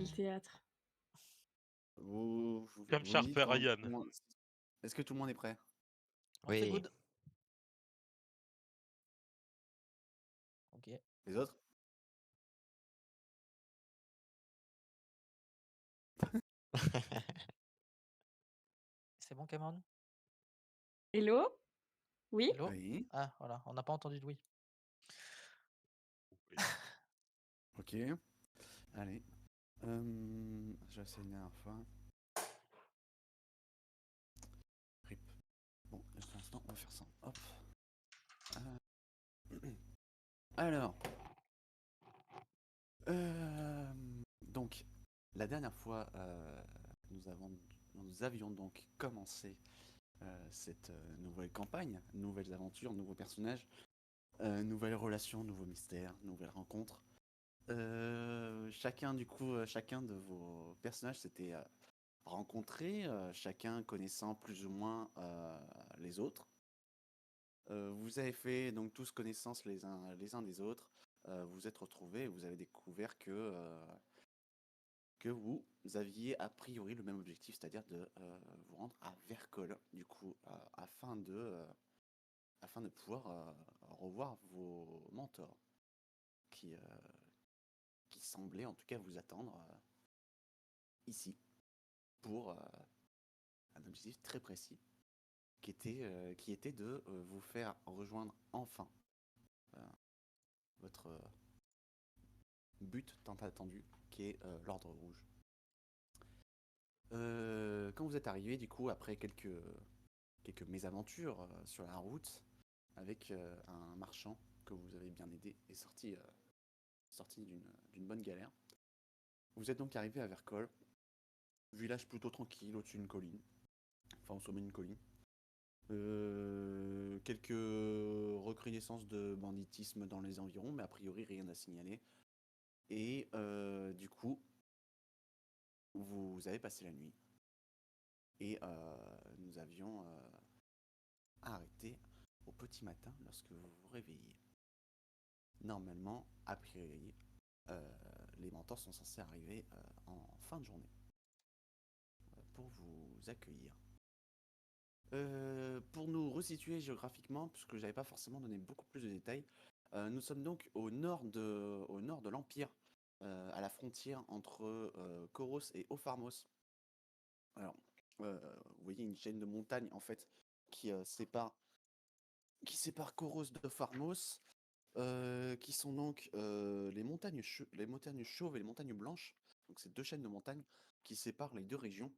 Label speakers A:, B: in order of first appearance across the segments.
A: Le théâtre.
B: Comme
C: Oui,
B: Sharper
C: quand tout
B: Ryan.
C: le monde... Est-ce que tout le monde est prêt?
D: C'est
E: Oui.
D: good. Ok.
C: Les autres?
D: C'est bon, Cameron?
A: Hello? Oui?
D: Hello?
C: Oui.
D: Ah, voilà, on n'a pas entendu de oui.
B: Oui.
C: Ok. Allez. J'ai essayé une dernière fois. Rip. Bon, juste un instant, on va faire ça. Hop. Alors. Donc, la dernière fois, nous avions donc commencé cette nouvelle campagne, nouvelles aventures, nouveaux personnages, nouvelles relations, nouveaux mystères, nouvelles rencontres. Chacun de vos personnages s'était rencontré, chacun connaissant plus ou moins les autres. Vous avez fait donc tous connaissance les uns des autres. Vous vous êtes retrouvés et vous avez découvert que vous aviez a priori le même objectif, c'est-à-dire de vous rendre à Vercol, du coup, afin de pouvoir revoir vos mentors qui, qui semblaient en tout cas vous attendre ici pour un objectif très précis qui était de vous faire rejoindre enfin euh, votre but tant attendu qui est l'Ordre Rouge. Quand vous êtes arrivé, du coup, après quelques mésaventures sur la route, avec un marchand que vous avez bien aidé et sorti d'une bonne galère, vous êtes donc arrivé à Vercol, village plutôt tranquille au-dessus d'une colline, enfin au sommet d'une colline. Quelques recrudescences de banditisme dans les environs, mais a priori rien à signaler. Et du coup, vous avez passé la nuit. Et nous avions arrêté au petit matin lorsque vous vous réveillez. Normalement, a priori, les mentors sont censés arriver en fin de journée pour vous accueillir. Pour nous resituer géographiquement, puisque j'avais pas forcément donné beaucoup plus de détails, nous sommes donc au nord de l'Empire, à la frontière entre Koros et Opharmos. Alors, vous voyez une chaîne de montagnes en fait qui sépare Koros de Opharmos, qui sont donc les montagnes chauves et les montagnes blanches. Donc c'est deux chaînes de montagnes qui séparent les deux régions.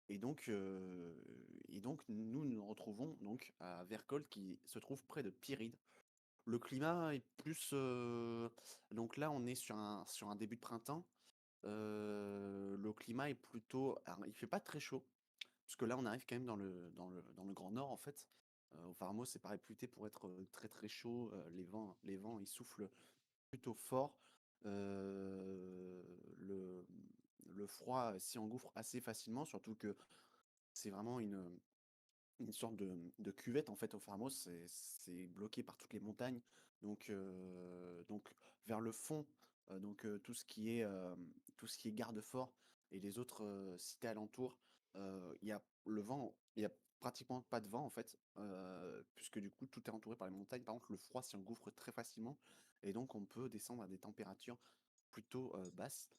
C: Et donc nous nous retrouvons donc à Vercol qui se trouve près de Pyride. Le climat est plus donc là on est sur un début de printemps. Le climat est plutôt, alors, il fait pas très chaud puisque là on arrive quand même dans le Grand Nord en fait. Au Farmos c'est pas réputé pour être très très chaud. Les vents ils soufflent plutôt fort. Euh, le, le froid s'y engouffre assez facilement, surtout que c'est vraiment une sorte de cuvette en fait au Farmos. C'est bloqué par toutes les montagnes. Donc vers le fond, tout ce qui est garde-fort et les autres cités alentours, il y a le vent, il y a pratiquement pas de vent en fait, puisque du coup tout est entouré par les montagnes. Par contre, le froid s'y engouffre très facilement et donc on peut descendre à des températures plutôt basses.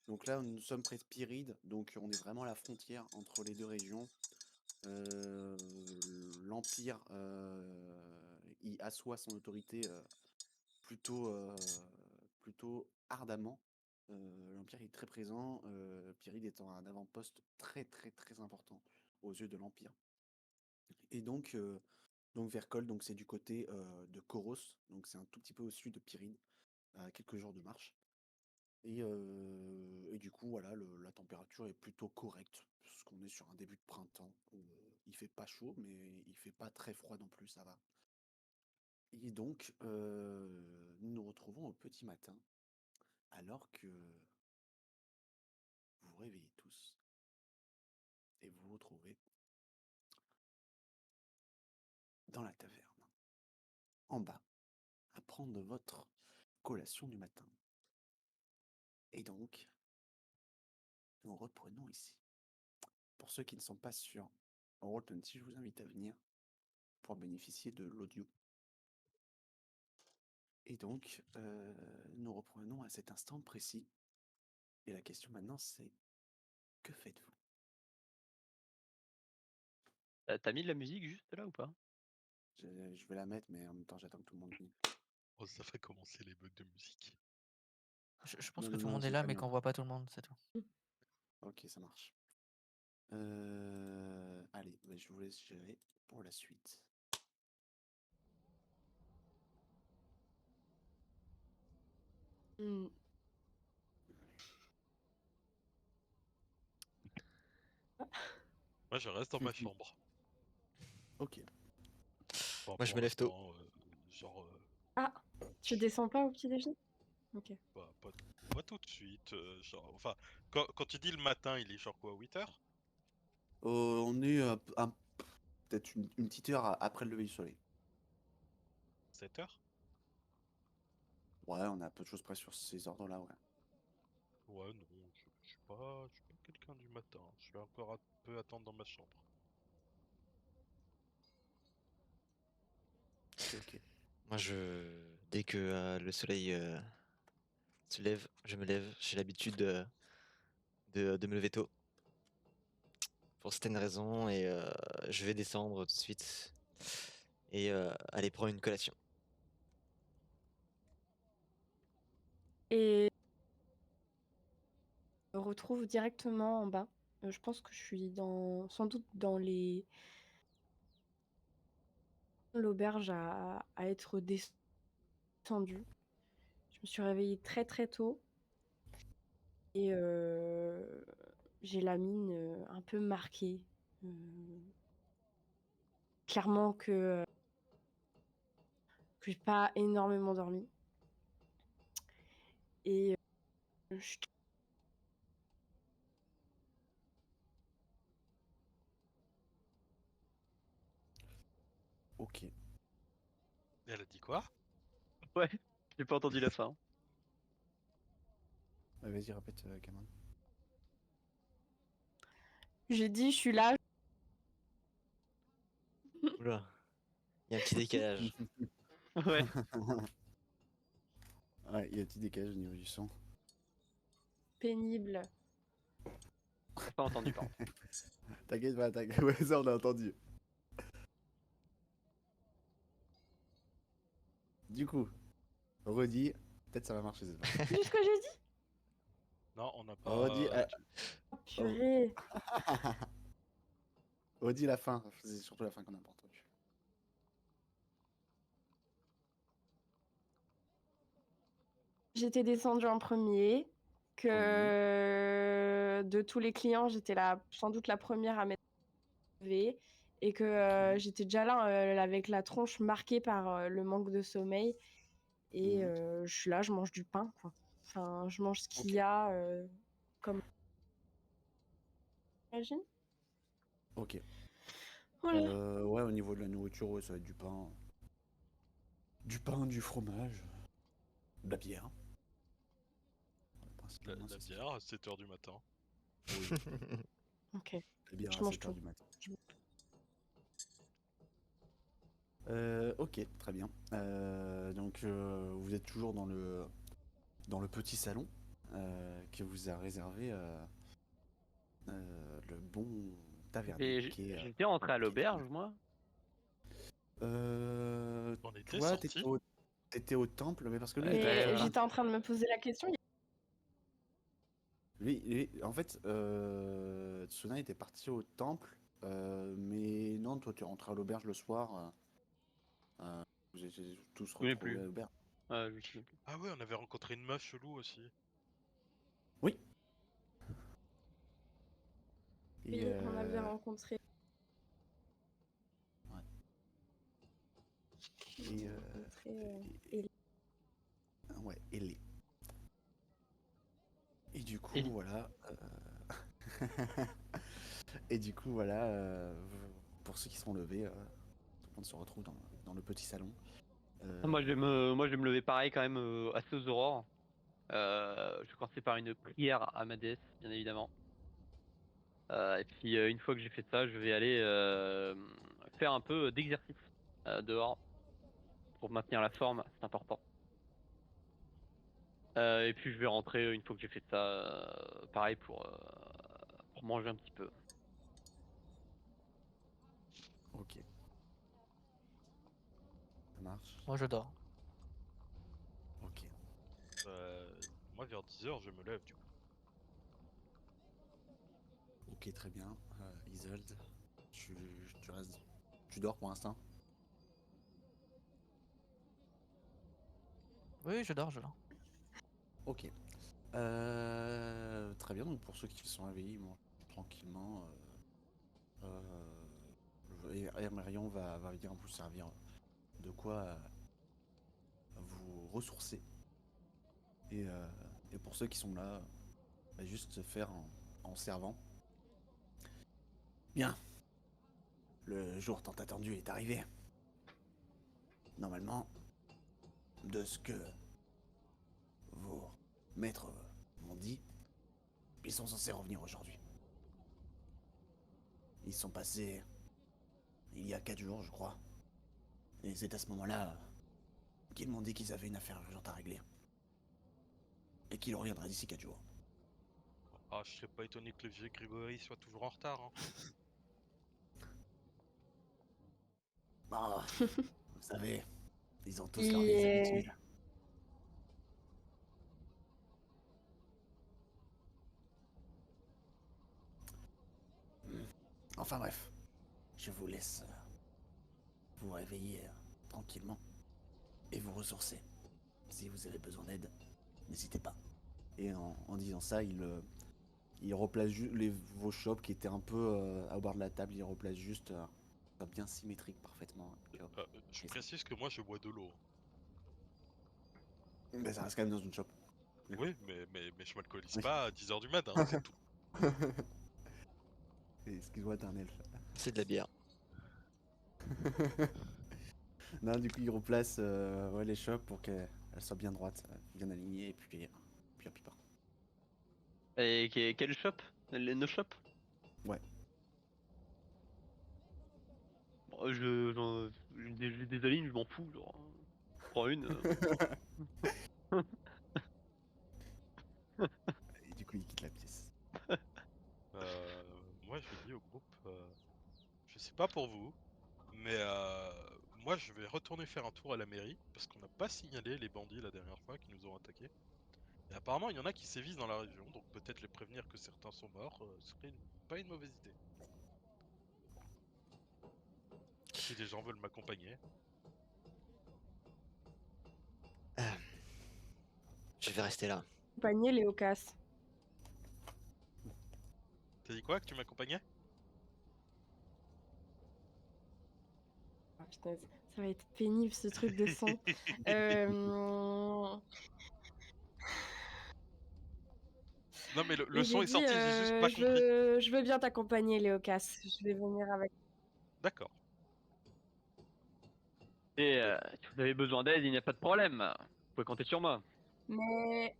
C: Donc là, nous sommes près de Pyride, donc on est vraiment à la frontière entre les deux régions. Euh, L'Empire y assoit son autorité plutôt ardemment. L'Empire est très présent, Pyrrhide étant un avant-poste très très très important aux yeux de l'Empire. Et donc Vercol, donc c'est du côté de Koros, donc c'est un tout petit peu au sud de Pyrrhide, à quelques jours de marche. Et du coup, voilà, la température est plutôt correcte, parce qu'on est sur un début de printemps où il fait pas chaud, mais il fait pas très froid non plus, ça va. Et donc, nous nous retrouvons au petit matin, alors que vous vous réveillez tous, et vous vous retrouvez dans la taverne, en bas, à prendre votre collation du matin. Et donc, nous reprenons ici. Pour ceux qui ne sont pas sur Roll20, je vous invite à venir pour bénéficier de l'audio. Et donc, nous reprenons à cet instant précis. Et la question maintenant, c'est que faites-vous?
B: T'as mis de la musique juste là ou pas?
C: Je vais la mettre, mais en même temps, j'attends que tout le monde vienne.
E: Oh, ça ferait commencer les bugs de musique.
D: Je pense
C: Non,
D: que
C: non,
D: tout le
C: non,
D: monde est
C: j'ai
D: là,
C: pas
D: mais
C: mis
D: qu'on
C: encore.
D: voit pas tout le monde, c'est tout.
C: Ok, ça marche. Allez, bah, je vous laisse gérer pour la suite.
A: Mmh.
E: Moi, je reste dans ma chambre.
C: Ok.
E: Enfin,
D: Moi, je
E: pour
D: me lève tôt.
E: l'instant, genre,
A: Ah, tu descends pas au petit déjeuner? Ok.
E: pas tout de suite. Genre, enfin, quand tu dis le matin, il est genre quoi, 8h?
C: On est peut-être une petite heure après le lever du soleil.
E: 7h?
C: Ouais, on a peu de choses près sur ces ordres-là, ouais.
E: Ouais, non, je suis pas quelqu'un du matin. Je vais encore un peu attendre dans ma chambre.
C: Ok.
D: Moi, dès que le soleil se lève, je me lève. J'ai l'habitude de me lever tôt. Pour certaines raisons, et je vais descendre tout de suite et aller prendre une collation.
A: Et je me retrouve directement en bas. Je pense que je suis sans doute dans l'auberge à être descendue. Je me suis réveillée très très tôt et j'ai la mine un peu marquée. Clairement que j'ai pas énormément dormi. Et je
C: Ok.
E: Elle a dit quoi?
B: Ouais, j'ai pas entendu la fin.
C: Vas-y, répète, Cameron.
A: j'ai dit, je suis là.
D: Oula, il y a un petit décalage.
B: Ouais,
C: Ouais, il y a un petit décalage au niveau du son.
A: Pénible.
B: j'ai pas entendu par contre.
C: T'inquiète pas, t'inquiète. Ouais, ça, on a entendu. Du coup, redis. Peut-être ça va marcher cette fois.
A: C'est ce que j'ai dit.
E: Non, on n'a
C: Redis.
E: pas.
A: Oh, purée.
C: Redis la fin. C'est surtout la fin qu'on n'a pas entendu.
A: J'étais descendue en premier, que de tous les clients, j'étais sans doute la première à m'être levée et que
C: Ok.
A: j'étais déjà là avec la tronche marquée par le manque de sommeil. Et
C: Mhm.
A: je suis là, je mange du pain, quoi. Enfin, je mange ce qu'il
C: Ok.
A: y a comme... Imagine.
C: Ok.
A: Voilà.
C: Ouais, au niveau de la nourriture, ouais, ça va être du pain. Du pain, du fromage, de la bière. Principalement,
E: La
C: c'est ça.
E: bière à 7h du matin.
C: Oui,
A: Ok,
C: la bière
A: je
C: à
A: mange
C: 7h
A: tout.
C: du matin. Ok, très bien. Donc, vous êtes toujours dans le petit salon que vous a réservé le bon tavernier
B: Et
C: qui est.
B: j'étais rentré à
C: Qui est
B: l'auberge, moi.
E: On était
C: Toi,
E: sortis.
C: t'étais au temple, mais parce que lui, il
B: Ouais,
C: était
A: Mais
B: bah,
C: parti au
B: voilà.
A: j'étais
C: temple.
A: en train de me poser la question.
C: En fait, Tsuna était parti au temple, mais non, toi, tu es rentré à l'auberge le soir. Vous étiez tous
B: Je me souviens
C: retrouvés
B: plus.
C: à l'auberge.
B: Ouais, je me souviens plus.
E: Ah ouais, on avait rencontré une meuf chelou aussi.
C: Oui. Et
A: Oui, on avait rencontré.
C: ouais. Et
A: Ellie.
C: ouais, Ellie. Et du coup,
B: Ellie.
C: voilà. Et du coup, voilà. Pour ceux qui sont levés, tout le monde se retrouve dans le petit salon.
B: Moi, je vais me lever pareil quand même assez aux aurores. Je vais commencer par une prière à ma déesse, bien évidemment. Et puis une fois que j'ai fait ça, je vais aller faire un peu d'exercice dehors pour maintenir la forme, c'est important. Et puis je vais rentrer une fois que j'ai fait ça, pareil pour manger un petit peu.
C: Ok. Ça marche.
F: Moi je dors.
C: Ok.
E: Moi vers 10h je me lève du coup.
C: Ok, très bien. Isolde, tu restes. Tu dors pour l'instant?
F: Oui, je dors, je dors.
C: Ok. Très bien, donc pour ceux qui sont réveillés, ils mangent tranquillement. Et Marion va venir vous servir de quoi vous ressourcer. Et pour ceux qui sont là, juste se faire en servant. Bien. Le jour tant attendu est arrivé. Normalement, de ce que vos maîtres m'ont dit, ils sont censés revenir aujourd'hui. Ils sont passés il y a 4 jours, je crois. Et c'est à ce moment-là qu'ils m'ont dit qu'ils avaient une affaire urgente à régler. Et qu'ils reviendraient d'ici 4 jours.
E: Ah, je serais pas étonné que le vieux Grégory soit toujours en retard. Hein.
C: Bah, vous savez, ils ont tous
A: Il
C: leurs vieilles
A: est-
C: habitudes. Enfin bref, je vous laisse vous réveiller tranquillement et vous ressourcer. Si vous avez besoin d'aide, n'hésitez pas. Et en disant ça, il replace juste vos chopes qui étaient un peu au bord de la table, il replace juste bien symétrique parfaitement.
E: Je
C: Et ça.
E: précise que moi je bois de l'eau.
C: Mais ça reste quand même dans une chope.
E: Oui, mais je m'alcoolise
C: Oui.
E: pas à 10h du matin, c'est tout.
C: Excuse-moi, t'es un elfe.
D: C'est de la bière.
C: Non, du coup, il replace ouais, les chopes pour qu'elles soient bien droites, bien alignées, et puis hop, il part.
B: Et quel shop? Nos shops?
C: Ouais.
B: Bon, j'ai des lignes, je m'en fous, genre. Je prends une.
C: Et du coup, il quitte la pièce.
E: Moi je dis au groupe, je sais pas pour vous, mais moi je vais retourner faire un tour à la mairie parce qu'on n'a pas signalé les bandits la dernière fois qui nous ont attaqués. Et apparemment il y en a qui sévissent dans la région, donc peut-être les prévenir que certains sont morts serait pas une mauvaise idée. Si des gens veulent m'accompagner.
D: Je vais rester là.
A: Accompagner Léocas.
E: T'as dit quoi que tu m'accompagnais?
A: Ah, putain, ça va être pénible ce truc de son. Euh,
E: Non mais le
A: Et
E: son
A: j'ai
E: est
A: dit,
E: sorti, j'ai juste pas compris.
A: je veux bien t'accompagner, Léocas. Je vais venir avec.
E: D'accord.
B: Et si vous avez besoin d'aide, il n'y a pas de problème. Vous pouvez compter sur moi.
A: Mais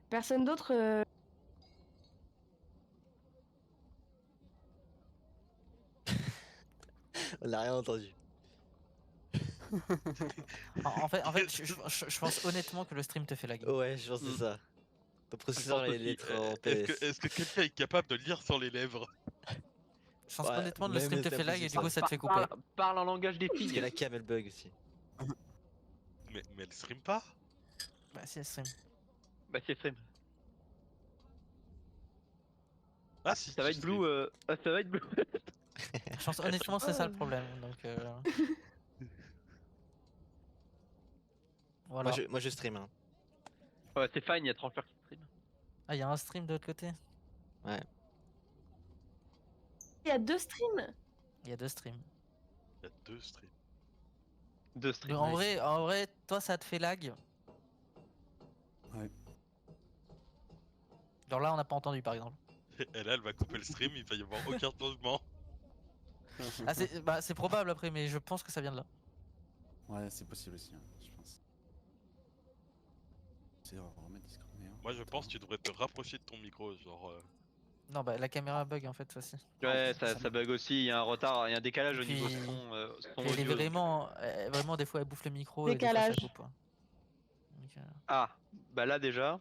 A: personne d'autre.
D: On n'a rien entendu.
F: En fait, je pense honnêtement que le stream te fait lag.
D: Ouais, je pense que c'est ça. Ton processeur
B: pense
D: allait
B: aussi.
D: être en
E: Est-ce
D: PLS.
E: que quelqu'un est capable de lire sur les lèvres?
F: Je pense
D: Ouais,
F: honnêtement le
D: même
F: stream te
D: c'est
F: fait lag et
D: impossible,
F: du coup
D: ça.
F: ça te fait couper.
B: Parle en langage des
D: Parce que
B: filles.
D: la cam elle bug aussi.
E: Mais elle stream pas?
F: Bah si, elle stream.
B: Bah c'est stream.
E: Ah si,
B: Ça va
E: tu
B: être blue.
E: stream.
B: Ça va être blue.
F: Je pense honnêtement c'est ça le problème. Donc voilà.
D: Moi je stream. Hein.
B: Ouais, c'est fine, il y a Transfer qui stream.
F: Ah, il y a un stream de l'autre côté?
D: Ouais.
A: Il y a 2 streams.
F: Il y a 2 streams.
E: Il y a 2 streams.
B: Deux
F: Mais
B: streams.
F: en vrai, toi ça te fait lag.
C: Ouais.
F: Genre là on n'a pas entendu par exemple.
E: Et là elle va couper le stream, il va y avoir aucun changement.
F: Ah c'est probable après mais je pense que ça vient de là.
C: Ouais, c'est possible aussi, hein, je pense. on va remettre Discord.
E: Moi je pense que tu devrais te rapprocher de ton micro, genre.
F: Non, bah la caméra bug en fait aussi.
B: Ouais,
F: Ça
B: ça bug aussi, il y a un retard, il y a un décalage
F: Et
B: au niveau
F: puis-
B: son, son
F: Elle est
B: audio.
F: vraiment des fois elle bouffe le micro et des fois
A: Décalage.
F: ça coupe. Hein. Donc,
B: Ah, bah là déjà.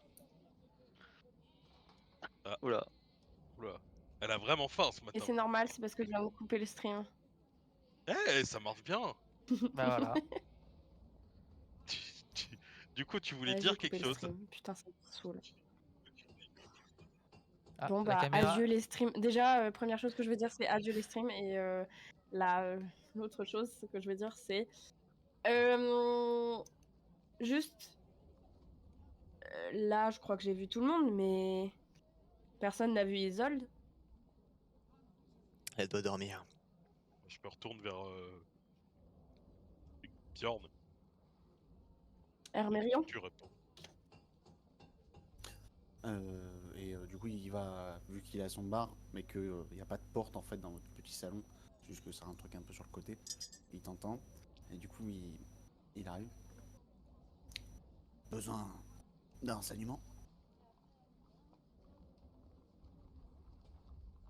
E: Ah.
B: Oula.
E: Oula. Elle a vraiment faim ce
A: Et
E: matin.
A: c'est normal, c'est parce que je viens de couper le stream.
E: Eh, ça marche bien.
F: Bah voilà.
E: Du coup, tu voulais
A: Ouais, j'ai
E: dire
A: coupé
E: quelque
A: le
E: chose.
A: stream. Putain, ça me saoule.
F: Ah,
A: Bon
F: la
A: bah
F: caméra.
A: adieu les streams. Déjà, première chose que je veux dire c'est adieu les streams et l'autre chose que je veux dire c'est juste là je crois que j'ai vu tout le monde mais personne n'a vu Isolde.
D: Elle doit dormir.
E: Je me retourne vers Bjorn.
A: Hermérion.
E: Tu réponds.
C: Du coup, il va, vu qu'il est à son bar, mais qu'il n'y a pas de porte en fait dans votre petit salon, c'est juste que c'est un truc un peu sur le côté, il t'entend, et du coup, il arrive. Besoin d'un renseignement?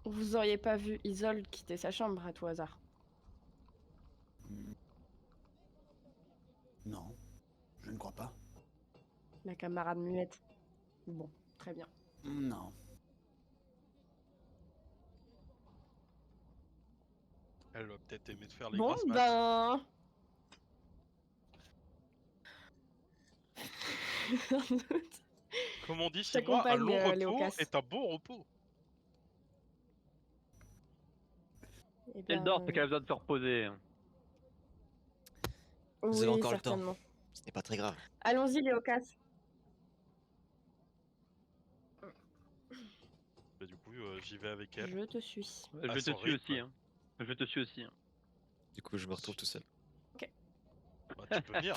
A: Vous auriez pas vu Isolde quitter sa chambre à tout hasard?
C: Hmm. Non, je ne crois pas.
A: La camarade muette. Bon, très bien.
C: Non.
E: Elle va peut-être aimer te faire les
A: Bon
E: grasses mat.
A: ben. Sans doute.
E: Comme on dit
A: Je
E: chez moi, un
A: t'accompagne,
E: long repos
A: Léocas.
E: est un bon repos.
A: Eh
B: Elle
A: ben,
B: dort, c'est qu'elle a besoin de se reposer.
D: Vous avez
A: oui,
D: encore le temps.
A: certainement.
D: Ce n'est pas très grave.
A: Allons-y, Léocas.
E: Bah, du coup, j'y vais avec elle.
A: Je te suis.
B: Je
E: À
B: te
E: son
B: suis
E: rythme.
B: aussi. Hein. Je te suis aussi. Hein.
D: Du coup, je me retrouve tout seul.
E: Bah, tu peux venir.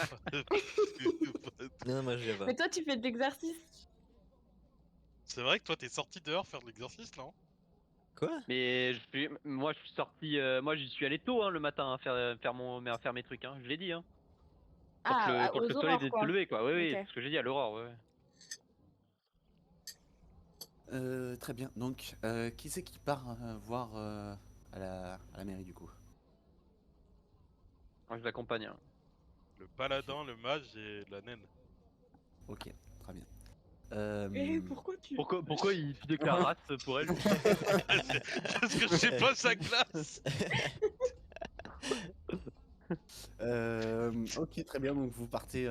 D: Non, moi je viens pas.
A: Mais toi, tu fais de l'exercice.
E: C'est vrai que toi, t'es sorti dehors faire de l'exercice là, hein.
D: Quoi?
B: Mais moi je suis sorti, moi j'y suis allé tôt hein, le matin, hein, faire mes trucs. Hein. Je l'ai dit. Hein. Quand
A: Ah,
B: le
A: aux
B: soleil
A: aurores,
B: est de se
A: quoi.
B: lever quoi. Oui, oui,
A: Ok.
B: c'est ce que j'ai dit à l'aurore. Ouais.
C: Très bien. Donc, qui c'est qui part voir à la mairie du coup?
B: Moi je l'accompagne. Hein.
E: Le paladin, le mage et la naine.
C: Ok, très bien.
A: Pourquoi tu...
B: Pourquoi tu déclares race pour elle?
E: Parce que c'est pas sa classe.
C: Ok, très bien. Donc vous partez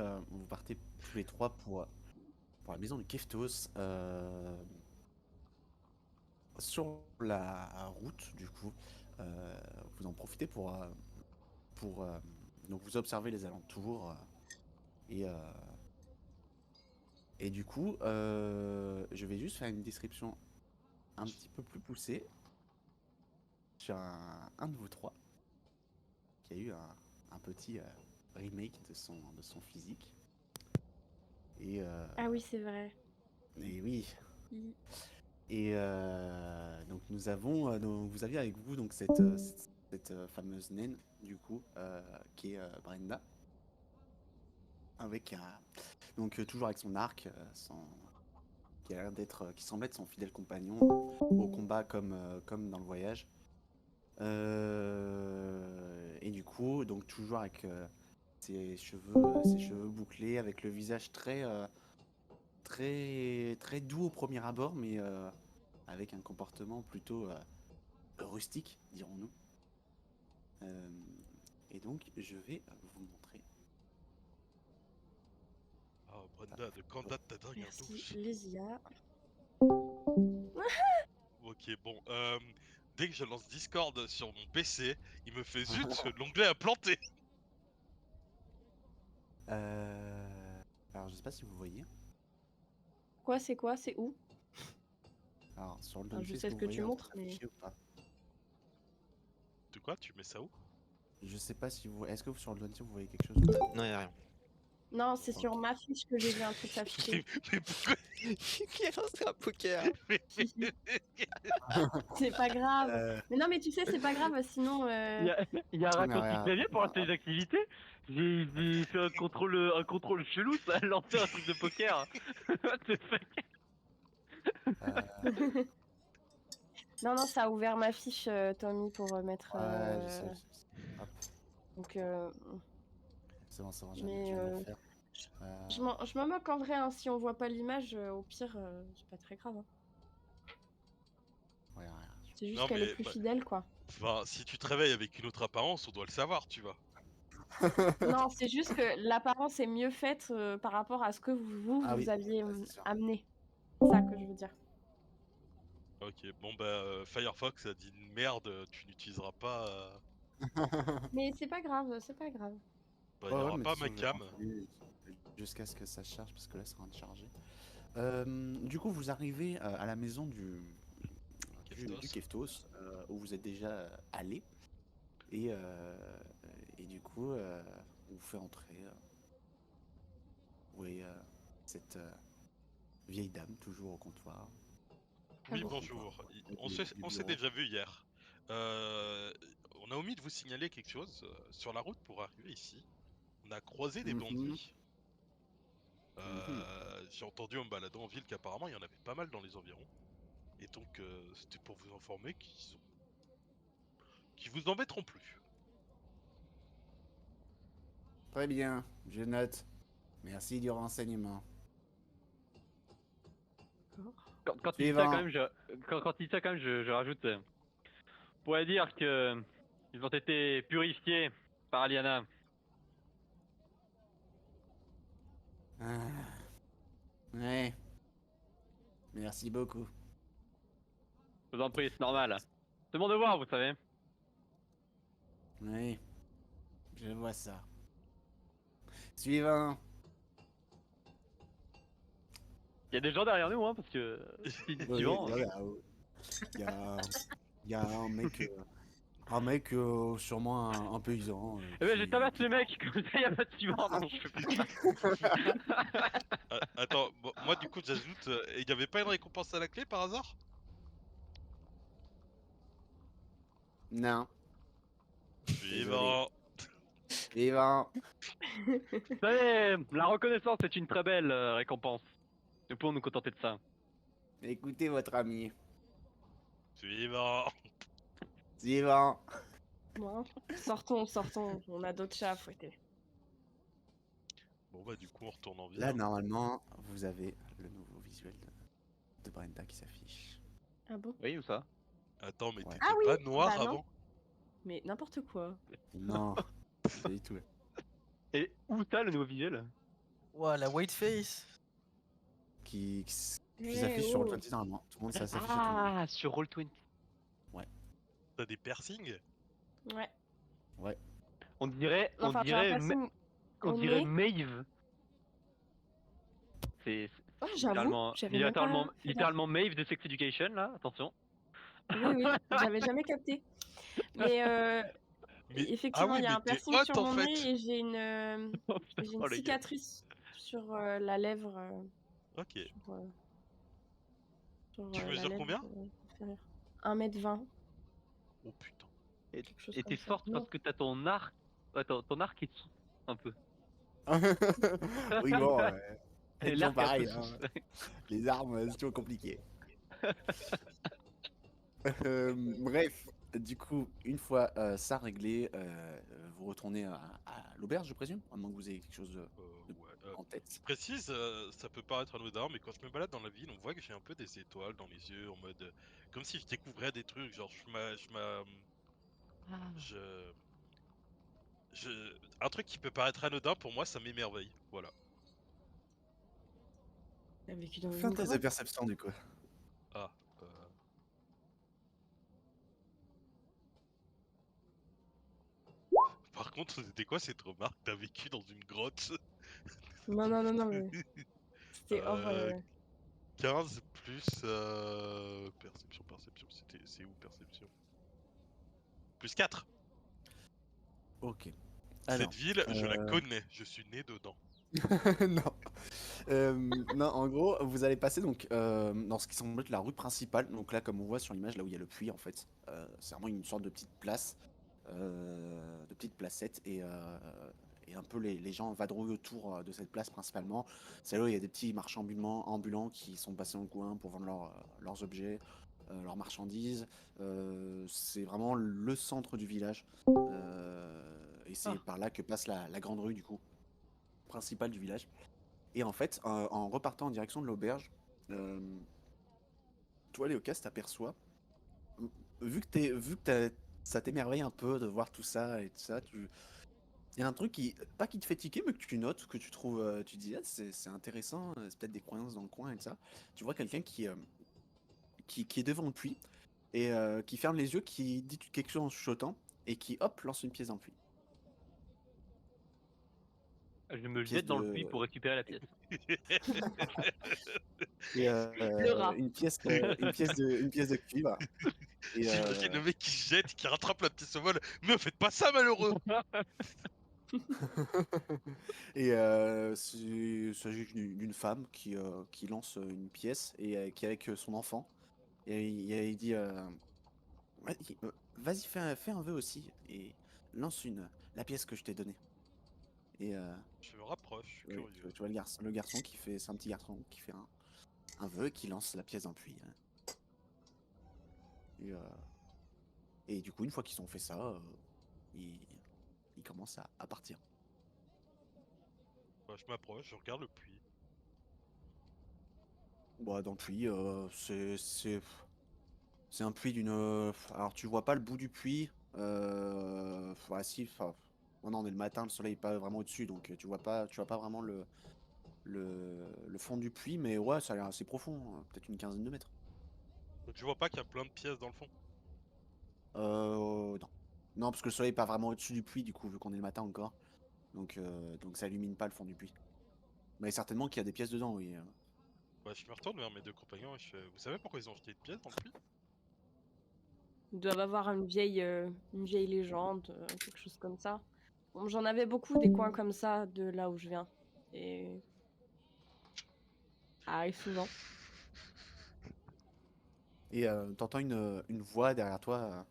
C: tous les trois pour la maison de Keftos. Sur la route, du coup, vous en profitez pour donc vous observez les alentours et du coup, je vais juste faire une description un petit peu plus poussée sur un de vous trois qui a eu un petit remake de son physique. Et
A: Ah oui, c'est vrai.
C: oui.
A: Il-
C: Et donc vous aviez avec vous donc cette fameuse naine du coup qui est Brenda, avec donc toujours avec son arc, qui a l'air qui semble être son fidèle compagnon au combat comme dans le voyage. Et du coup donc toujours avec ses cheveux bouclés, avec le visage très doux au premier abord, mais avec un comportement plutôt rustique, dirons-nous. Et donc, je vais vous montrer.
E: Ah, Brenda, de quand date ta dingue
A: Merci, Lésia.
E: Ok, bon, dès que je lance Discord sur mon PC, il me fait zut, l'onglet a planté.
C: Alors, je sais pas si vous voyez.
A: Quoi, c'est quoi? C'est où?
C: Alors, sur le
A: Enfin, je
C: Donkey, est-ce
A: sais ce
C: vous
A: que tu
C: voyez
A: montres,
C: s'afficher
A: mais...
C: ou pas?
E: De quoi? Tu mets ça où?
C: Je sais pas si vous. Est-ce que sur le Donkey, vous voyez quelque chose ou pas?
D: Non, y'a rien.
A: Non, c'est sur ma fiche que j'ai vu un truc s'afficher.
E: Mais pourquoi?
D: Qui a lancé un poker?
A: C'est pas grave.
C: Euh,
A: Mais non, mais tu sais, c'est pas grave, sinon.
B: Il y a un
C: Non, mais
B: raccourci
C: regarde,
B: clavier pour lancer les activités. J'ai fait un contrôle chelou, ça a lancé un truc de poker. What the fuck?
C: euh,
A: Non, non, ça a ouvert ma fiche, Tommy, pour mettre.
C: ouais, je sais, je sais. Hop,
A: Donc,
C: c'est bon, je
A: mais
C: viens de le faire.
A: je m'en moque en vrai, hein, si on voit pas l'image, au pire, c'est pas très grave, hein.
C: Ouais, ouais,
A: C'est juste
E: Non,
A: qu'elle est
E: mais
A: plus
E: bah,
A: fidèle, quoi.
E: enfin, si tu te réveilles avec une autre apparence, on doit le savoir, tu vois.
A: Non, c'est juste que l'apparence est mieux faite par rapport à ce que
C: Ah
A: vous
C: oui,
A: aviez
C: ça, c'est sûr.
A: amené. C'est ça que je veux dire.
E: Ok, bon bah Firefox a dit une merde, tu n'utiliseras pas.
A: Mais c'est pas grave, c'est pas grave.
E: Bah, il
C: Ouais,
E: n'y
C: ouais,
E: aura
C: mais de
E: pas
C: toute
E: ma
C: façon, je vais
E: cam.
C: continuer jusqu'à ce que ça charge, parce que là, c'est en train de charger. Du coup, vous arrivez à la maison du
E: Keftos.
C: Keftos, où vous êtes déjà allé. Et, et du coup, on vous fait entrer. Vous voyez cette vieille dame, toujours au comptoir.
E: Oui,
A: bon.
E: bonjour.
C: Avec
E: On
C: les
E: s'est
C: bureaux.
E: déjà vu hier. Euh, on a omis de vous signaler quelque chose. Sur la route pour arriver ici, on a croisé des
C: Mhm,
E: bandits.
C: mhm.
E: J'ai entendu en me baladant en ville qu'apparemment il y en avait pas mal dans les environs. Et donc c'était pour vous informer qu'ils vous embêteront plus.
C: Très bien, je note. Merci du renseignement.
B: Quand il dit ça, quand
C: Suivant.
B: même, quand il dit ça, quand même, je rajoute. On pourrait dire que ils ont été purifiés par Aliana.
C: Ah, ouais, merci beaucoup.
B: Je vous en prie, c'est normal. C'est mon devoir, vous savez.
C: Oui, je vois ça. Suivant.
B: Il y a des gens derrière nous, hein, parce que si dit
C: Oui,
B: suivant.
C: il y a, il y a un mec sûrement un paysan
B: Eh ben, je tabasse le mec, comme ça, il y a pas de suivant. Non, je fais pas ça.
E: Attends, moi du coup j'ajoute, il n'y avait pas une récompense à la clé par hasard?
C: Non, désolé.
E: Suivant.
C: Suivant.
B: Vous savez, la reconnaissance est une très belle récompense. Nous pouvons nous contenter de ça.
C: Écoutez votre ami.
E: Suivant.
C: Suivant.
A: Bon, sortons, sortons. On a d'autres chats à fouetter.
E: Bon bah du coup on retourne en ville.
C: Là,
E: Hein.
C: normalement, vous avez le nouveau visuel de Brenda qui s'affiche.
A: Ah bon?
B: Oui, ou ça?
E: Attends, mais
C: Ouais.
E: t'étais
A: Ah oui!
E: pas noir
A: Bah non.
E: avant?
A: Mais n'importe quoi.
C: Non, pas du tout.
B: Et où t'as le nouveau visuel?
F: Ouah, la white face.
C: Qui
A: Eh
C: s'affiche sur le
A: oh.
C: 20 normalement. Tout le monde, ça s'affiche à tout le monde.
B: Ah, sur Roll20.
E: T'as des piercings?
A: Ouais.
C: Ouais.
B: On dirait,
A: Enfin, j'ai un piercing
B: on
A: au
B: dirait
A: nez.
B: Maeve. C'est
A: Oh, j'avoue, j'avais même pas fait gaffe.
B: littéralement Maeve de Sex Education, là, attention.
A: Oui, oui, j'avais jamais capté. Mais
E: Mais ah
A: effectivement,
E: oui,
A: il y a
E: mais
A: un
E: t'es
A: piercing
E: hot
A: sur
E: en
A: mon
E: fait.
A: nez et
B: Oh, putain,
A: j'ai une
B: oh, les gars.
A: cicatrice sur la lèvre.
E: Ok. Tu
A: La
E: mesures
A: lèvre
E: combien?
A: inférieure. 1,20 m,
E: Oh putain.
A: quelque chose
B: Et
A: comme
B: t'es
A: ça.
B: forte
A: Non.
B: parce que t'as ton arc. Attends, ton arc est souple, un peu.
C: Oui, bon, c'est
B: Et
C: toujours
B: l'arc est un peu
C: pareil. Hein.
B: souple.
C: Les armes, c'est toujours compliqué. Bref, du coup, une fois ça réglé, vous retournez à l'auberge, je présume, à moins que vous ayez quelque chose
E: Ouais.
C: en tête.
E: Je précise, ça peut paraître anodin, mais quand je me balade dans la ville, on voit que j'ai un peu des étoiles dans les yeux, en mode comme si je découvrais des trucs. Genre, un truc qui peut paraître anodin pour moi, ça m'émerveille. Voilà.
A: Il a vécu dans
C: Fais un
A: une
C: test de
A: grotte.
C: perception, du coup.
E: Ah. Par contre, c'était quoi cette remarque? T'as vécu dans une grotte?
A: Non, non, non, non, mais c'était hors.
E: 15 plus perception, c'est où perception? Plus 4.
C: Ok.
E: Cette
C: Alors,
E: ville, je la connais, je suis né dedans.
C: non. Non, en gros, vous allez passer donc dans ce qui semble être la rue principale. Donc là, comme on voit sur l'image, là où il y a le puits, en fait, c'est vraiment une sorte de petite place, de petite placette, et un peu les gens vadrouillent autour de cette place principalement. C'est là où il y a des petits marchands ambulants qui sont passés dans le coin pour vendre leurs objets, leurs marchandises. C'est vraiment le centre du village. Et c'est
A: Ah.
C: par là que passe la grande rue, du coup, principale du village. Et en fait, en repartant en direction de l'auberge, euh, toi, Léocas, t'aperçois, vu que ça t'émerveille un peu de voir tout ça et tout ça, il y a un truc pas qui te fait tiquer, mais que tu notes, que tu trouves, tu dis, ah, c'est intéressant, c'est peut-être des croyances dans le coin et tout ça. Tu vois quelqu'un qui est devant le puits et qui ferme les yeux, qui dit quelque chose en chuchotant et qui, hop, lance une pièce dans le puits.
B: Je
C: Une
B: me
C: pièce
B: jette dans le puits
C: de,
B: pour récupérer la pièce.
C: et,
A: Le rat.
C: une pièce de cuivre. Et,
E: J'imagine le mec qui se jette, qui rattrape la pièce au vol. Mais faites pas ça, malheureux!
C: Et il s'agit d'une femme qui lance une pièce et qui est avec son enfant. Et il dit vas-y, fais un vœu aussi et lance la pièce que je t'ai donnée. Et
E: Je me rapproche, je suis
C: ouais,
E: curieux.
C: tu vois le garçon qui fait, c'est un petit garçon qui fait un vœu et qui lance la pièce dans le puits. Hein. Et, et du coup, une fois qu'ils ont fait ça, ils commencent à partir.
E: Bah, je m'approche, je regarde le puits.
C: Bon, dans le puits, c'est un puits d'une. Alors tu vois pas le bout du puits. Ouais, si. Enfin, non, on est le matin, le soleil est pas vraiment au-dessus, donc tu vois pas vraiment le fond du puits, mais ouais, ça a l'air assez profond, peut-être une quinzaine de mètres.
E: Donc je vois pas qu'il y a plein de pièces dans le fond.
C: Non. Non, parce que le soleil est pas vraiment au-dessus du puits, du coup, vu qu'on est le matin encore. Donc ça illumine pas le fond du puits. Mais certainement qu'il y a des pièces dedans, oui.
E: Bah, je me retourne vers mes deux compagnons et je fais, vous savez pourquoi ils ont jeté une pièce dans le puits?
A: Ils doivent avoir une vieille légende, quelque chose comme ça. Bon, j'en avais beaucoup des coins comme ça de là où je viens. Et ça arrive souvent.
C: Et t'entends une voix derrière toi,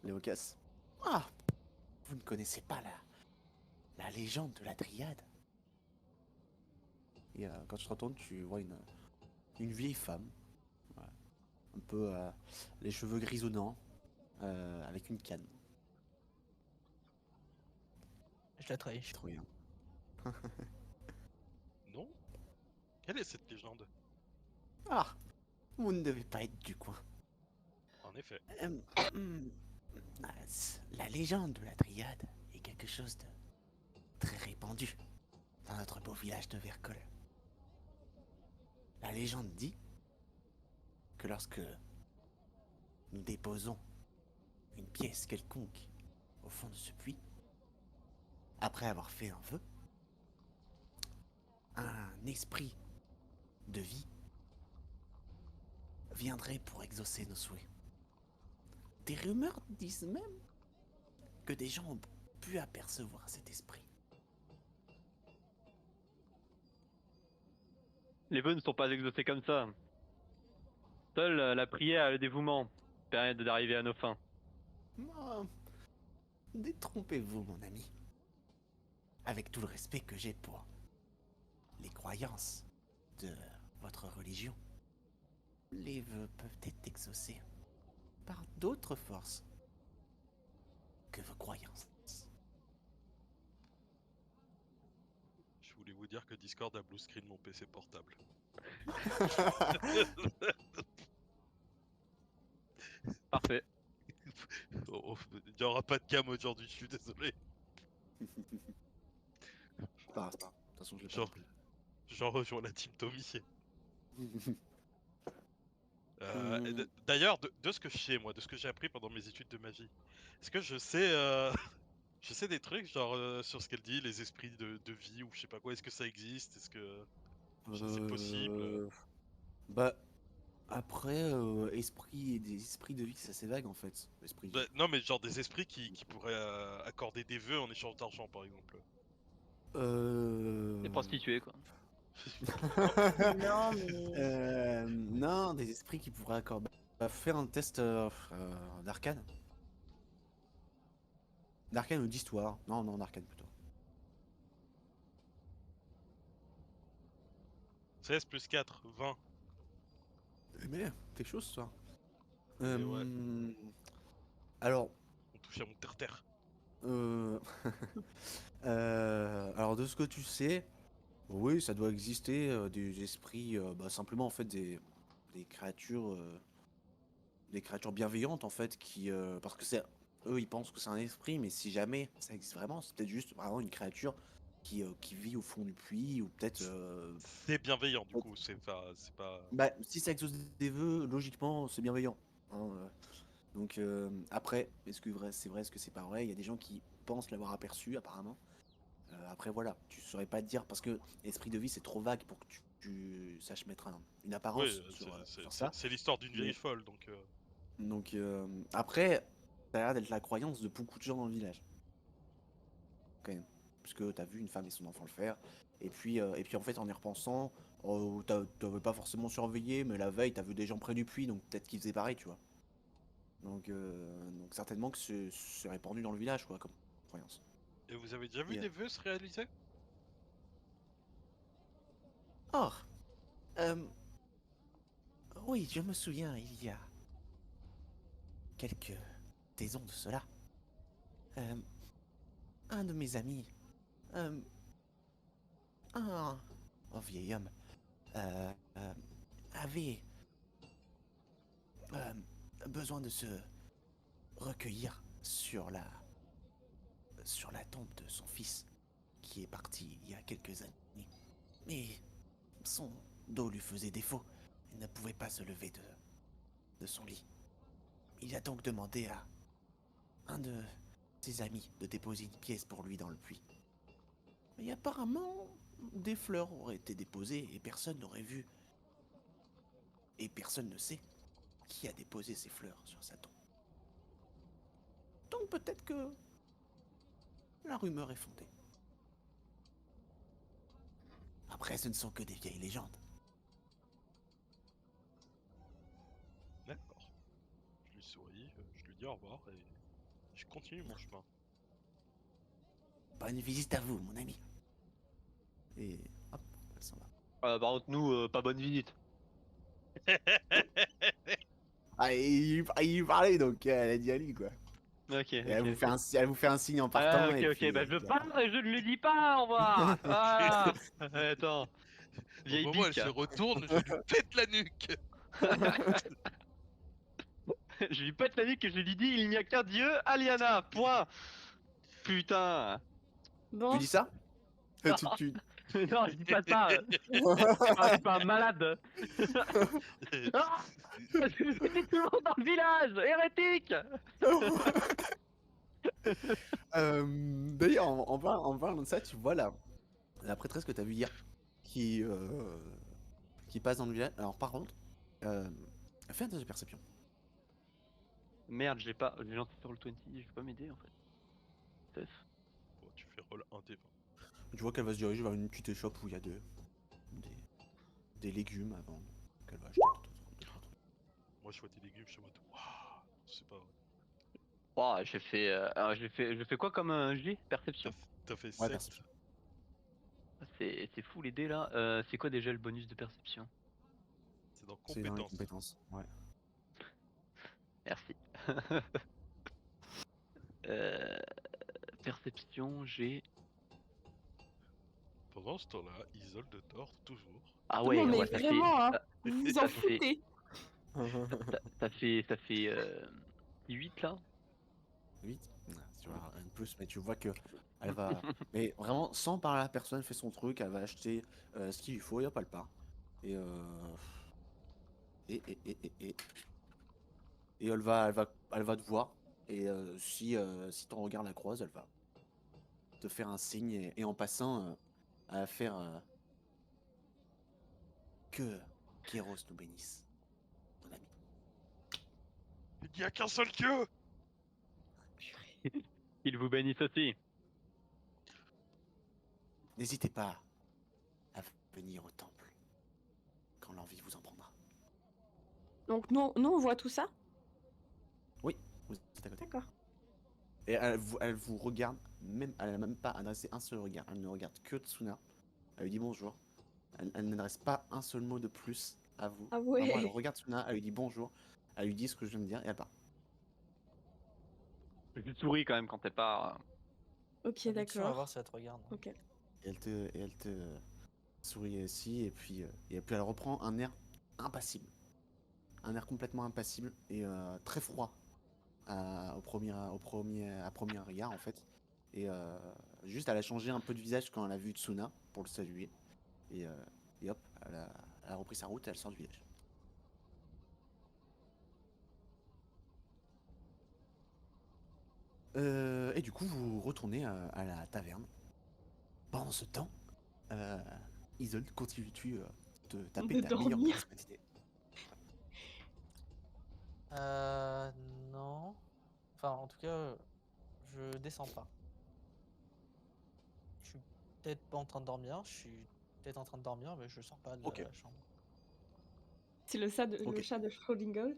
C: Léocas. Ah, vous ne connaissez pas la légende de la Dryade. Et quand tu te retournes, tu vois une vieille femme, ouais, un peu les cheveux grisonnants, avec une canne.
F: Je la trahis.
C: Trop bien.
E: Non? Quelle est cette légende?
C: Ah, vous ne devez pas être du coin.
E: En effet.
C: Hum, la légende de la Dryade est quelque chose de très répandu dans notre beau village de Vercol. La légende dit que lorsque nous déposons une pièce quelconque au fond de ce puits, après avoir fait un vœu, un esprit de vie viendrait pour exaucer nos souhaits. Des rumeurs disent même que des gens ont pu apercevoir cet esprit.
B: Les vœux ne sont pas exaucés comme ça. Seule la prière et le dévouement permettent d'arriver à nos fins.
C: Oh, détrompez-vous, mon ami. Avec tout le respect que j'ai pour les croyances de votre religion, les vœux peuvent être exaucés par d'autres forces que vos croyances.
E: Je voulais vous dire que Discord a blue screen mon PC portable.
B: Parfait.
E: Oh, il n'y aura pas de cam aujourd'hui, je suis désolé.
C: C'est pas grave. De toute façon, je l'ai pas
E: Genre,
C: compris.
E: j'en rejoins la team Tommy. Et
C: Hum,
E: d'ailleurs, de ce que je sais, moi, de ce que j'ai appris pendant mes études de magie, est-ce que je sais, je sais des trucs, genre sur ce qu'elle dit, les esprits de vie ou je sais pas quoi, est-ce que ça existe? Est-ce que c'est possible?
C: Bah, après, esprit et des esprits de vie, c'est assez vague en fait. Esprit de
E: Bah,
C: vie.
E: non, mais genre des esprits qui pourraient accorder des vœux en échange d'argent, par exemple.
B: Les
C: Euh...
B: prostituées, quoi.
A: Non, mais
C: Non, des esprits qui pourraient accorder. Faire un test d'arcane. D'arcane ou d'histoire. Non, non, d'arcane plutôt.
E: 16 plus 4, 20.
C: Mais t'es chaud ce soir.
E: Mais ouais.
C: Alors,
E: On touche à mon terre-terre.
C: euh, alors de ce que tu sais, oui, ça doit exister des esprits, simplement en fait des créatures bienveillantes en fait parce que c'est eux ils pensent que c'est un esprit, mais si jamais ça existe vraiment, c'est peut-être juste vraiment une créature qui vit au fond du puits ou peut-être
E: C'est bienveillant du coup, c'est pas.
C: bah si ça exauce des vœux, logiquement c'est bienveillant. Hein, donc après, c'est vrai, est-ce que c'est pas vrai? Il y a des gens qui pensent l'avoir aperçu apparemment. Après voilà, tu saurais pas te dire parce que esprit de vie c'est trop vague pour que tu saches mettre une
E: Oui,
C: apparence sur ça.
E: c'est l'histoire d'une vieille
C: Mais-
E: folle donc.
C: Donc après, ça a l'air d'être la croyance de beaucoup de gens dans le village. Quand même. Puisque t'as vu une femme et son enfant le faire. Et puis en fait en y repensant, t'avais pas forcément surveillé, mais la veille t'as vu des gens près du puits, donc peut-être qu'ils faisaient pareil, tu vois. Donc certainement que c'est répandu dans le village, quoi, comme croyance.
E: Et vous avez déjà vu
C: Et,
E: des vœux se réaliser?
C: Oh, euh, oui, je me souviens, il y a quelques saisons de cela. Euh, un de mes amis, euh, un vieil homme, euh, euh, avait euh, besoin de se recueillir sur la tombe de son fils qui est parti il y a quelques années. Mais son dos lui faisait défaut. Il ne pouvait pas se lever de son lit. Il a donc demandé à un de ses amis de déposer une pièce pour lui dans le puits. Et apparemment, des fleurs auraient été déposées et personne n'aurait vu. Et personne ne sait qui a déposé ces fleurs sur sa tombe. Donc peut-être que la rumeur est fondée. Après, ce ne sont que des vieilles légendes.
E: D'accord. Je lui souris, je lui dis au revoir et je continue mon chemin.
C: Bonne visite à vous, mon ami. Et hop, elle s'en va.
B: Par contre, nous, pas bonne visite.
C: Ah, il parlait, donc elle a dit à lui, quoi.
B: Ok,
C: Et
B: ok.
C: elle vous fait un signe en
B: Ah,
C: partant,
B: ok,
C: et
B: ok,
C: puis...
B: bah je parle et je ne lui dis pas au revoir. Voilà. Attends,
E: Au
B: vieille
E: moment où elle
B: bique.
E: se retourne, je lui pète la nuque.
B: Je lui pète la nuque et je lui dis il n'y a qu'un dieu, Aliana, point. Putain.
C: Tu
A: bon,
C: dis ça?
B: Non,
C: Tu...
B: non, je dis pas ça. Je suis pas un malade. Ah, c'était tout le monde dans le village, hérétique.
C: D'ailleurs, en parlant de ça, tu vois la prêtresse que t'as vue hier, qui, qui passe dans le village. Alors par contre, fais un test de perception.
B: Merde, j'ai lancé sur le 20, je vais pas m'aider en fait. Steph.
E: Bon, tu fais roll 1 d 20.
C: Tu vois qu'elle va se diriger vers une petite échoppe où il y a des légumes à vendre. Qu'elle va acheter.
E: Moi, je vois tes légumes, je suis en mode waouh, c'est pas vrai.
B: Oh, je fais quoi comme G? Perception?
E: T'as fait
C: Ouais,
E: 7.
C: perception.
B: C'est fou les dés là. C'est quoi déjà le bonus de perception?
E: C'est dans
C: C'est dans les
E: compétences.
C: compétences. Ouais.
B: Merci. Euh, Perception, j'ai.
E: Pendant ce temps-là, Isolde dort toujours.
B: Ah
A: non,
B: ouais,
A: mais
B: ouais, ça fait.
A: vraiment, hein,
B: Ça,
A: vous vous en
B: ça fait.
A: foutez.
B: Ça fait 8 là?
C: 8. Tu vois, rien de plus, mais tu vois que elle va. Mais vraiment, sans parler à la personne, elle fait son truc, elle va acheter ce qu'il lui faut, il a pas le part. Et, et, et, et, et, et, et elle va te voir. Et si ton regard la croise, elle va te faire un signe. Et en passant, elle va faire que Kéros nous bénisse, mon ami.
E: Il n'y a qu'un seul dieu.
B: Il vous bénisse aussi.
C: N'hésitez pas à venir au temple quand l'envie vous en prendra.
A: Donc nous on voit tout ça?
C: Oui, vous êtes à côté.
A: D'accord.
C: Et elle vous regarde, même, elle n'a même pas adressé un seul regard. Elle ne regarde que Tsuna. Elle lui dit bonjour. Elle n'adresse pas un seul mot de plus à vous.
A: Ah
C: Vraiment, elle
A: ouais.
C: regarde Tsuna, elle lui dit bonjour. Elle lui dit ce que je viens de dire et elle part.
B: Je souris quand même quand t'es pas.
A: Ok,
F: Habitude, on va voir
A: d'accord.
F: si elle te regarde.
A: Ok.
C: Et elle te sourit aussi et puis elle reprend un air impassible. Un air complètement impassible et très froid au premier regard en fait. Et juste elle a changé un peu de visage quand elle a vu Tsuna pour le saluer. Et, euh, et hop, elle a repris sa route et elle sort du village. Et du coup, vous retournez à la taverne. Pendant ce temps, Isolde, continues-tu de taper
A: De
C: ta meilleure
A: dormir.
C: charismatique?
F: Non. Enfin, en tout cas, je descends pas. Je suis peut-être pas en train de dormir, je suis peut-être en train de dormir, mais je sors pas de
C: Ok.
F: la chambre.
A: C'est le chat
C: Ok.
A: le chat de Schrödinger.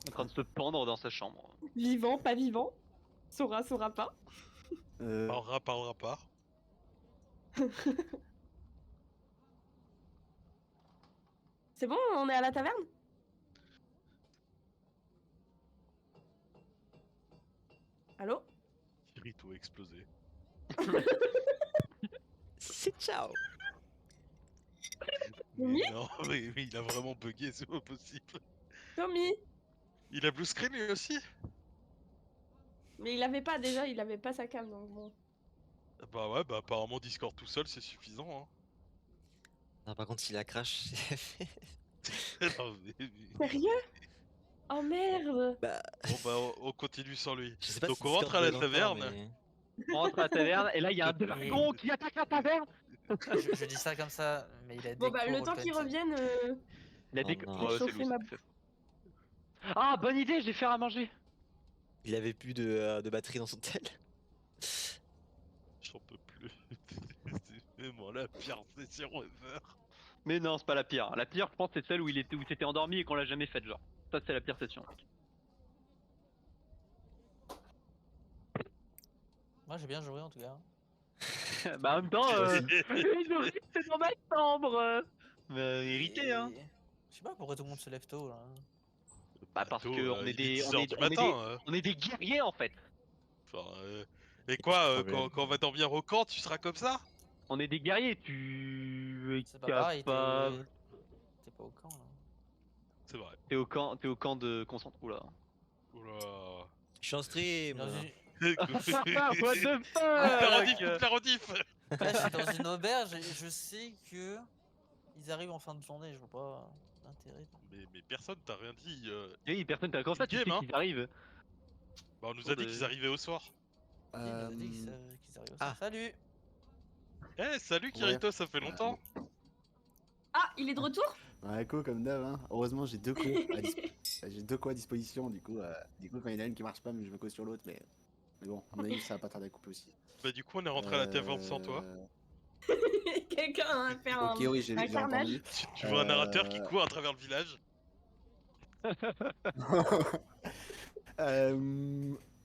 B: En train de se pendre dans sa chambre.
A: Vivant, pas vivant. Saura pas.
E: Parlera, parlera pas.
A: C'est bon, on est à la taverne? Allô?
E: Kirito a explosé.
D: C'est ciao.
A: Oui.
E: Mais non, mais il a vraiment bugué, c'est pas possible.
A: Tommy!
E: Il a blue screen lui aussi?
A: Mais il avait pas sa cam, donc bon.
E: Bah ouais, bah apparemment Discord tout seul c'est suffisant. Hein.
D: Non, par contre, s'il a crash, c'est fait.
E: Non,
A: Sérieux? Oh merde!
D: Bah,
E: Bon bah on continue sans lui.
D: je sais pas
E: Donc
D: si
E: on
D: Discord
E: rentre à la
D: bug encore,
E: taverne.
D: mais...
B: On rentre à la taverne et là il y a un dragon qui attaque la taverne.
F: Je dis ça comme ça, mais il a
A: Bon
F: des
A: bah, le
F: cours
A: temps qu'ils
F: Roll20.
A: reviennent,
B: Il a
D: Oh
B: des.
D: non.
A: je vais
B: Ouais, c'est
A: chauffer
B: lourd,
A: ma...
B: c'est fait. Ah, bonne idée, je vais faire à manger.
D: Il avait plus de batterie dans son tel.
E: J'en peux plus. C'est vraiment la pire session ever.
B: Mais non, c'est pas la pire. La pire, je pense, c'est celle où il s'était endormi et qu'on l'a jamais faite, genre. Ça, c'est la pire session, mec.
F: Moi j'ai bien joué en tout cas.
B: Bah, en même temps,
C: Vas-y.
B: c'est dans ma chambre. Irrité, hein.
F: Et- Je sais pas pourquoi tout le monde se lève tôt là.
B: Bah, parce
E: Tôt,
B: que on est
E: il est
B: des,
E: 10h du matin.
B: on est des guerriers, en fait.
E: Enfin, et
D: Y a
E: quoi,
D: pas de problème.
E: quand on va dormir au camp, tu seras comme ça?
B: On est des guerriers, tu es
F: C'est pas pareil,
B: capable.
F: t'es pas au camp là.
E: C'est vrai.
B: T'es au camp de concentration. Oula.
E: Oula.
D: Je suis en stream.
F: Dans une-
B: What the
E: Coupe la rediff,
B: fuck?
E: coupe la rediff.
F: Là, je suis dans une auberge et je sais que ils arrivent en fin de journée, je vois pas l'intérêt.
E: Mais personne t'a rien dit.
B: Oui, personne t'a comme ça, tu sais
E: Game, hein.
B: qu'ils arrivent.
E: Bah, on nous a dit qu'ils arrivaient au soir.
F: Il nous a dit qu'ils arrivent au
D: Ah.
F: soir. Salut!
E: Eh, salut Kirito, ça fait longtemps.
A: Ah, il est de retour?
C: Ouais, co comme d'hab, hein. Heureusement, j'ai deux j'ai deux co à disposition, du coup, quand il y en a une qui marche pas, mais je me cause sur l'autre, mais bon, à mon avis, ça va pas tarder à couper aussi.
E: Bah, du coup, on est rentré à la taverne sans toi.
A: Quelqu'un a fait un...
C: Ok, oui, j'ai
A: un carnage.
C: entendu.
E: Tu vois un narrateur qui court à travers le village.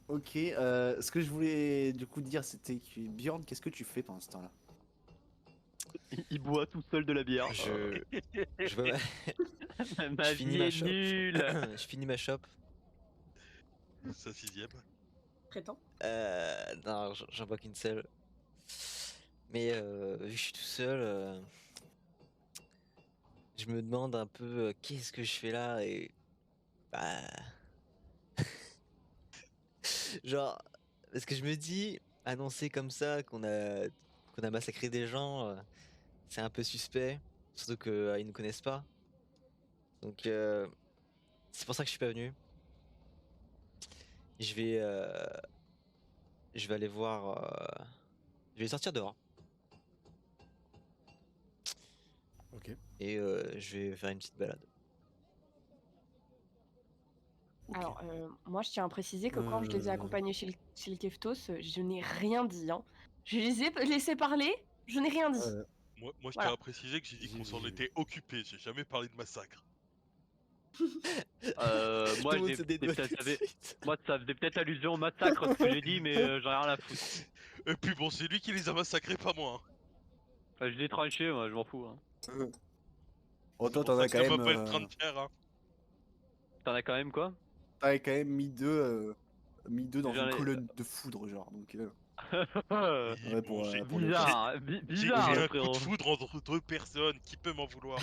C: Ok, ce que je voulais du coup dire, c'était que Bjorn, qu'est-ce que tu fais pendant ce temps-là?
B: Il boit tout seul de la bière.
D: Je vois
B: Ma
D: je finis
B: vie
D: ma
B: est
D: shop.
B: nulle.
D: Je finis ma shop.
E: Sa 6ème.
A: Prétend.
D: Non, j'en vois qu'une seule. Mais vu que je suis tout seul, je me demande un peu qu'est-ce que je fais là et bah genre parce que je me dis annoncer comme ça qu'on a massacré des gens, c'est un peu suspect, surtout que ils nous connaissent pas. Donc c'est pour ça que je suis pas venu. Je vais aller voir. Je vais sortir dehors
C: Ok.
D: et je vais faire une petite balade.
A: Alors, moi, je tiens à préciser que quand je les ai accompagnés chez le Keftos, je n'ai rien dit. Hein. Je les ai laissés parler, je n'ai rien dit.
E: Moi, je tiens
A: Voilà.
E: à préciser que j'ai dit qu'on s'en
C: J'ai-
E: était occupé, j'ai jamais parlé de massacre.
D: Tout
B: Moi,
D: le monde se dédouane tout de suite.
B: moi, ça faisait peut-être allusion au massacre ce que j'ai dit, mais j'en ai rien à foutre.
E: Et puis bon, c'est lui qui les a massacrés, pas moi. Hein.
B: Je l'ai tranché, moi, je m'en fous. Hein.
C: Oh,
E: C'est
C: toi,
E: pour
C: t'en
E: ça
C: as
E: que
C: quand
E: ça
C: même,
E: m'appelle Trentière. Hein.
B: T'en as quand même quoi?
C: t'avais quand même mis deux dans
B: J'en
C: une
B: ai.
C: colonne de foudre, genre. Donc,
E: Oui,
C: ouais,
E: bon,
C: pour le
B: Bizarre, hein,
E: j'ai
B: bizarre,
E: un coup de
B: frérot.
E: foudre entre deux personnes, qui peut m'en vouloir?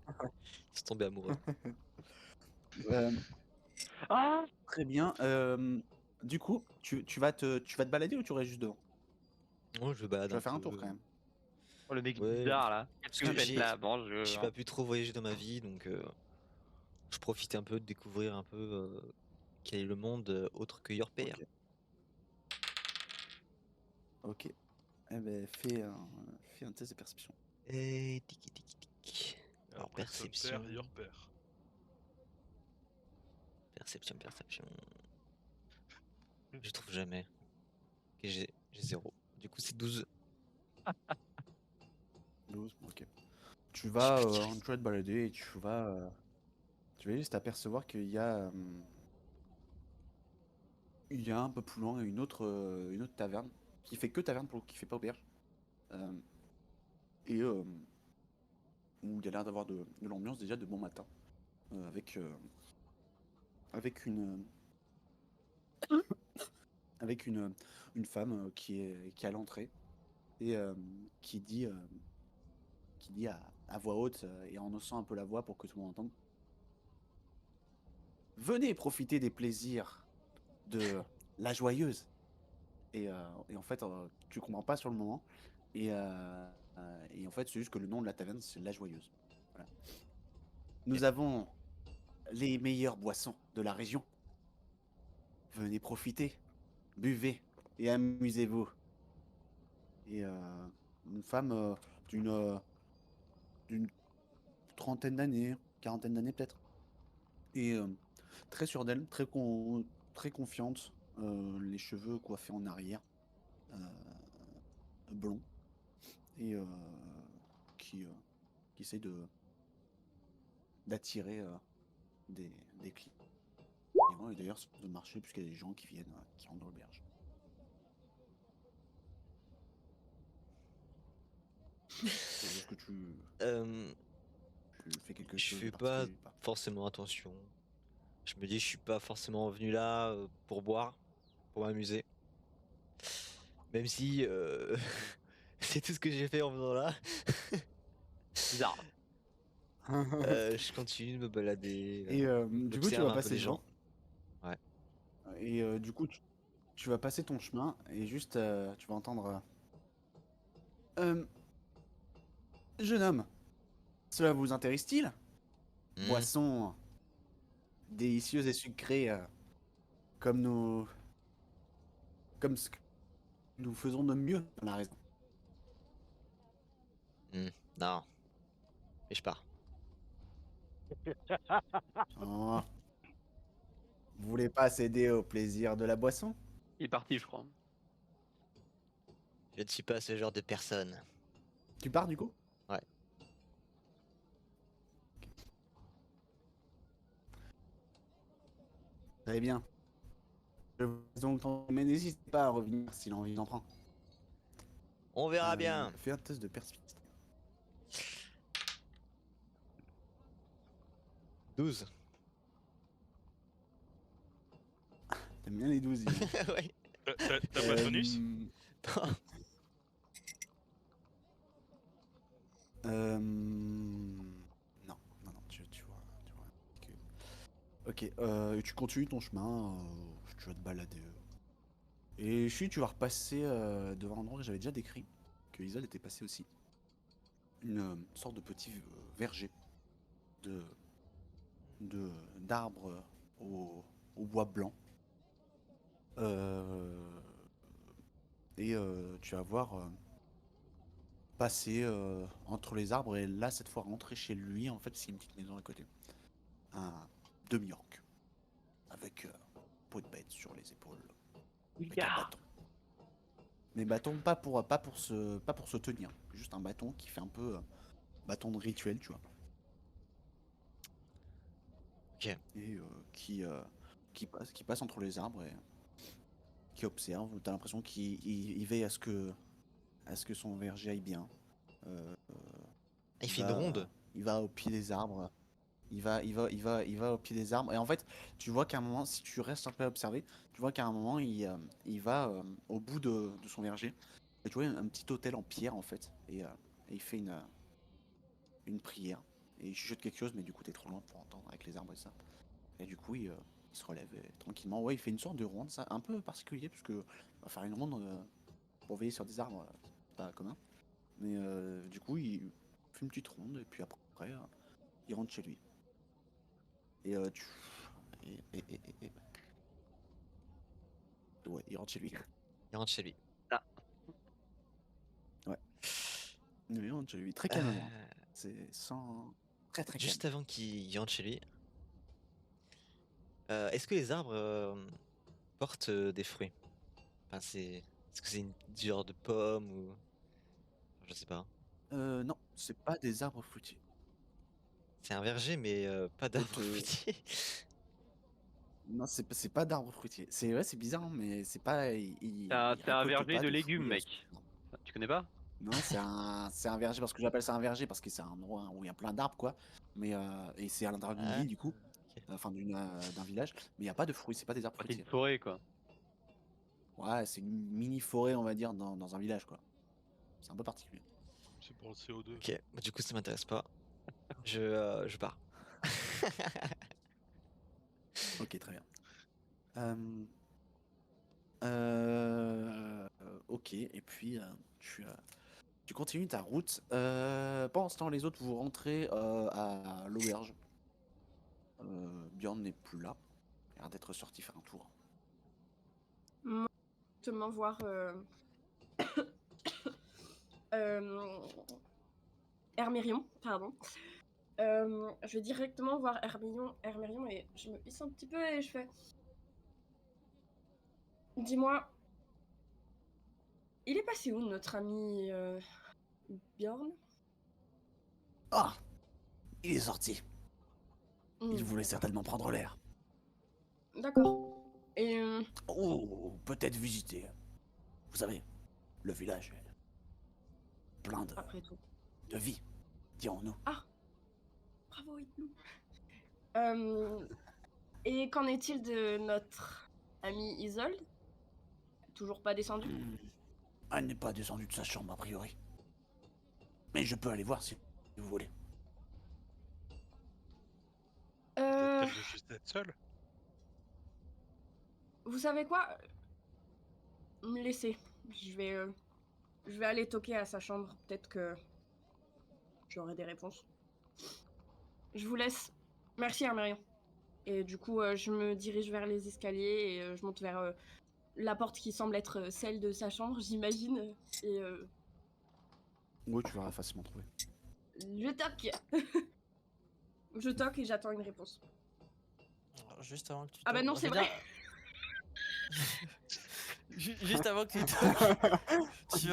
D: Ils sont tombés amoureux.
C: Euh,
B: Ah!
C: très bien. Du coup, tu vas te balader ou tu restes juste devant?
D: Moi, je me balade
C: Tu vas
D: un
C: faire un
D: peu.
C: tour quand même.
B: Oh, le mec
D: Ouais,
B: bizarre là. Qu'est-ce
C: Parce
B: que vous
C: que
B: faites
D: j'ai
B: là?
D: j'ai pas pu trop voyager dans ma vie, donc je profite un peu de découvrir un peu quel est le monde autre que Yorper.
C: Ok. Ok. Eh ben, fais un test de perception.
D: Et tiki tiki tiki.
E: Et
D: Alors
E: après,
D: perception,
E: Sunter, your père.
D: perception. Je trouve jamais. Ok, j'ai 0. Du coup, c'est 12.
C: 12, ok. Tu
D: Je suis
C: vas,
D: plus direct.
C: tu vas te balader et tu vas juste apercevoir il y a un peu plus loin une autre taverne qui fait que taverne pour le coup, qui fait pas auberge. Euh, et où il y a l'air d'avoir de l'ambiance déjà de bon matin. Avec avec une femme qui est à l'entrée et qui dit, qui dit à voix haute et en haussant un peu la voix pour que tout le monde entende. Venez profiter des plaisirs de la joyeuse. Et en fait, tu comprends pas sur le moment. Et en fait, c'est juste que le nom de la taverne, c'est La Joyeuse. Voilà. Nous avons les meilleures boissons de la région. Venez profiter, buvez et amusez-vous. Et une femme d'une trentaine d'années, quarantaine d'années peut-être. Et très sûre d'elle, très confiante. Les cheveux coiffés en arrière, euh, blonds. Et qui, euh, qui essaie d'attirer des clients. Et d'ailleurs, sur le marché, puisqu'il y a des gens qui viennent, qui rentrent dans l'auberge. Est-ce que
D: Euh,
C: tu fais quelque
D: je
C: chose de
D: fais pas
C: particulier ou pas?
D: forcément attention. Je me dis, je suis pas forcément venu là pour boire, pour m'amuser. Même si c'est tout ce que j'ai fait en venant là.
B: Bizarre.
D: Je continue de me balader,
C: Et du coup, tu
D: j'observe
C: vas
D: un peu
C: passer
D: les gens.
C: devant.
D: Ouais.
C: Et du coup, tu vas passer ton chemin et juste, tu vas entendre... Jeune homme, cela vous intéresse-t-il?
D: Hmm.
C: Boisson délicieuse et sucrée, comme comme ce que nous faisons de mieux dans la raison.
D: Non, mais je pars.
C: Oh, vous voulez pas céder au plaisir de la boisson?
B: Il est parti, je crois.
D: Je ne suis pas ce genre de personne.
C: Tu pars du coup?
D: Ouais.
C: Très bien. Je vous laisse donc mais n'hésitez pas à revenir si l'envie en prend.
D: On verra bien.
C: Fais un test de perspicacité.
D: 12.
C: T'aimes bien les 12, dis donc.
D: Ouais.
E: T'as pas de bonus?
C: Non, non, non, tu vois. Ok, tu continues ton chemin, tu vas te balader. Et puis tu vas repasser devant un endroit que j'avais déjà décrit, que Isol était passé aussi. Une sorte de petit verger de d'arbres au bois blanc. Euh, et tu vas voir passer entre les arbres et là cette fois rentrer chez lui en fait c'est une petite maison à côté. Un demi-orc avec peau de bête sur les épaules avec un
B: Bizarre.
C: bâton. Mais bâton pas pour se tenir. Juste un bâton qui fait un peu bâton de rituel, tu vois.
D: Ok.
C: Et qui passe entre les arbres et qui observe. T'as l'impression qu'il veille à ce que son verger aille bien. Euh,
D: Il fait une ronde.
C: il va au pied des arbres. Il va au pied des arbres. Et en fait, tu vois qu'à un moment, si tu restes un peu à observer, tu vois qu'à un moment, il va au bout de son verger. Et tu vois un petit autel en pierre, en fait. Et il fait une prière. Et il chuchote quelque chose, mais du coup, t'es trop loin pour entendre avec les arbres et ça. Et du coup, il se relève tranquillement. Ouais, il fait une sorte de ronde, ça, un peu particulier, parce que faire une ronde pour veiller sur des arbres, c'est pas commun. Mais du coup, il fait une petite ronde, et puis après, il rentre chez lui. Et tu. Ouais, il rentre chez lui.
D: Il rentre chez lui.
C: Ouais. Il rentre chez lui, très calmement. C'est sans. Très très calme.
D: Juste avant qu'il rentre chez lui, est-ce que les arbres portent des fruits? Enfin, est-ce que c'est une genre de pomme ou je sais pas.
C: Non, c'est pas des arbres fruitiers.
D: C'est un verger, mais pas d'arbres
C: Peut-être,
D: fruitiers.
C: Non, c'est pas d'arbres fruitiers. C'est ouais, c'est bizarre, hein, mais c'est pas. Il
B: C'est un
C: récolte
B: verger
C: pas
B: de
C: de
B: légumes,
C: fruits.
B: mec. Tu connais pas?
C: Non, c'est un verger parce que j'appelle ça un verger parce que c'est un endroit où il y a plein d'arbres, quoi. Mais et c'est à l'intérieur d'une
D: Ah,
C: ville, du coup,
D: ok.
C: enfin d'un village. Mais il n'y a pas de fruits, c'est pas des arbres
B: Oh, c'est une
C: fruitiers.
B: forêt, quoi.
C: Ouais, c'est une mini forêt, on va dire, dans un village, quoi. C'est un peu particulier.
E: C'est pour le CO2.
D: Ok, bah, du coup ça m'intéresse pas. Je pars.
C: Ok, très bien. Ok, et puis tu continues ta route. Pendant ce temps, les autres, vous rentrez à l'auberge. Bjorn n'est plus là. Il a l'air d'être sorti faire un tour.
A: Moi, justement, voir Hermérion, pardon. Je vais directement voir Hermérion et je me hisse un petit peu et je fais. Dis-moi, il est passé où notre ami Bjorn?
C: Ah, il est sorti. Il voulait
A: D'accord.
C: certainement prendre l'air.
A: D'accord. Et
C: Ou peut-être visiter. Vous savez, le village est plein
A: après tout.
C: de vie, dirons-nous.
A: Ah, bravo Igloo. Euh, et qu'en est-il de notre ami Isolde? Toujours pas descendu?
C: Elle n'est pas descendue de sa chambre, a priori. Mais je peux aller voir si vous voulez.
A: Euh,
E: Peut-être qu'elle veut juste être seule.
A: vous savez quoi? Me laissez. Je vais aller toquer à sa chambre. Peut-être que j'aurai des réponses. Je vous laisse. Merci Hermérion. Et du coup, je me dirige vers les escaliers et je monte vers la porte qui semble être celle de sa chambre, j'imagine. Et
C: Oui, tu vas facilement trouver.
A: je toque. Je toque et j'attends une réponse.
F: Alors, juste avant que tu
A: Ah bah
F: toques,
A: non,
F: je
A: c'est
F: veux
A: vrai.
F: Juste avant que tu toques, tu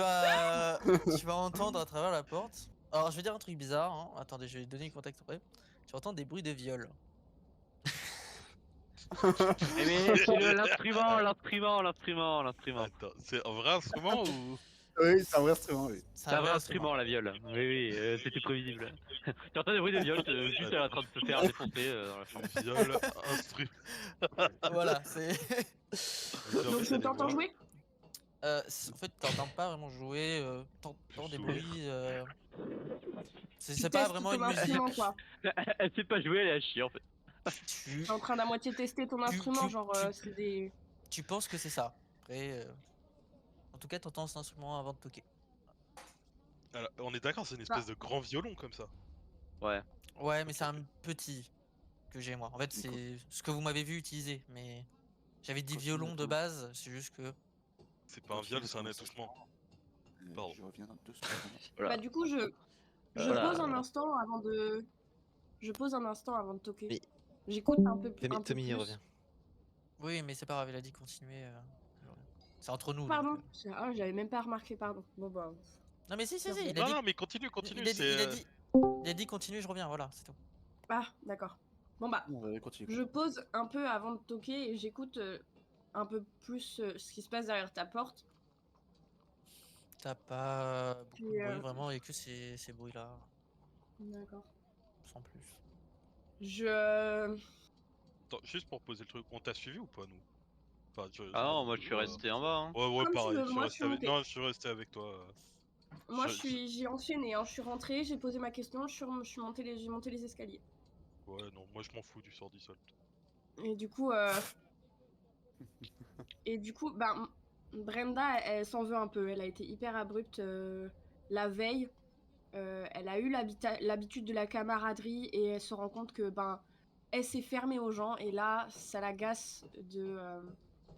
F: vas entendre à travers la porte. Alors, je vais dire un truc bizarre. Hein. Attendez, je vais donner le contexte après. Tu vas entendre des bruits de viol.
B: Eh mais c'est l'instrument.
E: Attends, c'est un vrai instrument ou.
C: Oui, c'est un vrai instrument, oui.
F: C'est
B: C'est
F: un
B: un
F: vrai
B: vrai
F: instrument.
B: instrument, la viole. Oui, c'était prévisible. Tu entends des bruits de viol, juste elle est en train de se faire défoncer dans la chambre.
E: Viol, instrument.
F: Voilà, c'est.
A: Donc je t'entends jouer.
F: En fait, t'entends pas vraiment jouer. T'entends des
E: sourire.
F: bruits.
A: Tu
F: C'est pas
A: testes
F: vraiment
A: ton
F: une musique.
A: instrument, quoi.
B: Elle sait pas jouer, elle est à chier en fait.
F: Tu,
A: T'es en train d'à moitié tester ton
F: tu,
A: instrument,
F: tu,
A: genre
F: tu,
A: c'est des.
F: tu penses que c'est ça. Après, en tout cas, t'entends cet instrument avant de toquer.
E: Alors, on est d'accord, c'est une espèce de grand violon comme ça.
B: Ouais.
F: Ouais, mais
E: Ok,
F: c'est
E: ok.
F: un petit que j'ai moi. En fait,
C: D'accord.
F: c'est ce que vous m'avez vu utiliser. Mais j'avais dit
C: Continue
F: violon de
C: ton-
F: base, c'est juste que.
E: C'est pas un
C: continue
E: viol, c'est un
C: ton
E: étouffement.
C: enregistrement.
E: Pardon.
C: Je reviens dans 2 secondes.
A: Bah
B: Voilà.
A: du coup, je pose un instant avant de. Je pose un instant avant de toquer.
D: Oui,
A: J'écoute un peu
D: Tommy il
A: plus.
D: revient.
F: Oui, mais c'est pas grave, il a dit continuer. Je reviens. C'est entre nous.
A: Pardon.
F: Donc,
A: Ah, j'avais même pas remarqué, pardon. Bon bah.
F: Non mais si,
A: Tiens,
F: il a
E: Non,
F: dit,
E: non, mais continue, continue.
F: il a dit,
E: C'est.
F: il a dit continue, je reviens, voilà, c'est tout.
A: Ah, d'accord. Bon bah,
C: On va continuer.
A: je pose un peu avant de toquer et j'écoute un peu plus ce qui se passe derrière ta porte.
F: T'as pas beaucoup
A: Puis,
F: de bruit vraiment et que ces bruits-là,
A: D'accord.
F: sans plus.
A: Je.
E: Attends, juste pour poser le truc, on t'a suivi ou pas, nous? Enfin,
B: Ah non, moi je suis resté en bas. Hein.
E: Ouais,
A: Comme tu
E: pareil,
A: veux, moi je suis montée.
E: Non, je suis resté avec toi.
A: Moi
E: Je-
A: j'ai enchaîné, hein. Je suis rentrée, j'ai posé ma question, je suis montée j'ai monté les escaliers.
E: Ouais, non, moi je m'en fous du sort d'Isolt.
A: Et du coup, bah, Brenda, elle s'en veut un peu. Elle a été hyper abrupte la veille. Elle a eu l'habitude de la camaraderie et elle se rend compte que ben, elle s'est fermée aux gens et là, ça l'agace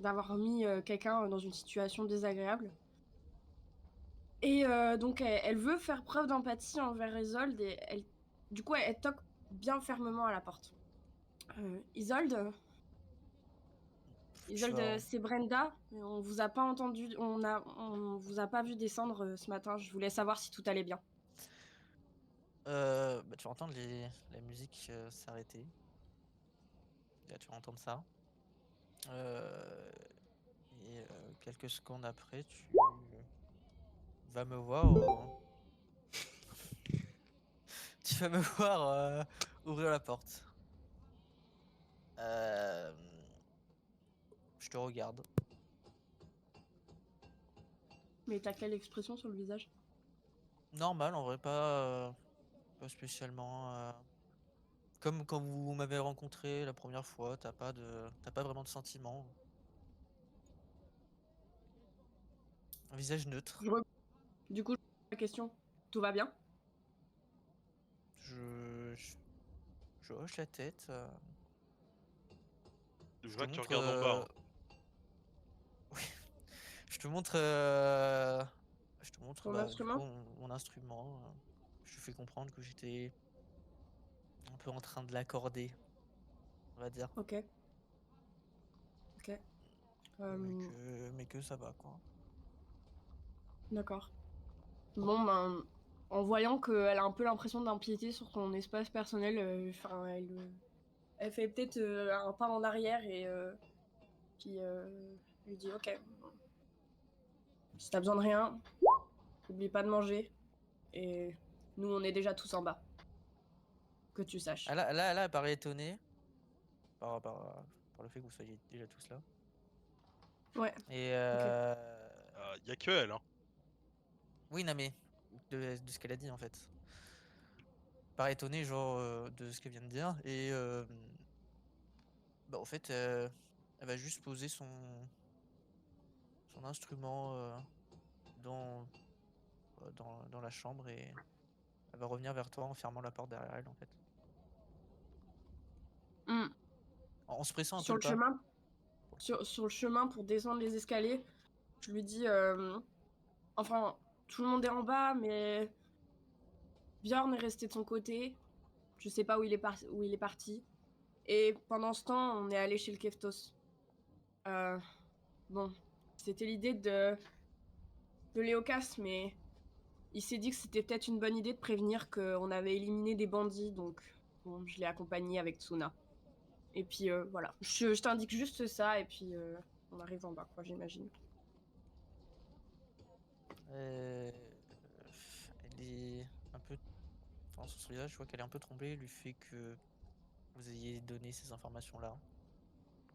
A: d'avoir mis quelqu'un dans une situation désagréable. Et donc, elle veut faire preuve d'empathie envers Isolde et du coup, elle toque bien fermement à la porte. Isolde,
F: vois.
A: c'est Brenda. On vous a pas entendu, on vous a pas vu descendre ce matin. Je voulais savoir si tout allait bien.
F: Bah, tu vas entendre la musique s'arrêter. Là, tu vas entendre ça. Et quelques secondes après, tu vas me voir. Tu vas me voir ouvrir la porte. Je te regarde.
A: Mais t'as quelle expression sur le visage?
F: Normal, en vrai, pas spécialement. Comme quand vous m'avez rencontré la première fois, t'as pas vraiment de sentiment. Un visage neutre.
A: Du coup, je pose la question. Tout va bien?
F: Je, je, je hoche la tête.
E: Je
F: Je te
E: vois que tu
F: montre.
E: regardes en bas. Hein.
F: Oui. Je te montre. Je te montre
A: Ton
F: bah, du coup
A: instrument?
F: mon instrument. Je te fais comprendre que j'étais un peu en train de l'accorder, on va dire.
A: Ok. Ok.
F: Mais que ça va, quoi.
A: D'accord. Bon, ben, en voyant qu'elle a un peu l'impression d'impiéter sur son espace personnel, enfin, elle fait peut-être un pas en arrière et puis lui dit ok, si t'as besoin de rien, n'oublie pas de manger. Et nous, on est déjà tous en bas. Que tu saches.
F: Elle paraît étonnée par le fait que vous soyez déjà tous là.
A: Ouais.
F: Et
A: Ok.
E: Y a que elle, hein.
F: oui, non, mais de ce qu'elle a dit en fait. Paraît étonnée, genre, de ce qu'elle vient de dire. Et bah, en fait, elle va juste poser son instrument dans, dans la chambre et elle va revenir vers toi en fermant la porte derrière elle en fait.
A: Hmm.
F: En se pressant un peu
A: Sur
F: le
A: le
F: pas.
A: chemin, sur le chemin pour descendre les escaliers, je lui dis enfin, tout le monde est en bas, mais Bjorn est resté de son côté. Je sais pas où où il est parti. Et pendant ce temps, on est allé chez le Keftos. Bon, c'était l'idée de Léocas, mais il s'est dit que c'était peut-être une bonne idée de prévenir qu'on avait éliminé des bandits, donc bon, je l'ai accompagné avec Tsuna. Et puis voilà, je t'indique juste ça, et puis on arrive en bas, quoi, j'imagine.
F: Euh, Elle est un peu. Enfin, sur son visage, je vois qu'elle est un peu tremblée du fait que vous ayez donné ces informations-là.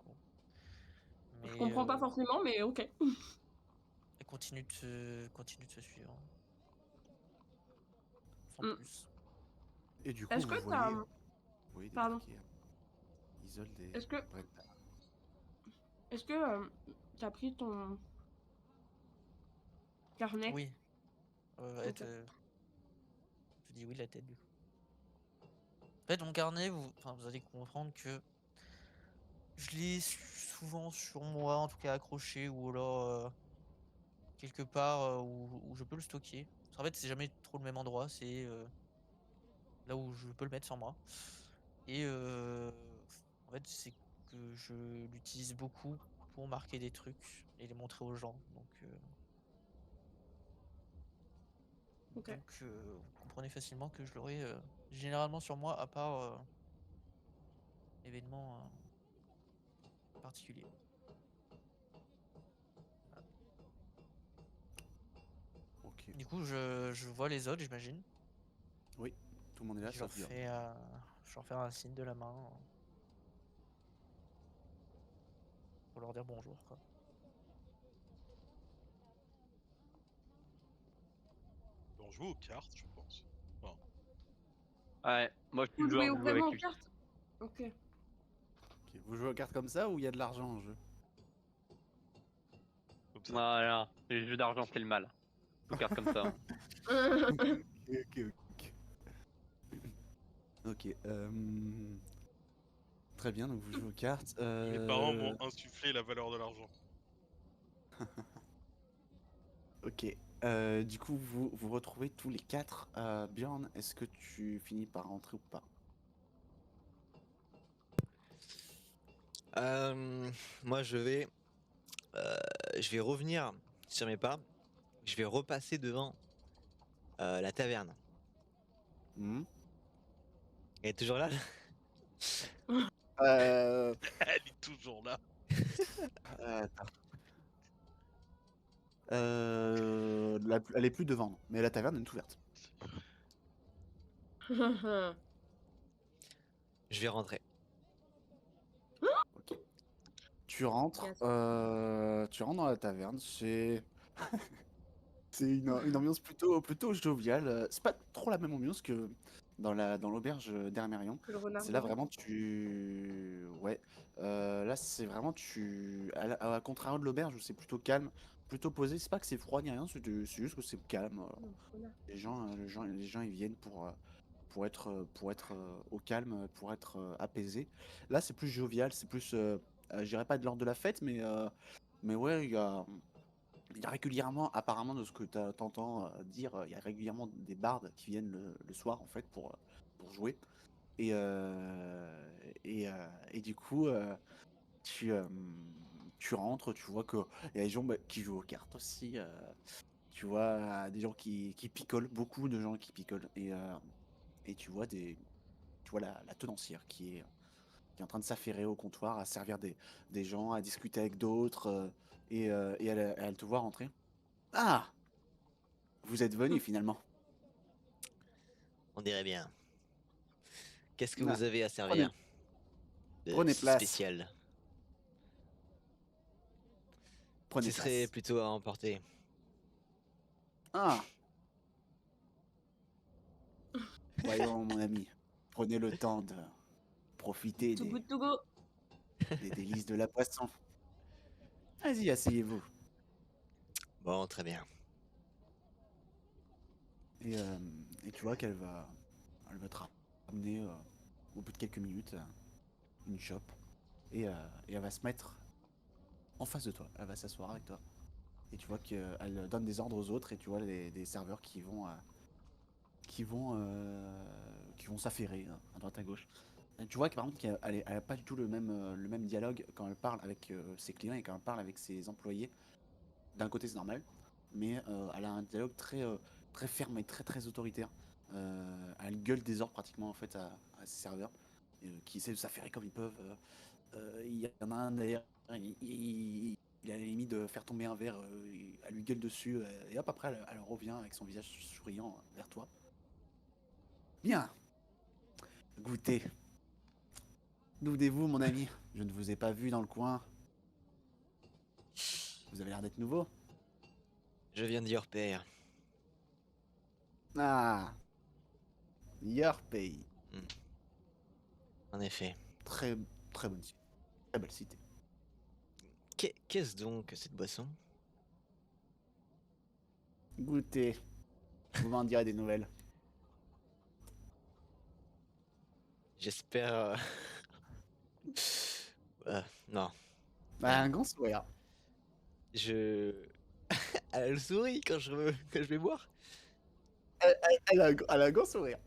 F: Bon.
A: Je
F: Mais
A: comprends pas forcément, mais ok.
F: elle continue de se suivre. Sans
A: Hmm.
F: plus.
C: Et du coup,
A: Est-ce
C: vous
A: que t'as...
C: voyez
A: Pardon.
C: débarquer Isolde et
A: Est-ce que,
C: Brenda.
A: est-ce que t'as pris ton carnet?
F: Oui. Ouais,
A: Ok.
F: je dis oui de la tête du coup. En fait, mon carnet, vous allez comprendre que je l'ai souvent sur moi, en tout cas accroché, ou alors quelque part où je peux le stocker. Parce qu'en fait, c'est jamais trop le même endroit, c'est là où je peux le mettre sur moi. Et en fait, c'est que je l'utilise beaucoup pour marquer des trucs et les montrer aux gens.
A: Ok.
F: Vous comprenez facilement que je l'aurai généralement sur moi, à part événement particulier.
C: Ok.
F: Du coup, je vois les autres, j'imagine.
C: Oui, tout le monde est là,
F: Je leur
C: sauf Bjorn.
F: fais un signe de la main pour leur dire bonjour, quoi.
E: On joue aux cartes, je pense. Enfin,
B: Ouais, moi je suis
A: Vous
B: le joueur,
A: jouez
B: je joue avec
A: vraiment aux
B: lui.
A: cartes? Ok.
C: Ok. Vous jouez aux cartes comme ça ou il y a de l'argent en jeu?
E: comme ça.
B: Voilà, les jeux d'argent c'est le mal. Tout carte comme ça. Hein.
C: Ok. Ok. Très bien, donc vous jouez aux cartes.
E: Mes parents m'ont insufflé la valeur de l'argent.
C: Ok. Du coup, vous retrouvez tous les quatre. Bjorn, est-ce que tu finis par rentrer ou pas?
D: Moi, je vais revenir sur mes pas. Je vais repasser devant la taverne.
C: Hmm.
D: Elle est toujours là?
C: Euh,
E: Elle est toujours là.
C: attends. Elle est plus devant, non, mais la taverne est ouverte.
D: Je vais rentrer.
C: Ok. Tu rentres,
A: Yes.
C: tu rentres dans la taverne. C'est une ambiance plutôt joviale. C'est pas trop la même ambiance que dans l'auberge d'Hermérion.
A: Que le renard
C: C'est là
A: doré.
C: vraiment ouais. Là c'est vraiment à contrario de l'auberge où c'est plutôt calme, plutôt posé. C'est pas que c'est froid ni rien, c'est juste que c'est calme.
A: Non, renard.
C: Les gens ils viennent pour être au calme, pour être apaisé. Là c'est plus jovial, c'est plus, je dirais pas de l'ordre de la fête, mais ouais il y a régulièrement, apparemment, de ce que t'entends dire, il y a régulièrement des bardes qui viennent le soir, en fait, pour jouer. Et, et du coup, tu, euh, tu rentres, tu vois qu'il y a des gens qui jouent aux cartes aussi. Tu vois des gens qui picolent, beaucoup de gens qui picolent. Et tu vois la tenancière qui est en train de s'affairer au comptoir, à servir des gens, à discuter avec d'autres. Et elle te voit rentrer. Ah! Vous êtes venu finalement.
D: On dirait bien. Qu'est-ce que
C: Ah,
D: vous avez à
C: prenez,
D: servir de
C: prenez
D: si
C: place.
D: spécial?
C: Prenez
D: Ce serait
C: place.
D: plutôt à emporter.
C: Ah, voyons mon ami. Prenez le temps de profiter
A: Too good to go.
C: des délices de la poisson. Vas-y, asseyez-vous.
D: Bon, très bien.
C: Et, euh, et tu vois elle va te ramener au bout de quelques minutes une chope. Et elle va se mettre en face de toi. Elle va s'asseoir avec toi. Et tu vois qu'elle donne des ordres aux autres et tu vois des serveurs qui vont s'affairer à droite à gauche. Et tu vois que par contre elle a pas du tout le même dialogue quand elle parle avec ses clients et quand elle parle avec ses employés. D'un côté c'est normal, mais elle a un dialogue très ferme et très autoritaire. Elle gueule des ordres pratiquement en fait à ses serveurs qui essaient de s'affairer comme ils peuvent. Il y en a un d'ailleurs, il a la limite de faire tomber un verre, elle lui gueule dessus et hop après elle revient avec son visage souriant vers toi. Bien, goûtez. D'où venez-vous, mon ami? Je ne vous ai pas vu dans le coin. Vous avez l'air d'être nouveau.
D: Je viens de père.
C: Ah, your pays.
D: En effet.
C: Très, très bonne cité. Très belle cité.
D: Qu'est-ce donc que cette boisson?
C: Goûtez. Vous m'en direz des nouvelles.
D: J'espère. Non.
C: Bah, un grand sourire.
D: Je. Elle sourit quand je vais boire.
C: Elle a un grand sourire.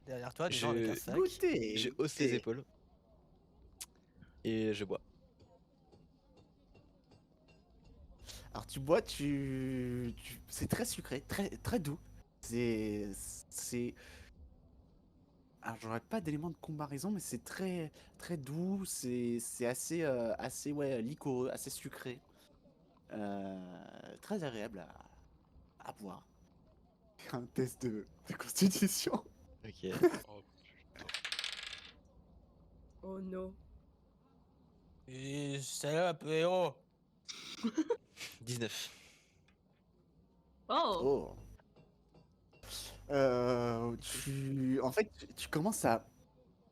F: Derrière toi, des gens avec un sac.
C: Goûtez.
D: Je hausse les épaules. et je bois.
C: Alors tu bois, c'est très sucré, très doux. C'est, c'est. Alors j'aurais pas d'éléments de comparaison, mais c'est très doux. C'est assez ouais liquoreux, assez sucré, très agréable à boire. Un test de constitution.
D: Ok.
E: Oh putain.
A: Oh no.
F: Et salope, héros.
D: 19.
A: Oh!
C: Oh. En fait, tu commences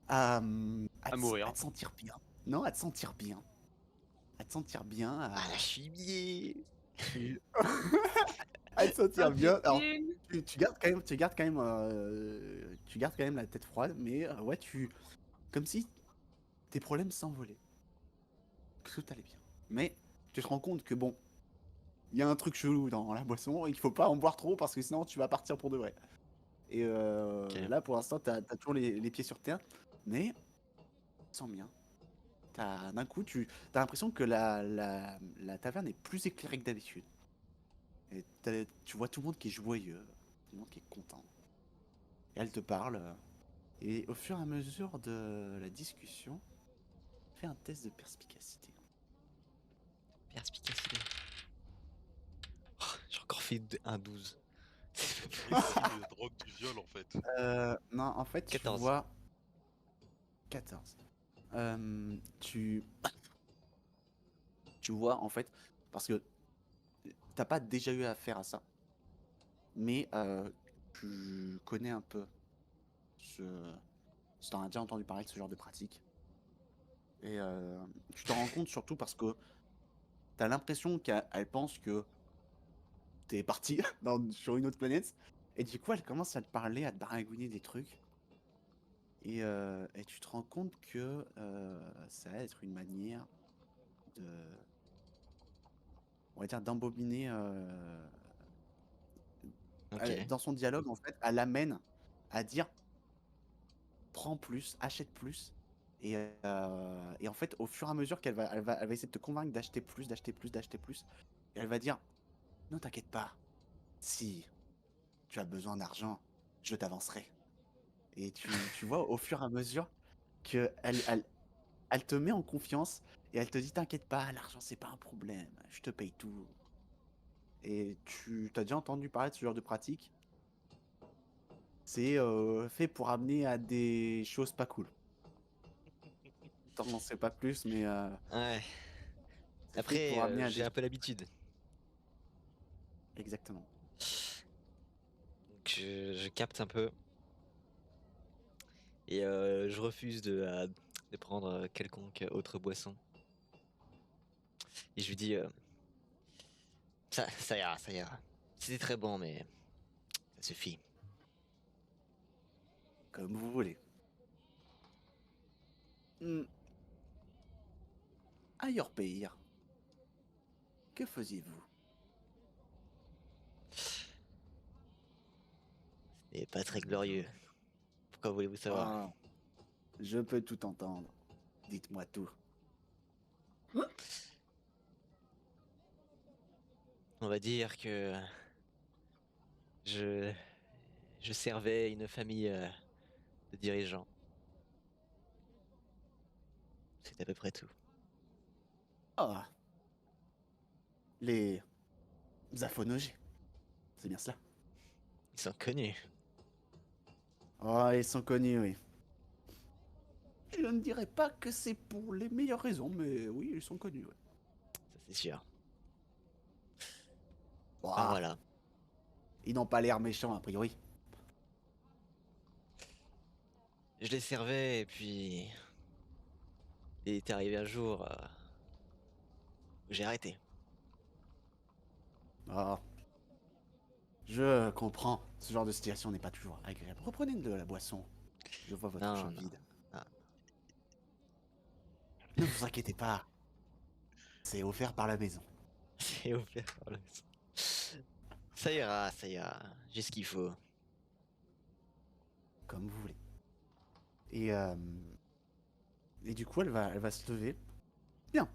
B: À mourir.
C: à te sentir bien. Non, à te sentir bien. À te sentir bien,
D: Ah, la chimie.
C: à te sentir
A: Ah,
C: bien. Alors,
A: Pépine!
C: tu gardes quand même la tête froide, mais ouais, comme si tes problèmes s'envolaient, que tout allait bien. Mais tu te rends compte que bon, il y a un truc chelou dans la boisson et qu'il faut pas en boire trop parce que sinon tu vas partir pour de vrai. Et
D: Ok.
C: là, pour l'instant, t'as toujours les pieds sur terre, mais tu te sens bien. D'un coup, t'as l'impression que la taverne est plus éclairée que d'habitude. Et tu vois tout le monde qui est joyeux, tout le monde qui est content. Et elle te parle. Et au fur et à mesure de la discussion, fais un test de perspicacité.
D: Perspicacité. Oh, j'ai encore fait un 12.
E: Ici, drogue du viol en fait.
C: Non, en fait, tu
D: 14.
C: vois 14. Tu vois, en fait, parce que t'as pas déjà eu affaire à ça, mais tu connais un peu ce. Tu t'en as déjà entendu parler de ce genre de pratique. Et tu t'en rends compte surtout parce que t'as l'impression qu'elle pense que t'es parti sur une autre planète. Et du coup, elle commence à te parler, à te baragouiner des trucs. Et tu te rends compte que ça va être une manière de, on va dire, d'embobiner.
D: Ok.
C: Dans son dialogue, en fait, elle amène à dire prends plus, achète plus. Et en fait, au fur et à mesure elle va essayer de te convaincre d'acheter plus, d'acheter plus, d'acheter plus. Et elle va dire non, t'inquiète pas. Si tu as besoin d'argent, je t'avancerai. Et tu vois au fur et à mesure que elle te met en confiance et elle te dit t'inquiète pas, l'argent c'est pas un problème, je te paye tout. Et tu t'as déjà entendu parler de ce genre de pratique? C'est fait pour amener à des choses pas cool. T'en sais pas plus, mais
D: Ouais.
C: c'est fait
D: Après,
C: pour amener à des
D: j'ai un
C: choses.
D: peu l'habitude.
C: Exactement.
D: Donc je capte un peu. Et je refuse de prendre quelconque autre boisson. Et je lui dis, ça ira, ça ira. C'était très bon, mais ça suffit.
C: Comme vous voulez. Hmm. Ailleurs pays, que faisiez-vous?
D: Et pas très glorieux. Pourquoi voulez-vous savoir?
C: Ah, je peux tout entendre. Dites-moi tout.
D: On va dire que je, je servais une famille de dirigeants. C'est à peu près tout.
C: Ah, les aphonogés. C'est bien cela.
D: Ils sont connus,
C: Ah, ils sont connus, oui. Je ne dirais pas que c'est pour les meilleures raisons, mais oui, ils sont connus, oui.
D: ça c'est sûr. Enfin
C: Ouah,
D: voilà.
C: ils n'ont pas l'air méchants, a priori.
D: Je les servais et puis il est arrivé un jour où j'ai arrêté.
C: Ah, je comprends. Ce genre de situation n'est pas toujours agréable. Reprenez de la boisson. Je vois votre
D: Non,
C: cheveu
D: non,
C: vide.
D: non.
C: Ne vous inquiétez pas. C'est offert par la maison.
D: C'est offert par la maison. Ça ira, ça ira. J'ai ce qu'il faut.
C: Comme vous voulez. Et, euh, Et du coup, elle va se lever. Bien.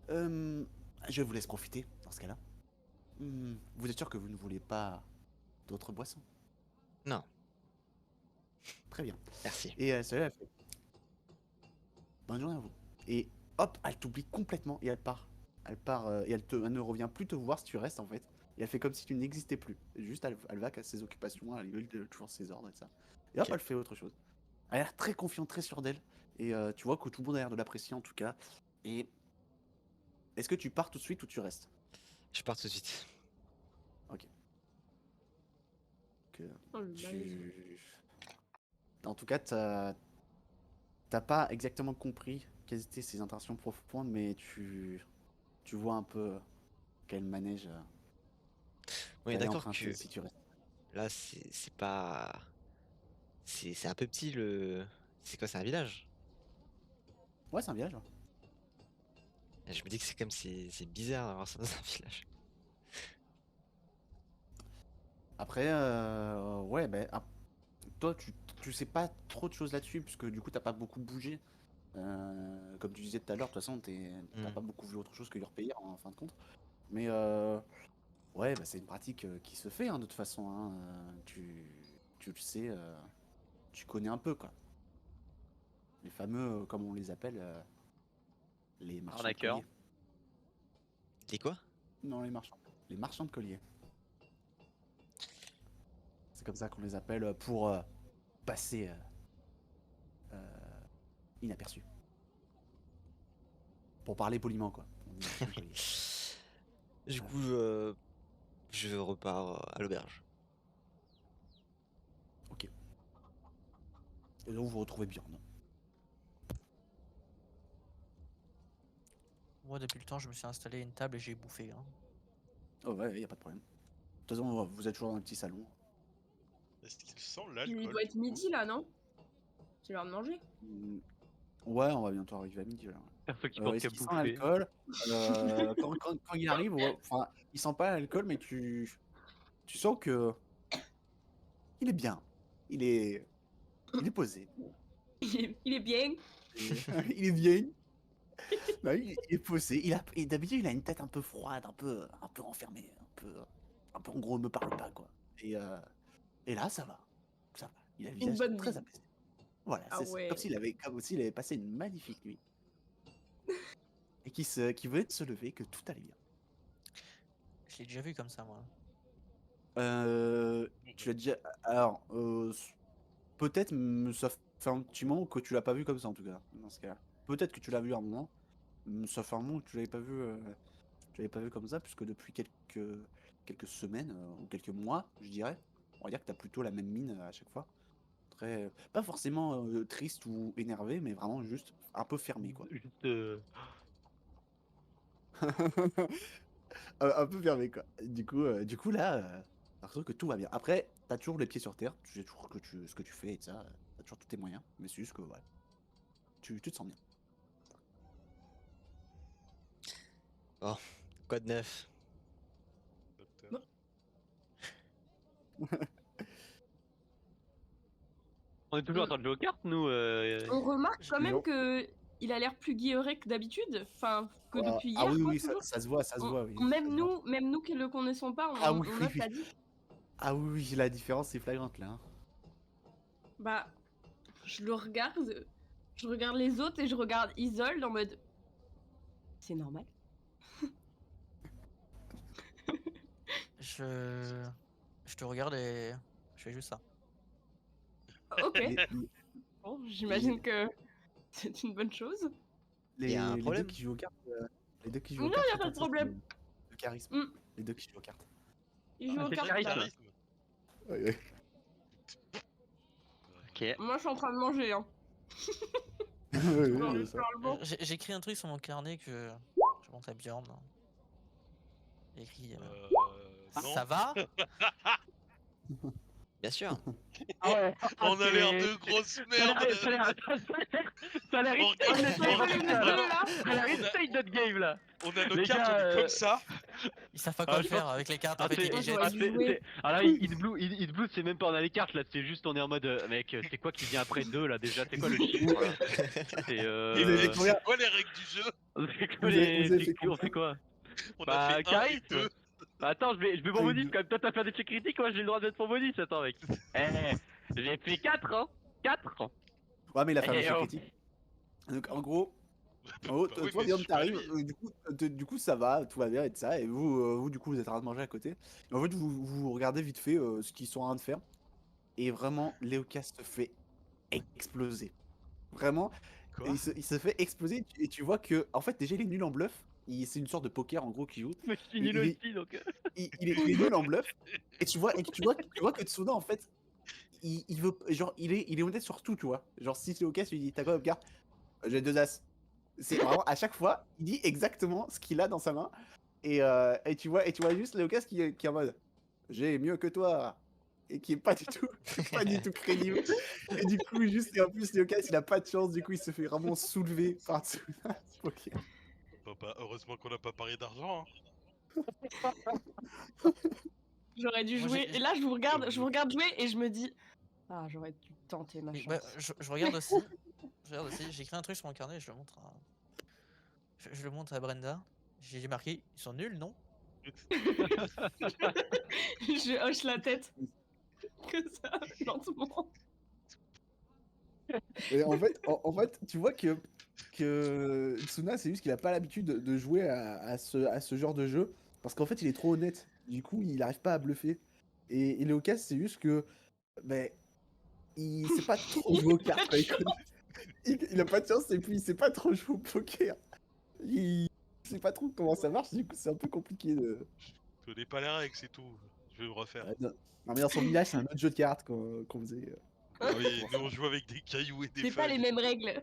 C: Je vous laisse profiter dans ce cas-là. Vous êtes sûr que vous ne voulez pas d'autres boissons?
D: Non,
C: Très bien.
D: merci.
C: Et celle-là, elle fait bonne journée à vous. Et hop, elle t'oublie complètement et elle part. Elle part et elle ne revient plus te voir si tu restes en fait. Et elle fait comme si tu n'existais plus. Juste, elle va à ses occupations, elle veut toujours ses ordres et ça. Et hop,
D: Ok.
C: elle fait autre chose. Elle a l'air très confiante, très sûre d'elle. Et tu vois que tout le monde a l'air de l'apprécier en tout cas. Et est-ce que tu pars tout de suite ou tu restes?
D: Je pars tout de suite.
C: Que
A: Oh, le malaise.
C: En tout cas, t'as pas exactement compris quelles étaient ses intentions profondes, mais tu vois un peu quel manège
D: On est
C: t'allais
D: d'accord
C: emprunter
D: que
C: si tu restes.
D: là, c'est pas. C'est un peu petit le. C'est quoi, c'est un village?
C: Ouais, c'est un village.
D: Et je me dis que c'est comme c'est bizarre d'avoir ça dans un village.
C: Après, ouais, ben, toi, tu sais pas trop de choses là-dessus, puisque du coup, t'as pas beaucoup bougé. Comme tu disais tout à l'heure, de toute façon, t'as
D: Hmm.
C: pas beaucoup vu autre chose que leur payer en fin de compte. Mais ouais, bah, c'est une pratique qui se fait hein, de toute façon. Hein, tu le sais, tu connais un peu quoi. Les fameux, comme on les appelle, les marchands de
B: Arnaqueur.
C: colliers.
D: Dis quoi?
C: Non, les marchands de colliers. C'est comme ça qu'on les appelle pour passer inaperçu. Pour parler poliment quoi. On dit marchand de colliers.
D: Du coup, je repars à l'auberge.
C: Ok. Et donc vous vous retrouvez bien, non?
F: Moi, depuis le temps, je me suis installé à une table et j'ai bouffé. Hein.
C: Oh ouais, y a pas de problème. De toute façon, vous êtes toujours dans le petit salon.
E: Est-ce qu'il sent
A: Il
E: l'alcool?
A: doit être
E: du coup
A: midi là, non? C'est l'heure de manger.
C: Ouais, on va bientôt arriver à midi là.
B: Perso qui pense
C: Est-ce
B: qu'à
C: qu'il sent
B: bouffer.
C: l'alcool? Quand il arrive, enfin, il sent pas l'alcool, mais tu sens que il est bien. Il est, il est posé.
A: Il est bien.
C: Il est bien. Non, il est posé. Et d'habitude, il a une tête un peu froide, un peu renfermée, un peu en gros, me parle pas quoi. Et là, ça va. Ça va. Il a le
A: Une
C: visage
A: bonne
C: très
A: vie.
C: apaisé. Voilà,
A: Ah
C: c'est ça.
A: ouais.
C: Comme s'il avait passé une magnifique nuit. Et qui venait de se lever, que tout allait bien.
F: Je l'ai déjà vu comme ça, moi.
C: Tu l'as déjà. Alors, peut-être, ça fait un petit moment que tu l'as pas vu comme ça en tout cas, dans ce cas. Peut-être que tu l'as vu à un moment, ça fait un moment que tu l'avais pas vu comme ça, puisque depuis quelques semaines ou quelques mois, je dirais, on va dire que tu as plutôt la même mine à chaque fois. Très, pas forcément triste ou énervé, mais vraiment juste un peu fermé quoi.
B: Juste.
C: Un peu fermé quoi. Du coup là, t'as l'impression que tout va bien. Après, t'as toujours les pieds sur terre, tu sais toujours ce que tu fais et ça, t'as toujours tous tes moyens, mais c'est juste que ouais, tu te sens bien.
D: Bon, quoi de neuf?
E: docteur.
A: Non.
B: On est toujours en train de jouer aux cartes, nous.
A: On remarque quand même
C: Non.
A: que il a l'air plus guilleret que d'habitude. Enfin, que depuis
C: Ah
A: hier,
C: oui,
A: quoi,
C: oui,
A: toujours.
C: ça se voit, ça se voit, oui. ça
A: Même
C: se voit.
A: nous qui le connaissons pas,
C: Ah oui,
A: on
C: oui,
A: note
C: oui.
A: la diff.
C: Ah oui, oui, la différence est flagrante là. Hein.
A: Bah, je le regarde, je regarde les autres et je regarde Isolde en mode. C'est normal.
F: Je te regarde et je fais juste ça.
A: Ok.
C: Les,
A: Bon, j'imagine que c'est une bonne chose.
D: Y a un
C: les deux
D: problème?
C: qui jouent aux cartes, les deux qui jouent
A: Non,
C: aux cartes,
A: y a
C: faites
A: pas
C: un
A: de
C: test
A: problème.
C: de charisme.
A: Mm.
C: Les deux qui jouent aux cartes.
A: Il joue
B: Ah,
A: aux
B: c'est
A: cartes.
B: charisme.
E: Charisme.
C: Ouais.
B: Ok.
A: Moi, je suis en train de manger, hein.
C: Ouais,
A: J'ai
C: ouais,
A: envie de
C: ça.
A: faire le bon.
F: J'ai écrit un truc sur mon carnet que je montre à Bjorn. J'ai écrit
E: Non.
F: ça va?
D: Bien sûr.
B: Ah ouais.
E: On a l'air de grosses merdes.
B: Ça a l'air
E: On
B: insane
E: regarde-
B: notre game,
A: on-
B: putain.
A: vraiment,
B: Ça a l'air
E: on a-
B: insane notre game là.
E: On a nos
B: Les
E: cartes,
B: gars,
E: on est comme ça.
F: Ils savent pas
B: Ah,
F: quoi
B: je
F: faire
B: pense-
F: avec les cartes. En
B: Ah,
F: fait, ils
B: c'est-
F: les jettent.
A: j'aurais dû jouer.
B: ah là, Hit Blue, c'est même pas on a les cartes là, c'est juste on est en mode mec, c'est quoi qui vient après 2 là déjà, c'est quoi le chiffre là? C'est
C: Vous avez fait
E: C'est
C: combien
E: quoi les règles du jeu?
B: c'est quoi
C: Vous avez fait
B: on fait quoi?
E: On
B: Bah,
E: a fait 1 et
B: charisme.
E: 2.
B: Bah, attends, je vais pour
C: Ah,
B: bonus
C: il-
B: quand même, toi t'as fait des checks critiques, moi j'ai le droit d'être pour bonus, attends mec. Eh, j'ai fait 4 hein, 4.
C: Ouais, mais il a fait un
B: Eh,
C: échec
B: oh.
C: critique. Donc en gros,
E: Bah oui,
C: toi
E: mais je
C: Guillaume
E: suis pas
C: t'arrives,
E: lui.
C: du coup ça va, tout va bien et tout ça, et vous du coup vous êtes en train de manger à côté. Et en fait vous regardez vite fait ce qu'ils sont en train de faire, et vraiment Léocas se fait exploser. Vraiment,
E: Quoi?
C: il se fait exploser et tu vois que en fait déjà il est nul en bluff. C'est une sorte de poker en gros qu'il joue.
B: Mais je suis
C: Et
B: nul
C: il est,
B: aussi donc.
C: il est nul en bluff. Et tu vois que Tsuna en fait il veut genre il est honnête sur tout, tu vois. Genre si Léocas lui dit t'as quoi comme carte? J'ai 2 as. C'est vraiment à chaque fois, il dit exactement ce qu'il a dans sa main. Et tu vois juste Léocas qui est en mode j'ai mieux que toi. Et qui est pas du tout, pas du tout crédible. Et du coup, juste, et en plus, Léocas, il a pas de chance, du coup, il se fait vraiment soulever par Tsuna. Ok.
E: Heureusement qu'on n'a pas parié d'argent.
A: J'aurais dû
F: Moi,
A: jouer.
F: j'ai-
A: Et là, je vous regarde jouer et je me dis, ah, j'aurais dû tenter ma
F: Mais,
A: chance.
F: bah, je regarde aussi. J'ai écrit un truc sur mon carnet, je le montre à. Je le montre à Brenda. J'ai marqué, ils sont nuls, non?
A: Je hoche la tête. Que ça, lentement.
C: Et en fait, tu vois que Tsuna, c'est juste qu'il a pas l'habitude de jouer à ce genre de jeu. Parce qu'en fait, il est trop honnête. Du coup, il arrive pas à bluffer. Et Léocas, c'est juste que. Ben, il sait pas trop jouer aux cartes. Quoi. Il a pas de chance et puis il sait pas trop jouer au poker. Il sait pas trop comment ça marche, du coup, c'est un peu compliqué de.
E: Je connais pas les règles, c'est tout. Je vais me refaire.
C: Non. Non, mais dans son village, c'est un autre jeu de cartes qu'on faisait.
E: Oui, nous on joue avec des cailloux et des
A: C'est pas les
E: feuilles.
A: mêmes règles.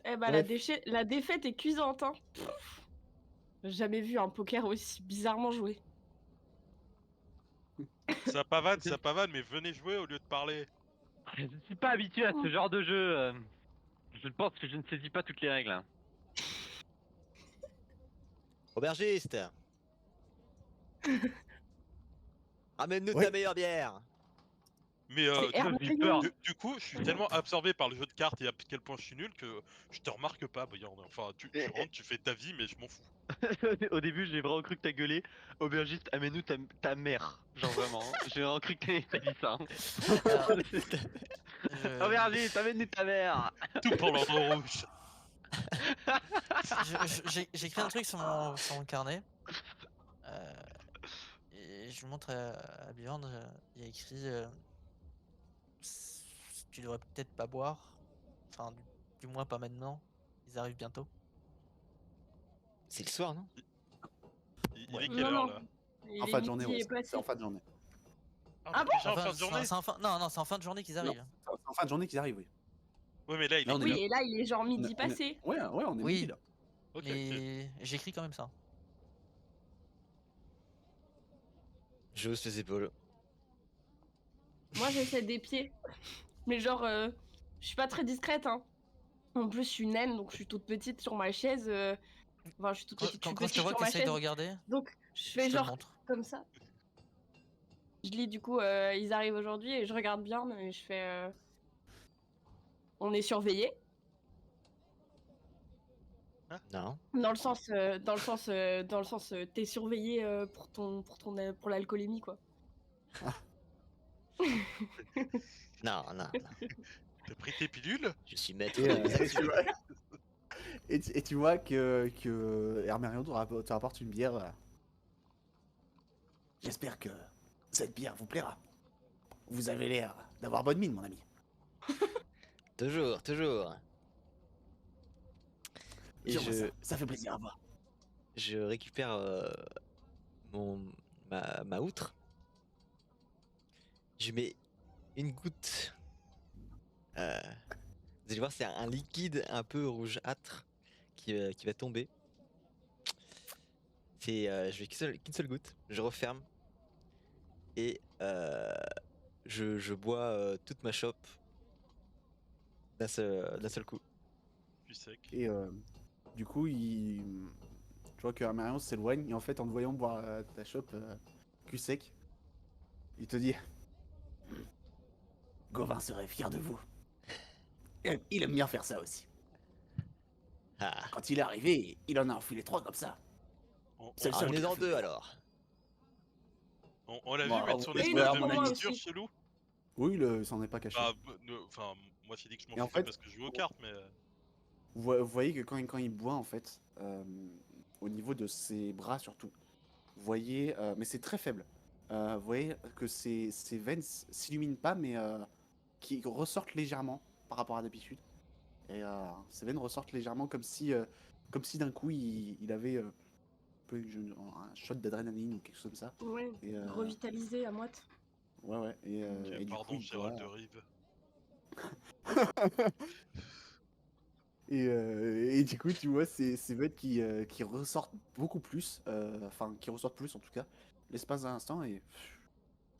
A: Eh bah,
C: Bref.
A: la défaite est cuisante, hein. J'ai jamais vu un poker aussi bizarrement joué.
E: Ça pavane, mais venez jouer au lieu de parler.
B: Je ne suis pas habitué à ce genre de jeu. Je pense que je ne saisis pas toutes les règles. Hein.
D: Aubergiste. Ramène-nous
B: Ouais.
D: ta meilleure bière.
E: Mais
A: C'est
B: j'ai peur.
E: du coup, je suis tellement absorbé par le jeu de cartes et à quel point je suis nul que je te remarque pas, Brian. Enfin, tu rentres, tu fais ta vie, mais je m'en fous.
B: Au début, j'ai vraiment cru que t'as gueulé. Aubergiste, amène-nous ta mère. Genre vraiment. J'ai vraiment cru que t'as dit ça.
F: Alors,
B: Aubergiste, amène-nous ta mère.
E: Tout pour l'ordre rouge.
F: J'ai écrit un truc sur mon carnet. Et je le montre à Bjorn. Il y a écrit tu devrais peut-être pas boire. Enfin, du moins pas maintenant. Ils arrivent bientôt.
D: C'est le soir, non?
E: Il
F: Ouais.
E: est quelle
A: Non,
E: heure
A: non.
E: là?
A: Il
C: En
A: est
C: fin de journée,
A: midi
C: ouais.
A: et passé.
C: C'est en fin de journée.
A: Ah bon?
E: Déjà en fin de journée?
F: Non, c'est en fin de journée qu'ils arrivent.
C: C'est en fin de journée qu'ils arrivent, oui.
E: Ouais, mais là, il
C: Là,
E: est
C: on est
E: quelle
A: Oui,
E: heure?
A: et là, il est genre midi
C: On est-
A: passé.
C: Ouais, on est
F: Oui.
C: midi là.
E: Ok, ok.
F: Mais j'écris quand même ça.
D: Je hausse les épaules.
A: Moi, j'essaie des pieds. Mais genre, je suis pas très discrète, hein. En plus, je suis naine, donc je suis toute petite sur ma chaise. Enfin, je suis toute petite, je suis
F: Quand je te
A: petite
F: vois
A: sur
F: que
A: ma
F: t'essayes de
A: chaise.
F: regarder,
A: Donc, je
F: je
A: fais
F: te le
A: genre
F: montre.
A: comme ça. Je lis du coup, ils arrivent aujourd'hui et je regarde bien, mais je fais. On est surveillé.
D: Non.
A: Dans le sens, t'es surveillé pour l'alcoolémie, quoi.
D: Non, non, non.
E: T'as pris tes pilules?
D: Je suis maître
C: Et,
D: de mes
C: tu
D: actions.
C: vois, et tu vois que Hermérion te rapporte une bière. J'espère que cette bière vous plaira. Vous avez l'air d'avoir bonne mine, mon ami.
D: Toujours, toujours. Et
C: Ça fait plaisir à voir.
D: je récupère ma outre. Je mets une goutte. Vous allez voir, c'est un liquide un peu rougeâtre qui va tomber. Je vais qu'une seule goutte. Je referme. Et je bois toute ma chope d'un seul coup.
E: Cul sec.
C: Et du coup, tu vois que Marion s'éloigne et en fait, en te voyant boire ta chope cul sec, il te dit Gauvin serait fier de vous. Il aime bien faire ça aussi.
D: Ah,
C: Quand il est arrivé, il en a enfilé 3 comme ça. C'est le
D: ah,
C: seul
D: on
C: qui
D: est
C: a
D: dans
C: fait
D: 2
C: peur.
D: alors.
E: On l'a
C: Bon,
E: vu mettre son
C: oui,
E: espèce
C: à
E: de
C: mon avis,
E: mixture
A: aussi.
E: chelou.
C: Oui, il s'en est pas caché.
E: Bah, enfin, moi j'ai dit que je m'en
C: Et en
E: foutais
C: fait,
E: parce que je joue aux cartes, mais.
C: vous voyez que quand il boit, en fait, au niveau de ses bras surtout, vous voyez, mais c'est très faible. Vous voyez que ses veines s'illuminent pas, mais qui ressortent légèrement par rapport à d'habitude. Et ses veines ressortent légèrement comme si d'un coup il avait un shot d'adrénaline ou quelque chose comme ça.
A: Ouais,
C: Et
A: revitalisé à moite.
C: ouais.
E: Ok,
C: Et du coup,
E: pardon,
C: il
E: Gérald
C: boit.
E: de Rive.
C: Et du coup, tu vois ces veines qui ressortent beaucoup plus, enfin qui ressortent plus en tout cas, l'espace d'un instant et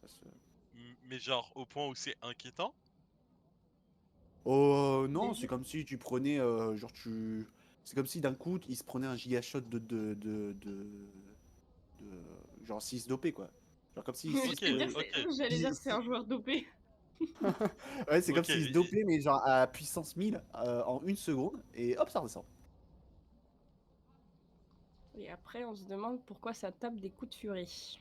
C: ça se-
E: Mais genre au point où c'est inquiétant.
C: Oh non, c'est
A: Léger.
C: comme si tu prenais, c'est comme si d'un coup il se prenait un giga shot genre 6 dopé quoi. Genre comme si
E: Ok,
A: J'allais dire
C: il-
A: c'est un joueur dopé.
C: ouais, c'est comme
E: ok.
C: s'il se dopait mais genre à puissance 1000 en 1 seconde et hop ça redescend.
A: Et après, on se demande pourquoi ça tape des coups de furie.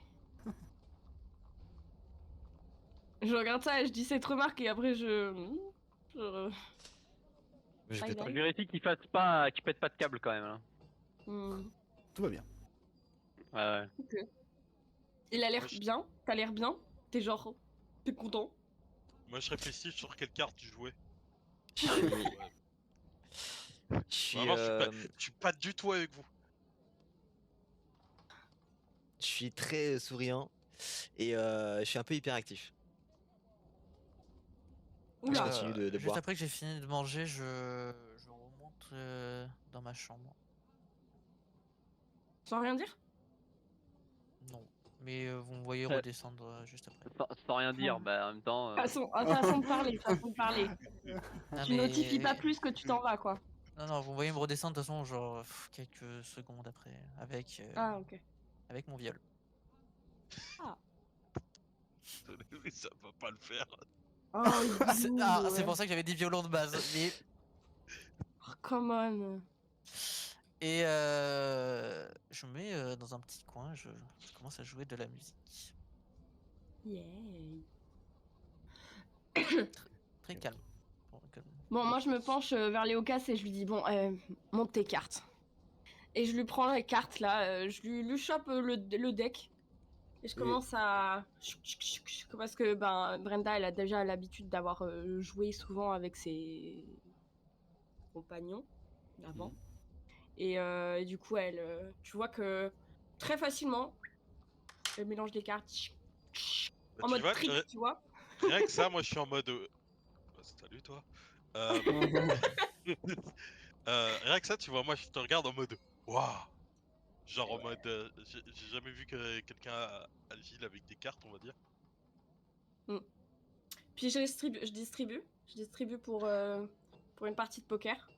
A: Je regarde ça et je dis cette remarque et après je...
D: Je
A: Aïe,
D: peux pas.
B: Je
A: aïe.
B: vérifie qu'il pète pas de câble quand même. Hein.
A: Hmm,
C: Tout va bien.
B: Ouais.
A: ok. Il a l'air
E: Moi, je...
A: bien, t'as l'air bien, t'es genre... T'es content.
E: Moi, je réfléchis sur quelle carte tu jouais.
D: Je
E: Ah,
D: suis,
E: ouais.
D: je suis,
E: Vraiment, je suis pas du tout avec vous.
D: je suis très souriant et je suis un peu hyperactif. Je
A: Oula.
D: continue de
F: Juste
D: boire.
F: après que j'ai fini de manger, je remonte dans ma chambre.
A: Sans rien dire?
F: Non. Mais vous me voyez redescendre juste après.
B: Sans rien dire,
A: Ah.
B: bah en même temps.
A: Façon de parler, façon de parler.
F: Non,
A: Tu notifies pas plus que tu t'en vas, quoi.
F: Non, vous me voyez me redescendre de toute façon, genre quelques secondes après,
A: Ah, ok.
F: avec mon viol.
E: Mais ça va pas le faire.
A: Oh,
F: C'est pour ça que j'avais dit violon de base. Mais...
A: Oh, come on.
F: Et je me mets dans un petit coin, je commence à jouer de la musique.
A: Yeah.
F: Très calme.
A: Bon, moi, je me penche vers Léocas et je lui dis, bon, monte tes cartes. Et je lui prends les cartes, là, je lui chope le deck. Et je commence à... Parce que ben, Brenda, elle a déjà l'habitude d'avoir joué souvent avec ses compagnons d'avant. Et du coup, tu vois que très facilement, elle mélange les cartes
E: Bah,
A: en
E: tu
A: mode
E: vois,
A: trick, tu vois.
E: rien que ça, moi, je suis en mode. Bah, salut, toi. Rien que ça, tu vois, moi, je te regarde en mode. Waouh! Genre en mode. J'ai jamais vu que quelqu'un agile avec des cartes, on va dire.
A: Puis je distribue pour une partie de poker.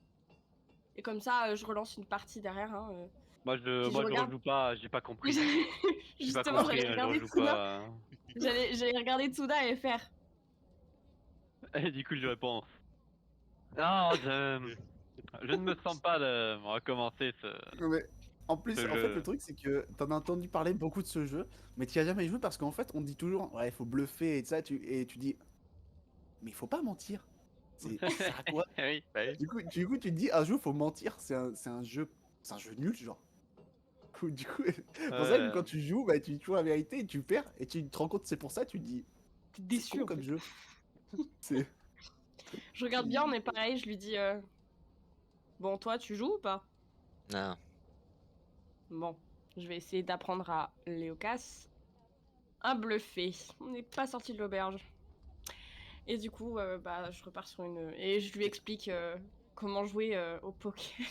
A: Et comme ça, je relance une partie derrière. Hein,
B: Moi
A: Puis
B: je
A: je regarde-
B: rejoue pas, j'ai pas compris. J'ai pas
A: Justement,
B: compris,
A: j'allais
B: je
A: regarder
B: rejoue
A: Tsuda.
B: pas.
A: J'allais regarder Tsuda et faire.
B: Et du coup je réponds. Non, je ne me sens pas de recommencer ce.
C: Non, mais en plus,
B: Ce
C: en fait, le
B: jeu.
C: truc, c'est que t'en as entendu parler beaucoup de ce jeu, mais tu as jamais joué parce qu'en fait, on dit toujours, ouais, il faut bluffer et ça, et tu dis, mais il faut pas mentir. Ça sert à quoi?
B: Oui, bah oui.
C: Du coup, tu te dis, un jeu, faut mentir, c'est un jeu nul, genre. Du coup, c'est pour ça que quand tu joues, bah, tu dis toujours la vérité et tu perds, et tu te rends compte que c'est pour ça, tu te dis,
A: T'es
C: c'est
A: déçu
C: con
A: en
C: comme
A: fait.
C: jeu. C'est.
A: Je regarde bien, mais pareil, je lui dis bon, toi, tu joues ou pas?
D: Non.
A: Bon, je vais essayer d'apprendre à Léocas à bluffer. On n'est pas sorti de l'auberge. Et du coup, bah, je repars sur une. Et je lui explique comment jouer au poker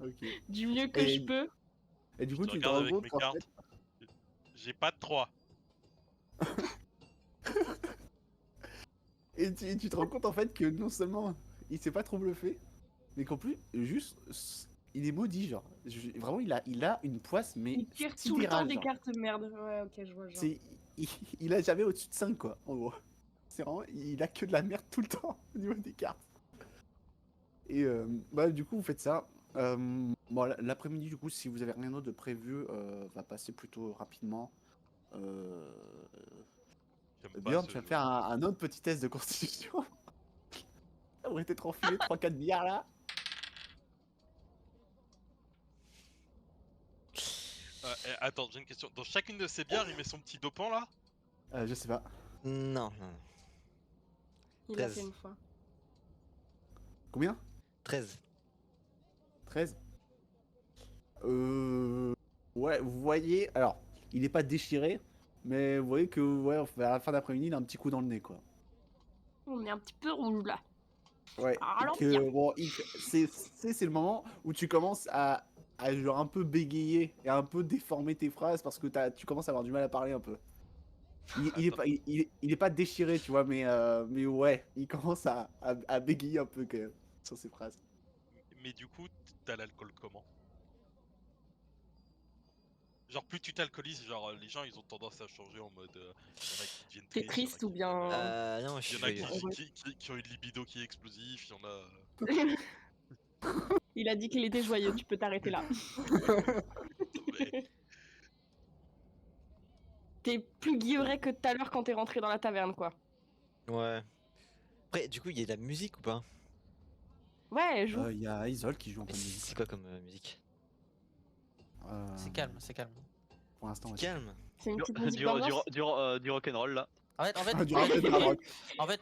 C: Ok.
A: du mieux que je peux.
C: Et du
E: Je
C: coup,
E: te
C: tu te
E: regarde
C: rends
E: avec
C: compte
E: mes
C: qu'en
E: cartes.
C: fait.
E: J'ai pas de 3.
C: Et tu te rends compte en fait que non seulement il s'est pas trop bluffé, mais qu'en plus, juste, il est maudit, genre. Vraiment, il a une poisse, mais
A: Il tire tout le temps
C: sidérale,
A: des
C: genre.
A: cartes merde. Ouais, ok, je vois genre.
C: C'est, il, il a jamais au-dessus de 5, quoi, en gros. C'est vraiment, il a que de la merde tout le temps au niveau des cartes. Et bah, du coup, vous faites ça. Bon, l'après-midi, du coup, si vous avez rien d'autre de prévu, va passer plutôt rapidement. Euh,
E: J'aime pas
C: Bjorn,
E: ce
C: tu vas
E: jeu.
C: faire un autre petit test de constitution. Ça aurait été trop enfilé 3-4 bières là.
E: Attends, j'ai une question. Dans chacune de ces bières, il met son petit dopant là?
C: Je sais pas.
D: Non, non.
A: Il l'a
D: 13.
A: fait une fois.
C: Combien?
D: 13.
C: 13. Ouais, vous voyez. Alors, il est pas déchiré, mais vous voyez que ouais, à la fin d'après-midi, il a un petit coup dans le nez, quoi.
A: On est un petit peu rouge là.
C: Ouais. Et
A: Alors,
C: que
A: bien.
C: bon, c'est le moment où tu commences à genre un peu bégayer et un peu déformer tes phrases parce que tu commences à avoir du mal à parler un peu. Il est
E: Attends.
C: pas, il est pas déchiré, tu vois, mais ouais, il commence à bégayer un peu quand même sur ses phrases.
E: Mais du coup, t'as l'alcool comment? Genre plus tu t'alcoolises, genre les gens ils ont tendance à changer en mode... y en a qui deviennent
A: T'es
E: tristes, y en a
A: triste ou
E: qui deviennent...
A: bien.
D: Non, je
E: y
D: suis
E: en a
D: joyeux.
A: heureux.
E: qui ont une libido qui est explosive, y en a...
A: Il a dit qu'il était joyeux, tu peux t'arrêter là.
E: Mais-
A: T'es plus guilleret que tout à l'heure quand t'es rentré dans la taverne, quoi.
D: Ouais. Après, du coup, il y a de la musique ou pas?
A: Ouais, joue.
C: Il y a Isol qui joue un
D: Mais
C: peu de musique.
D: c'est quoi comme musique?
F: C'est calme, c'est calme.
C: Pour l'instant, ouais.
D: Calme.
A: C'est une
B: Du,
A: petite musique
B: du,
A: d'ambiance.
B: du rock'n'roll là.
F: En fait,
C: Du rap et de la rock.
F: en fait,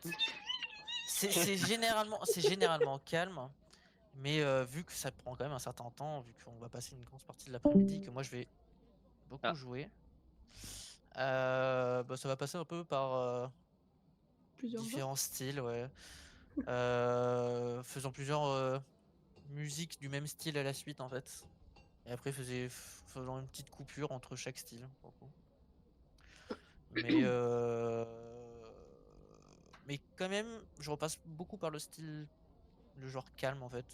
F: c'est généralement calme, mais vu que ça prend quand même un certain temps, vu qu'on va passer une grosse partie de l'après-midi, que moi je vais beaucoup
B: Ah.
F: jouer, bah, ça va passer un peu par
A: Plusieurs genres.
F: différents styles, ouais. Faisant plusieurs musiques du même style à la suite en fait. Et après faisant une petite coupure entre chaque style. Pour le coup. Mais mais quand même, je repasse beaucoup par le style, le genre calme en fait.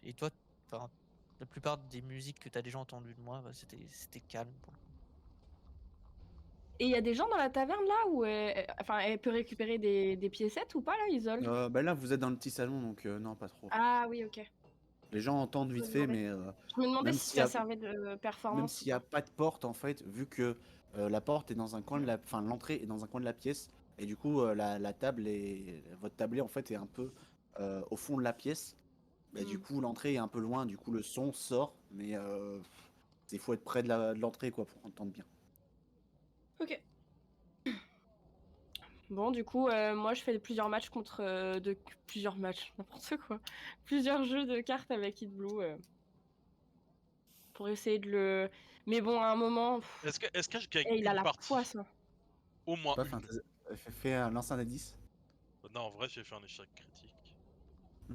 F: Et toi, enfin, la plupart des musiques que tu as déjà entendues de moi, bah, c'était calme. Pour le coup.
A: Et il y a des gens dans la taverne là où enfin, elle peut récupérer des piécettes ou pas là, Isol?
C: Bah là, vous êtes dans le petit salon, donc non, pas trop.
A: Ah oui, ok.
C: Les gens entendent vite fait, mais
A: Je me demandais
C: même
A: si
C: s'il y
A: ça
C: a,
A: servait de
C: même
A: performance ou
C: s'il n'y a
A: pas.
C: pas de porte, en fait, vu que la porte est dans un coin de la, enfin l'entrée est dans un coin de la pièce, et du coup la table est, votre tablé en fait est un peu au fond de la pièce. Bah, du
A: Mm.
C: coup l'entrée est un peu loin, du coup le son sort, mais il faut être près de l'entrée quoi pour entendre bien.
A: Ok. Bon, du coup, moi je fais plusieurs matchs contre. Plusieurs matchs, n'importe quoi. Plusieurs jeux de cartes avec Hit Blue pour essayer de le. Mais bon, à un moment.
E: Est-ce que je gagne
A: Il a
E: une
A: la
E: partie?
A: poisse, hein.
E: Au moins
C: Pas
E: une.
C: fait un lance un indice.
E: Non, en vrai j'ai fait un échec critique.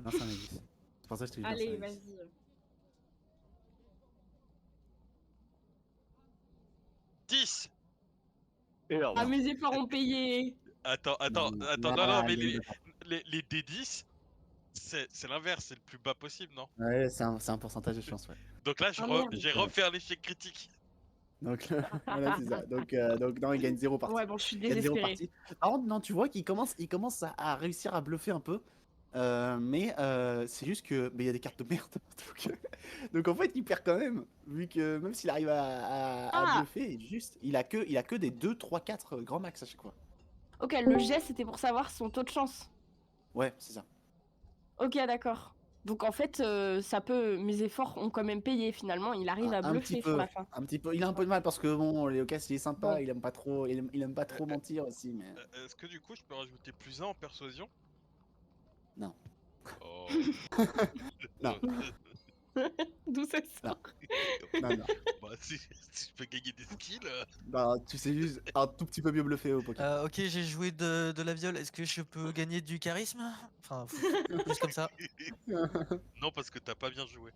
C: Lance un indice. C'est pour ça que je te dis lance un
A: Allez,
C: indice.
A: vas-y.
E: 10.
B: Énorme.
A: Ah, mes efforts ont payé.
E: Attends,
C: Non,
E: non,
C: il
E: mais
C: y a eu de la
E: les D10, c'est l'inverse, c'est le plus bas possible, non?
C: Ouais, c'est un pourcentage de chance, ouais.
E: Donc là,
A: Ah, merde.
E: j'ai refait un échec critique.
C: Donc voilà, c'est ça. Donc non, il gagne 0 partie.
A: Ouais, bon, je suis
C: Il gagne 0
A: désespérée.
C: partie. Par contre, non, tu vois qu'il commence à réussir à bluffer un peu. Mais c'est juste que il y a des cartes de merde. Donc en fait, il perd quand même. Vu que même s'il arrive à
A: Ah.
C: bluffer, il a que des 2, 3, 4 grands max à chaque fois.
A: Ok, le jet c'était pour savoir son taux de chance.
C: Ouais, c'est ça.
A: Ok, d'accord. Donc en fait, mes efforts ont quand même payé finalement. Il arrive à
C: Un petit
A: bluffer sur
C: peu.
A: la fin.
C: Un petit peu. Il a un peu de mal parce que bon, Léocas, il est sympa,
A: Bon.
C: il aime pas trop, il aime pas trop mentir aussi, mais.
E: Est-ce que du coup, je peux rajouter +1 en persuasion?
C: Non.
E: Oh.
C: Non.
A: D'où ça sort?
C: Non, non.
E: Bah, si je peux gagner des skills.
C: Bah, tu sais juste un tout petit peu mieux bluffer au poker.
F: Ok, j'ai joué de la viole. Est-ce que je peux gagner du charisme? Enfin, juste comme ça.
E: Non, parce que t'as pas bien joué.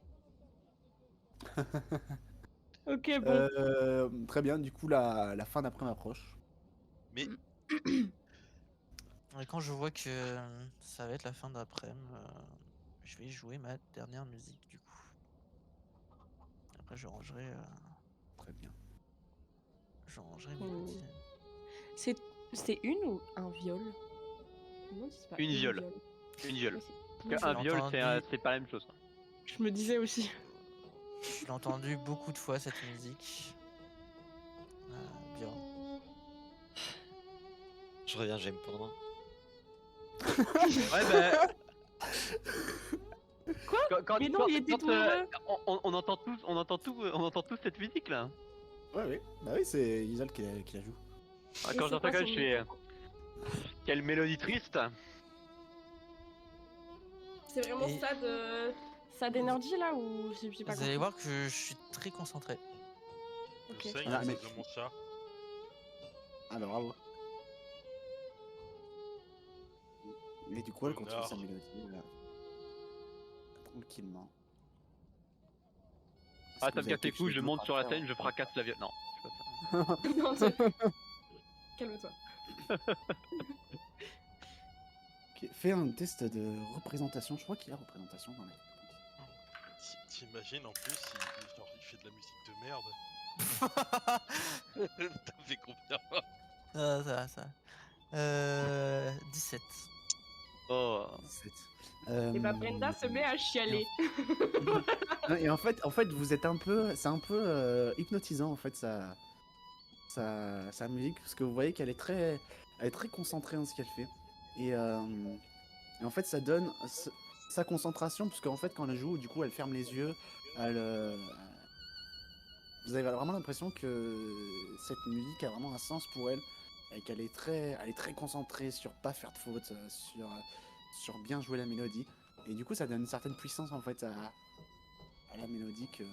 A: Ok, bon.
C: Très bien, du coup, la fin d'après m'approche.
E: Mais
F: Et quand je vois que ça va être la fin d'après-midi, je vais jouer ma dernière musique du coup. Après je rangerai
C: Très bien.
F: mes
A: Oh.
F: petits.
A: C'est une ou un viol? Non, c'est pas
B: Une viole.
A: viol.
B: Une viole.
A: Ouais, c'est
B: Parce
A: une
B: qu'un
A: viole.
B: viol,
F: entendu.
B: c'est pas la même chose.
A: Je me disais aussi.
F: Je l'ai entendu beaucoup de fois cette musique. Bien.
D: Je reviens, je vais me pendre.
B: Ouais, bah. Quand,
A: Mais non, il était tout heureux.
B: on entend tous cette musique là.
C: Ouais, bah oui, c'est Isol qui la joue.
B: Ah,
A: Et
B: quand
A: c'est
B: j'entends
A: quoi
B: ça,
A: son
B: je fais.
A: nom?
B: Quelle mélodie triste.
A: C'est vraiment
F: Et-
A: sad energy là ou j'ai pas
F: Vous allez
A: compris.
F: voir que je suis très concentré.
E: Je
A: Ok.
E: sais, il y
C: Ah,
E: a
C: mais-
E: de mon chat.
C: Ah bah bravo. Mais du coup, elle continue
E: Connard.
C: sa mélodie, là. Tranquillement. Est-ce
B: Ah,
C: que
B: ça
C: vous
B: me
C: avez
B: casse les
C: quelque
B: couilles,
C: chose
B: je
C: d'autre
B: monte
C: à
B: sur la
C: faire
B: scène, je fracasse la viole. Non, c'est pas ça.
A: Non, calme-toi.
C: Ok, fais un test de représentation. Je crois qu'il y a représentation dans les.
E: T'imagines en plus, il fait de la musique de merde. T'as fait combien?
F: Ça va, ça va. 17.
B: Oh.
C: 17.
A: Et bah Brenda se met à chialer.
C: Non, et en fait, vous êtes un peu, c'est un peu hypnotisant en fait sa musique parce que vous voyez qu'elle est elle est très concentrée dans ce qu'elle fait et en fait ça donne sa concentration parce qu'en fait quand elle joue, du coup elle ferme les yeux, elle, vous avez vraiment l'impression que cette musique a vraiment un sens pour elle et qu'elle est elle est très concentrée sur pas faire de faute, sur bien jouer la mélodie et du coup ça donne une certaine puissance en fait à la mélodie qu'il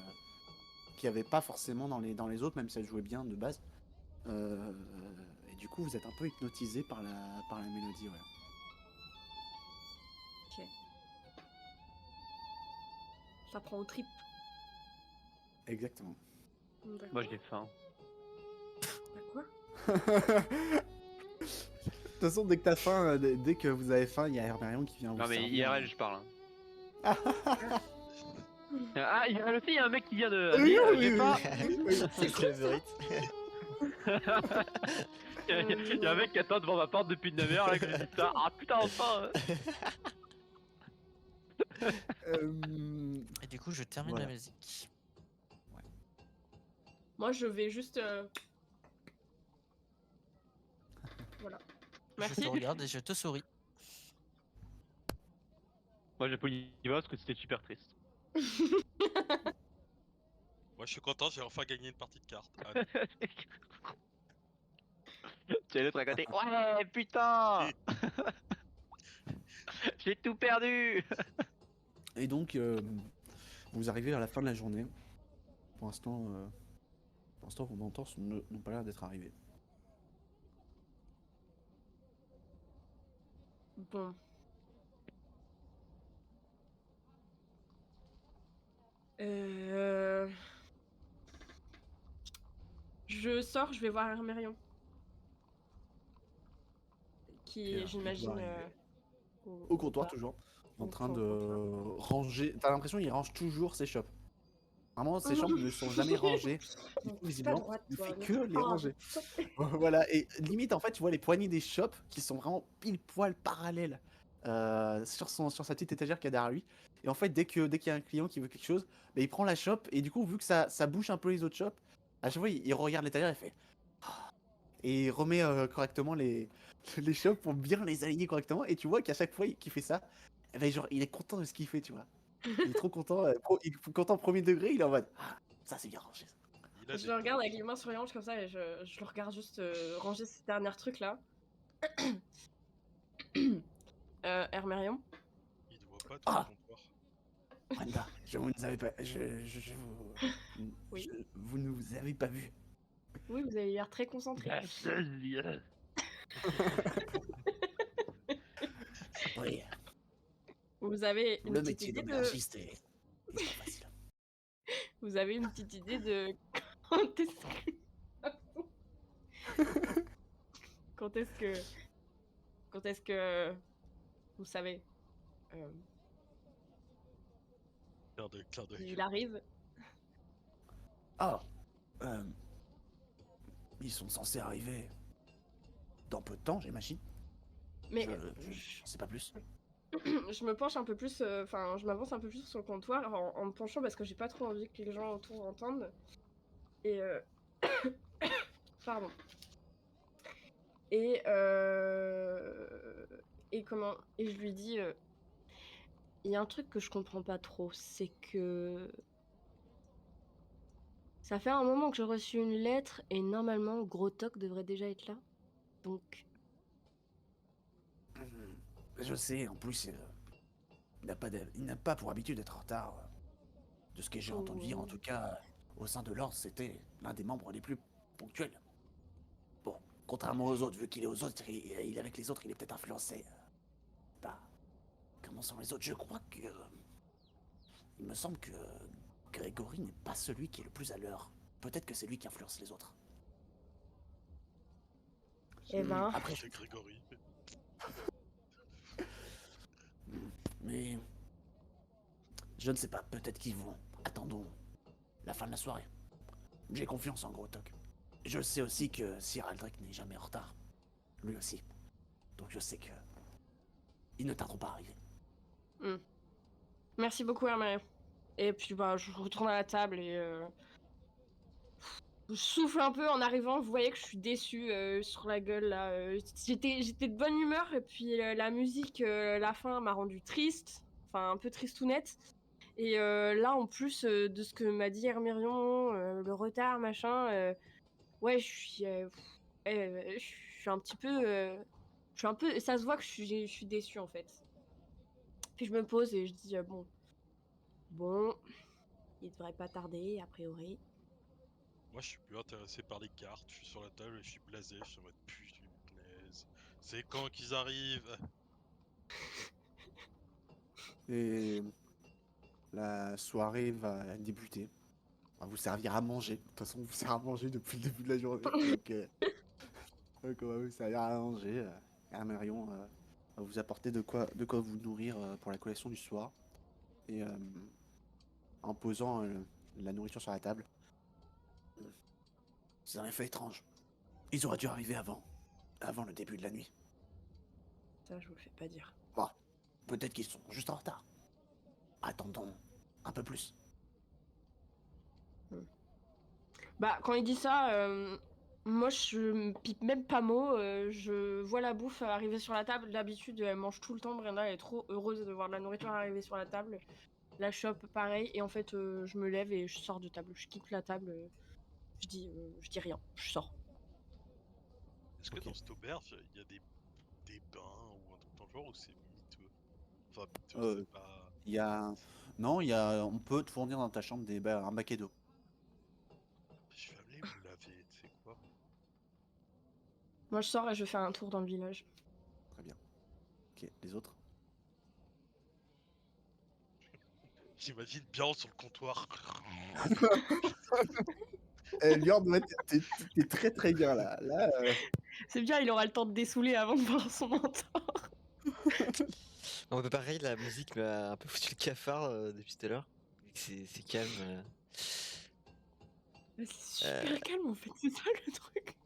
C: n'y avait pas forcément dans les autres, même si elle jouait bien de base. Et du coup, vous êtes un peu hypnotisé par la mélodie, ouais.
A: Ok. Ça prend aux tripes.
C: Exactement.
B: Moi j'ai faim.
A: Bah quoi?
C: De toute façon, dès que t'as faim, dès que vous avez faim, il y a Hermérion qui vient vous
B: Non mais
C: servir.
B: IRL, je parle. Hein. Ah, IRL aussi, il y a un mec qui vient de.
C: Oui,
B: J'ai
C: oui,
B: faim.
C: oui.
D: C'est le mérite.
B: Il y a un mec qui attend devant ma porte depuis une demi-heure là que je dis ça. Ah putain, enfin.
F: Et du coup, je termine
C: Voilà.
F: la musique.
A: Moi je vais juste. Voilà.
F: Je
A: Merci.
F: te regarde et je te souris.
B: Moi j'ai poli parce que c'était super triste.
E: Moi je suis content, j'ai enfin gagné une partie de cartes. Allez.
B: Tu es l'autre à côté. Ouais, putain. J'ai tout perdu.
C: Et donc, vous arrivez à la fin de la journée. Pour l'instant, vos mentors n'ont pas l'air d'être arrivés.
A: Bon. Je sors, je vais voir Hermérion. Qui,
C: Ok,
A: j'imagine,
C: il doit arriver. Au comptoir,
A: bar.
C: toujours. En
A: Au
C: train de
A: comptoir.
C: ranger. T'as l'impression qu'il range toujours ses shops. Vraiment, ses shops ne sont jamais rangés. Du coup,
A: C'est pas
C: visiblement,
A: droite,
C: il
A: toi,
C: fait
A: mais
C: que
A: c'est
C: les
A: pas grave.
C: ranger. Voilà, et limite, en fait, tu vois les poignées des shops qui sont vraiment pile poil parallèles sur sa petite étagère qu'il y a derrière lui. Et en fait, dès qu'il y a un client qui veut quelque chose, bah, il prend la shop, et du coup, vu que ça bouge un peu les autres shops, à chaque fois, il regarde l'étagère et fait. Et il remet correctement les shops pour bien les aligner correctement. Et tu vois qu'à chaque fois qu'il fait ça, eh ben, genre, il est content de ce qu'il fait, tu vois. Il est trop content, il est content premier degré, il est en mode ah, ça c'est bien rangé.
E: Il a
A: Je
E: des
A: le regarde
E: potes.
A: avec les mains sur les hanches comme ça et je le regarde juste ranger ces derniers trucs là. Hermérion.
E: Il te voit pas tout
C: Ah,
E: le comptoir.
C: Wanda, vous ne avez pas,
A: Oui.
C: vous ne vous avez pas vu.
A: Oui, vous avez l'air très concentré.
C: Oui,
A: Vous avez une
C: le
A: petite
C: métier
A: idée de.
C: d'aubergiste est pas facile.
A: Vous avez une petite idée de quand est-ce que. Quand est-ce que vous savez
E: Clin d'œil.
A: Il arrive.
C: Ah, euh, ils sont censés arriver dans peu de temps, j'imagine.
A: Mais
C: Je sais pas plus.
A: je me penche un peu plus, enfin, je m'avance un peu plus sur le comptoir en me penchant parce que j'ai pas trop envie que les gens autour entendent. Et pardon. Et et comment? Et je lui dis, il y a un truc que je comprends pas trop, c'est que ça fait un moment que j'ai reçu une lettre et normalement Grottok devrait déjà être là. Donc,
C: Je sais, en plus, il n'a pas pour habitude d'être en retard. De ce que j'ai entendu dire, en tout cas, au sein de l'ordre, c'était l'un des membres les plus ponctuels. Bon, contrairement aux autres, vu qu'il est aux autres, il est avec les autres, il est peut-être influencé. Bah, comment sont les autres? Je crois que... Il me semble que Grégory n'est pas celui qui est le plus à l'heure. Peut-être que c'est lui qui influence les autres.
A: eh ben,
C: Après,
E: C'est Grégory.
C: mais... Je ne sais pas, peut-être qu'ils vont. Attendons la fin de la soirée. J'ai confiance en Grottok. Je sais aussi que Sir Aldrich n'est jamais en retard. Lui aussi. Donc je sais que... Ils ne tarderont pas à arriver.
A: merci beaucoup Hermé. Et puis bah je retourne à la table et je souffle un peu en arrivant. Vous voyez que je suis déçue sur la gueule là. J'étais de bonne humeur et puis la musique, la fin m'a rendu triste, enfin un peu tristounette. Et là en plus de ce que m'a dit Hermirion, le retard machin, ouais je suis un petit peu, je suis un peu, ça se voit que je suis déçue en fait. Puis je me pose et je dis bon, il devrait pas tarder a priori.
E: Moi, je suis plus intéressé par les cartes. Je suis sur la table et je suis blasé. Je suis en mode punaise. C'est quand qu'ils arrivent?
C: Et la soirée va débuter. On va vous servir à manger. De toute façon, on vous sert à manger depuis le début de la journée. Donc on va vous servir à manger. Hermérion va vous apporter de quoi vous nourrir pour la collation du soir. Et en posant la nourriture sur la table. C'est un effet étrange. Ils auraient dû arriver avant le début de la nuit.
A: Ça je vous le fais pas dire.
C: Bon, peut-être qu'ils sont juste en retard. Attendons un peu plus.
A: Bah quand il dit ça, moi je me pipe même pas mot. Je vois la bouffe arriver sur la table. D'habitude elle mange tout le temps. Brenda elle est trop heureuse de voir de la nourriture arriver sur la table. La chope pareil. Et en fait je me lève et je sors de table. Je quitte la table. Je dis rien. Je sors.
E: Est-ce que
C: Ok.
E: dans cette auberge, il y a des bains ou un truc dans le genre ou c'est miteux? Enfin, miteux,
C: Euh,
E: c'est pas.
C: Il y a... Non, on peut te fournir dans ta chambre un baquet d'eau.
E: Je vais aller me laver, tu sais quoi?
A: Moi je sors et je fais un tour dans le village.
C: Très bien. Ok, les autres?
E: J'imagine bien sur le comptoir.
C: Lior, t'es très très bien là.
A: C'est bien, il aura le temps de dessouler avant de voir son mentor.
D: Bon, bah, pareil, la musique m'a un peu foutu le cafard depuis tout à l'heure. Vu que c'est calme.
A: C'est super calme en fait, c'est ça le truc.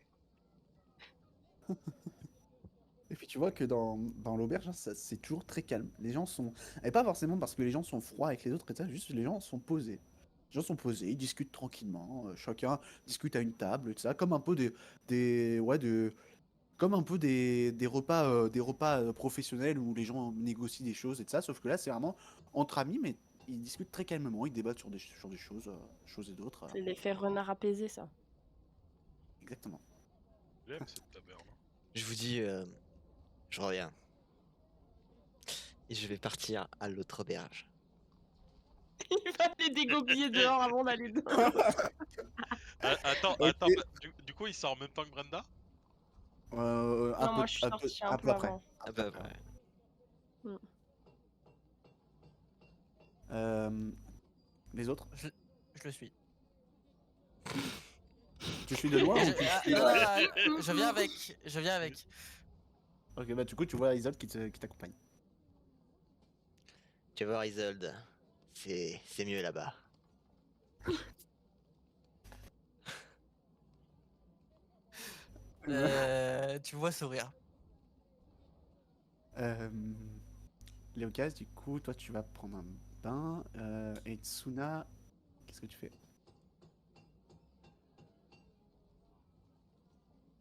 C: Et puis tu vois que dans l'auberge, hein, c'est toujours très calme. Les gens sont... Et pas forcément parce que les gens sont froids avec les autres, et ça, juste les gens sont posés. Les gens sont posés, ils discutent tranquillement, chacun discute à une table, et tout ça, comme un peu comme un peu des repas professionnels où les gens négocient des choses et tout ça, sauf que là, c'est vraiment entre amis, mais ils discutent très calmement, ils débattent sur des choses et d'autres.
A: C'est l'effet renard apaisé ça.
C: Exactement.
E: J'aime cette taverne.
D: Je vous dis, je reviens. Et je vais partir à l'autre auberge.
A: Il va les dégobiller dehors avant d'aller dehors.
E: Attends,
C: Ok.
E: attends, du coup il sort en même temps que Brenda?
A: Non, moi je suis sortie un peu
C: après.
A: avant.
D: Ah bah,
C: après.
D: ouais.
C: Les autres?
F: Je le suis.
C: Tu suis de loin
F: Et
C: ou tu le
F: ah,
C: suis
F: je viens avec. Je viens avec.
C: Ok, bah du coup, tu vois Isolde qui t'accompagne.
D: Tu vas voir Isolde. c'est mieux là-bas.
F: Tu vois sourire.
C: Léocas, du coup, toi tu vas prendre un bain. Et Tsuna, qu'est-ce que tu fais?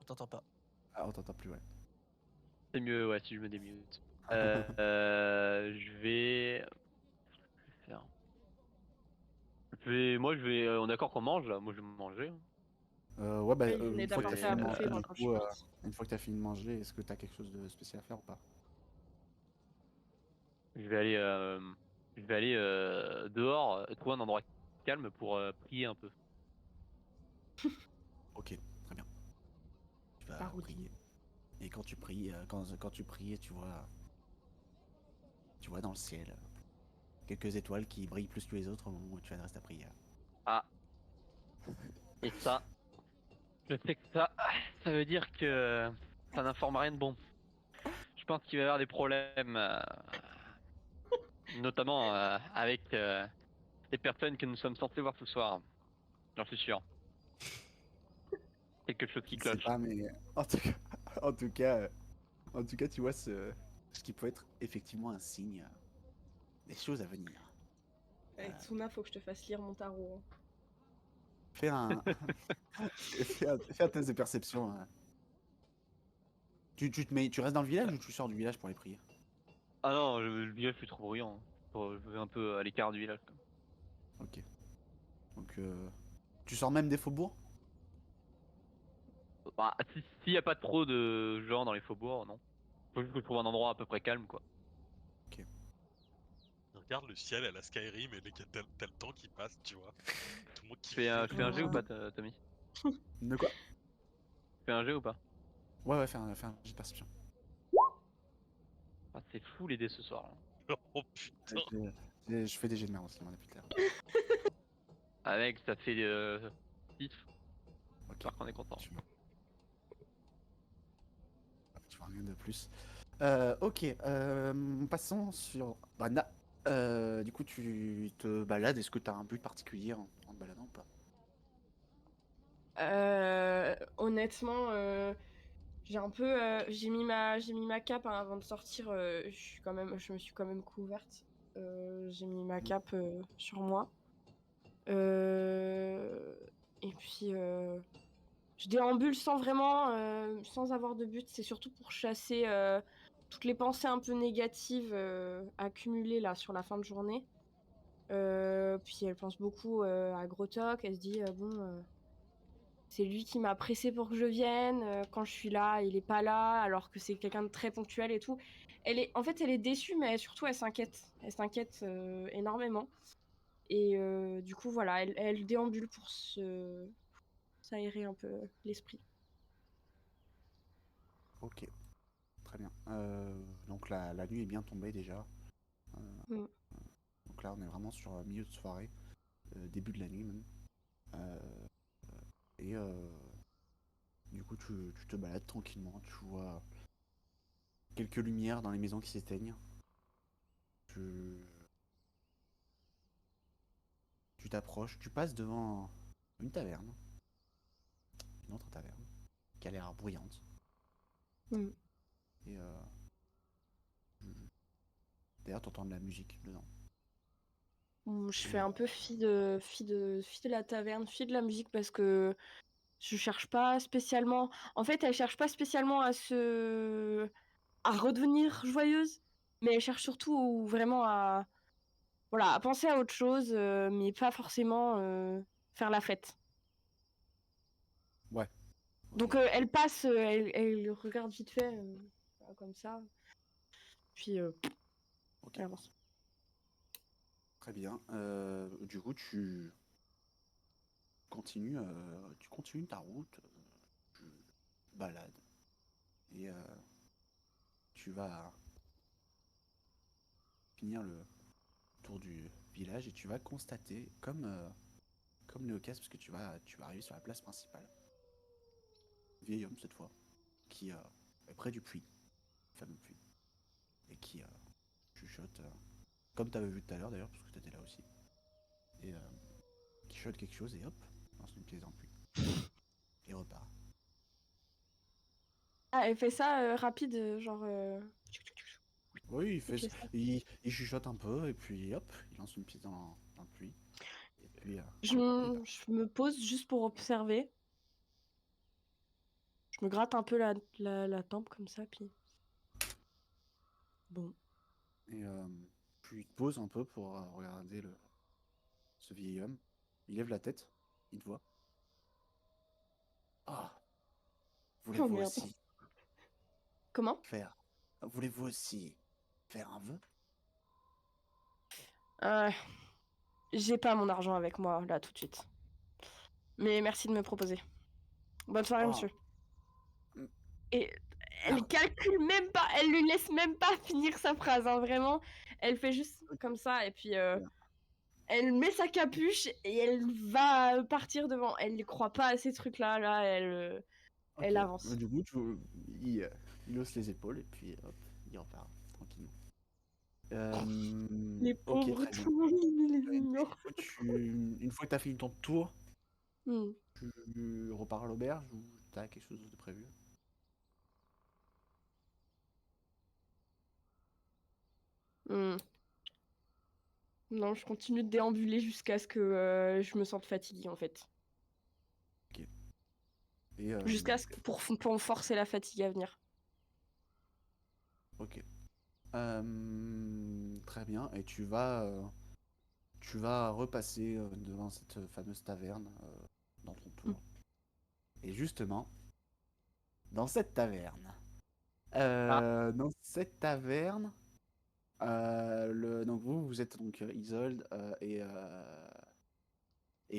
F: On t'entend pas.
C: Ah, on t'entend plus, ouais.
B: C'est mieux, ouais, si je me démute. Je vais faire. Moi, je vais. On est d'accord qu'on mange là. Moi, je vais manger, hein.
C: Ouais, bah,
A: Il venait
C: une fois que t'as
A: d'apporter
B: vais,
A: à
C: fini de
A: bouffer
C: manger,
A: moi
C: du
A: quand je suis
C: coup,
A: partie.
C: une fois que t'as fini de manger, est-ce que t'as quelque chose de spécial à faire ou pas?
B: je vais aller. Je vais aller dehors, trouver un endroit calme pour prier un peu.
C: Ok, très bien. Tu vas
A: Parodie.
C: prier. Et quand tu pries, quand tu pries, tu vois dans le ciel quelques étoiles qui brillent plus que les autres au moment où tu adresses ta prière.
B: Ah, et ça, je sais que ça veut dire que ça n'informe rien de bon. Je pense qu'il va y avoir des problèmes, notamment avec les personnes que nous sommes censés voir ce soir. J'en suis sûr. Quelque chose
C: Je
B: qui
C: ne sais
B: cloche.
C: pas, mais en tout cas, en tout cas, en tout cas, tu vois ce qui peut être effectivement un signe des choses à venir.
A: Tsuna, faut que je te fasse lire mon tarot.
C: Fais un, fais un test de perception. Tu restes dans le village ou tu sors du village pour les prier?
B: Ah non, le village c'est trop bruyant. Je vais un peu à l'écart du village, quand
C: Ok. Donc, tu sors même des faubourgs?
B: même. Bah, s'il y a pas trop de gens dans les faubourgs, non. Faut juste que je trouve un endroit à peu près calme, quoi.
E: Regarde le ciel à la Skyrim et t'as le temps qui passe, tu vois. Tout le monde qui
B: Je fais un jet ou pas, Tommy?
C: De quoi?
B: Je fais un jet ou pas?
C: Ouais, ouais, fais un jet de perception.
B: Ah, c'est fou les dés ce soir, là.
E: Oh putain.
C: Je fais des jets de merde en ce moment depuis tout à l'heure.
B: Avec, ça fait 6.
C: Ok.
B: J'espère qu'on est content.
C: Tu vois rien de plus. Ok, passons sur Bana. Du coup, tu te balades. Est-ce que tu as un but particulier en te baladant ou pas?
A: Honnêtement, j'ai mis ma cape, hein, avant de sortir. Je me suis quand même couverte. J'ai mis ma cape sur moi. Euh, et puis, je déambule sans avoir de but. C'est surtout pour chasser toutes les pensées un peu négatives accumulées là sur la fin de journée. Puis elle pense beaucoup à Grotok. Elle se dit c'est lui qui m'a pressé pour que je vienne. Quand je suis là, il est pas là, alors que c'est quelqu'un de très ponctuel et tout. En fait, elle est déçue, mais surtout, elle s'inquiète. Elle s'inquiète énormément. Et du coup, voilà, elle déambule pour s'aérer un peu l'esprit.
C: Ok, très bien. Donc la nuit est bien tombée déjà.
A: Mm.
C: Donc là, on est vraiment sur milieu de soirée, début de la nuit même. Euh, et du coup, tu te balades tranquillement. Tu vois quelques lumières dans les maisons qui s'éteignent. Tu tu t'approches, tu passes devant une taverne, une autre taverne, qui a l'air bruyante.
A: Mm.
C: Et d'ailleurs, t'entends de la musique dedans.
A: Je fais un peu fi de la taverne, fi de la musique parce que je cherche pas spécialement. En fait, elle cherche pas spécialement à redevenir joyeuse, mais elle cherche surtout vraiment voilà, à penser à autre chose, mais pas forcément faire la fête.
C: Ouais. Ok.
A: Donc elle passe, elle regarde vite fait, comme ça, puis
C: Ok.
A: elle avance.
C: Très bien. Du coup, tu continues ta route, tu te balades et tu vas finir le tour du village et tu vas constater, comme Léocas, parce que tu vas arriver sur la place principale. Vieil homme cette fois, qui est près du puits, le fameux puits, et qui chuchote. comme tu avais vu tout à l'heure d'ailleurs, parce que tu étais là aussi. Et qui shot quelque chose et hop, lance une pièce dans le puits. Et repart.
A: Ah, elle fait ça rapide, genre.
C: Oui,
A: Ok, ça.
C: il chuchote un peu et puis hop, il lance une pièce dans le puits. Et puis,
A: Je me pose juste pour observer. Je me gratte un peu la tempe comme ça, puis. Bon.
C: et puis il te pose un peu pour regarder ce vieil homme. Il lève la tête, il te voit. Ah,
A: Oh
C: voulez-vous
A: merde.
C: aussi
A: Comment?
C: faire, voulez-vous aussi faire un vœu?
A: Euh, j'ai pas mon argent avec moi, là, tout de suite. Mais merci de me proposer. Bonne soirée,
C: Ah,
A: monsieur.
C: mm,
A: Et elle
C: merde.
A: calcule même pas, elle lui laisse même pas finir sa phrase, hein, vraiment. Elle fait juste
C: Ok,
A: comme ça, et puis
C: bien.
A: elle met sa capuche et elle va partir devant. Elle ne croit pas à ces trucs-là, là, elle
C: Ok.
A: avance.
C: Du coup, il, euh, il hausse les épaules et puis hop, il repart tranquillement.
A: Les
C: Ok,
A: pauvres,
C: très bien.
A: tout le monde, il les
C: Et du
A: ignore.
C: coup, une fois que tu as fini ton tour,
A: Hmm.
C: tu repars à l'auberge ou tu as quelque chose de prévu?
A: Hmm. Non, je continue de déambuler jusqu'à ce que je me sente fatiguée, en fait.
C: Ok. Et
A: Jusqu'à ce que, pour me forcer la fatigue à venir.
C: ok. Très bien. Et tu vas repasser devant cette fameuse taverne dans ton
A: Hmm.
C: tour. Et justement, dans cette taverne,
B: Ah,
C: dans cette taverne, donc vous êtes donc Isolde et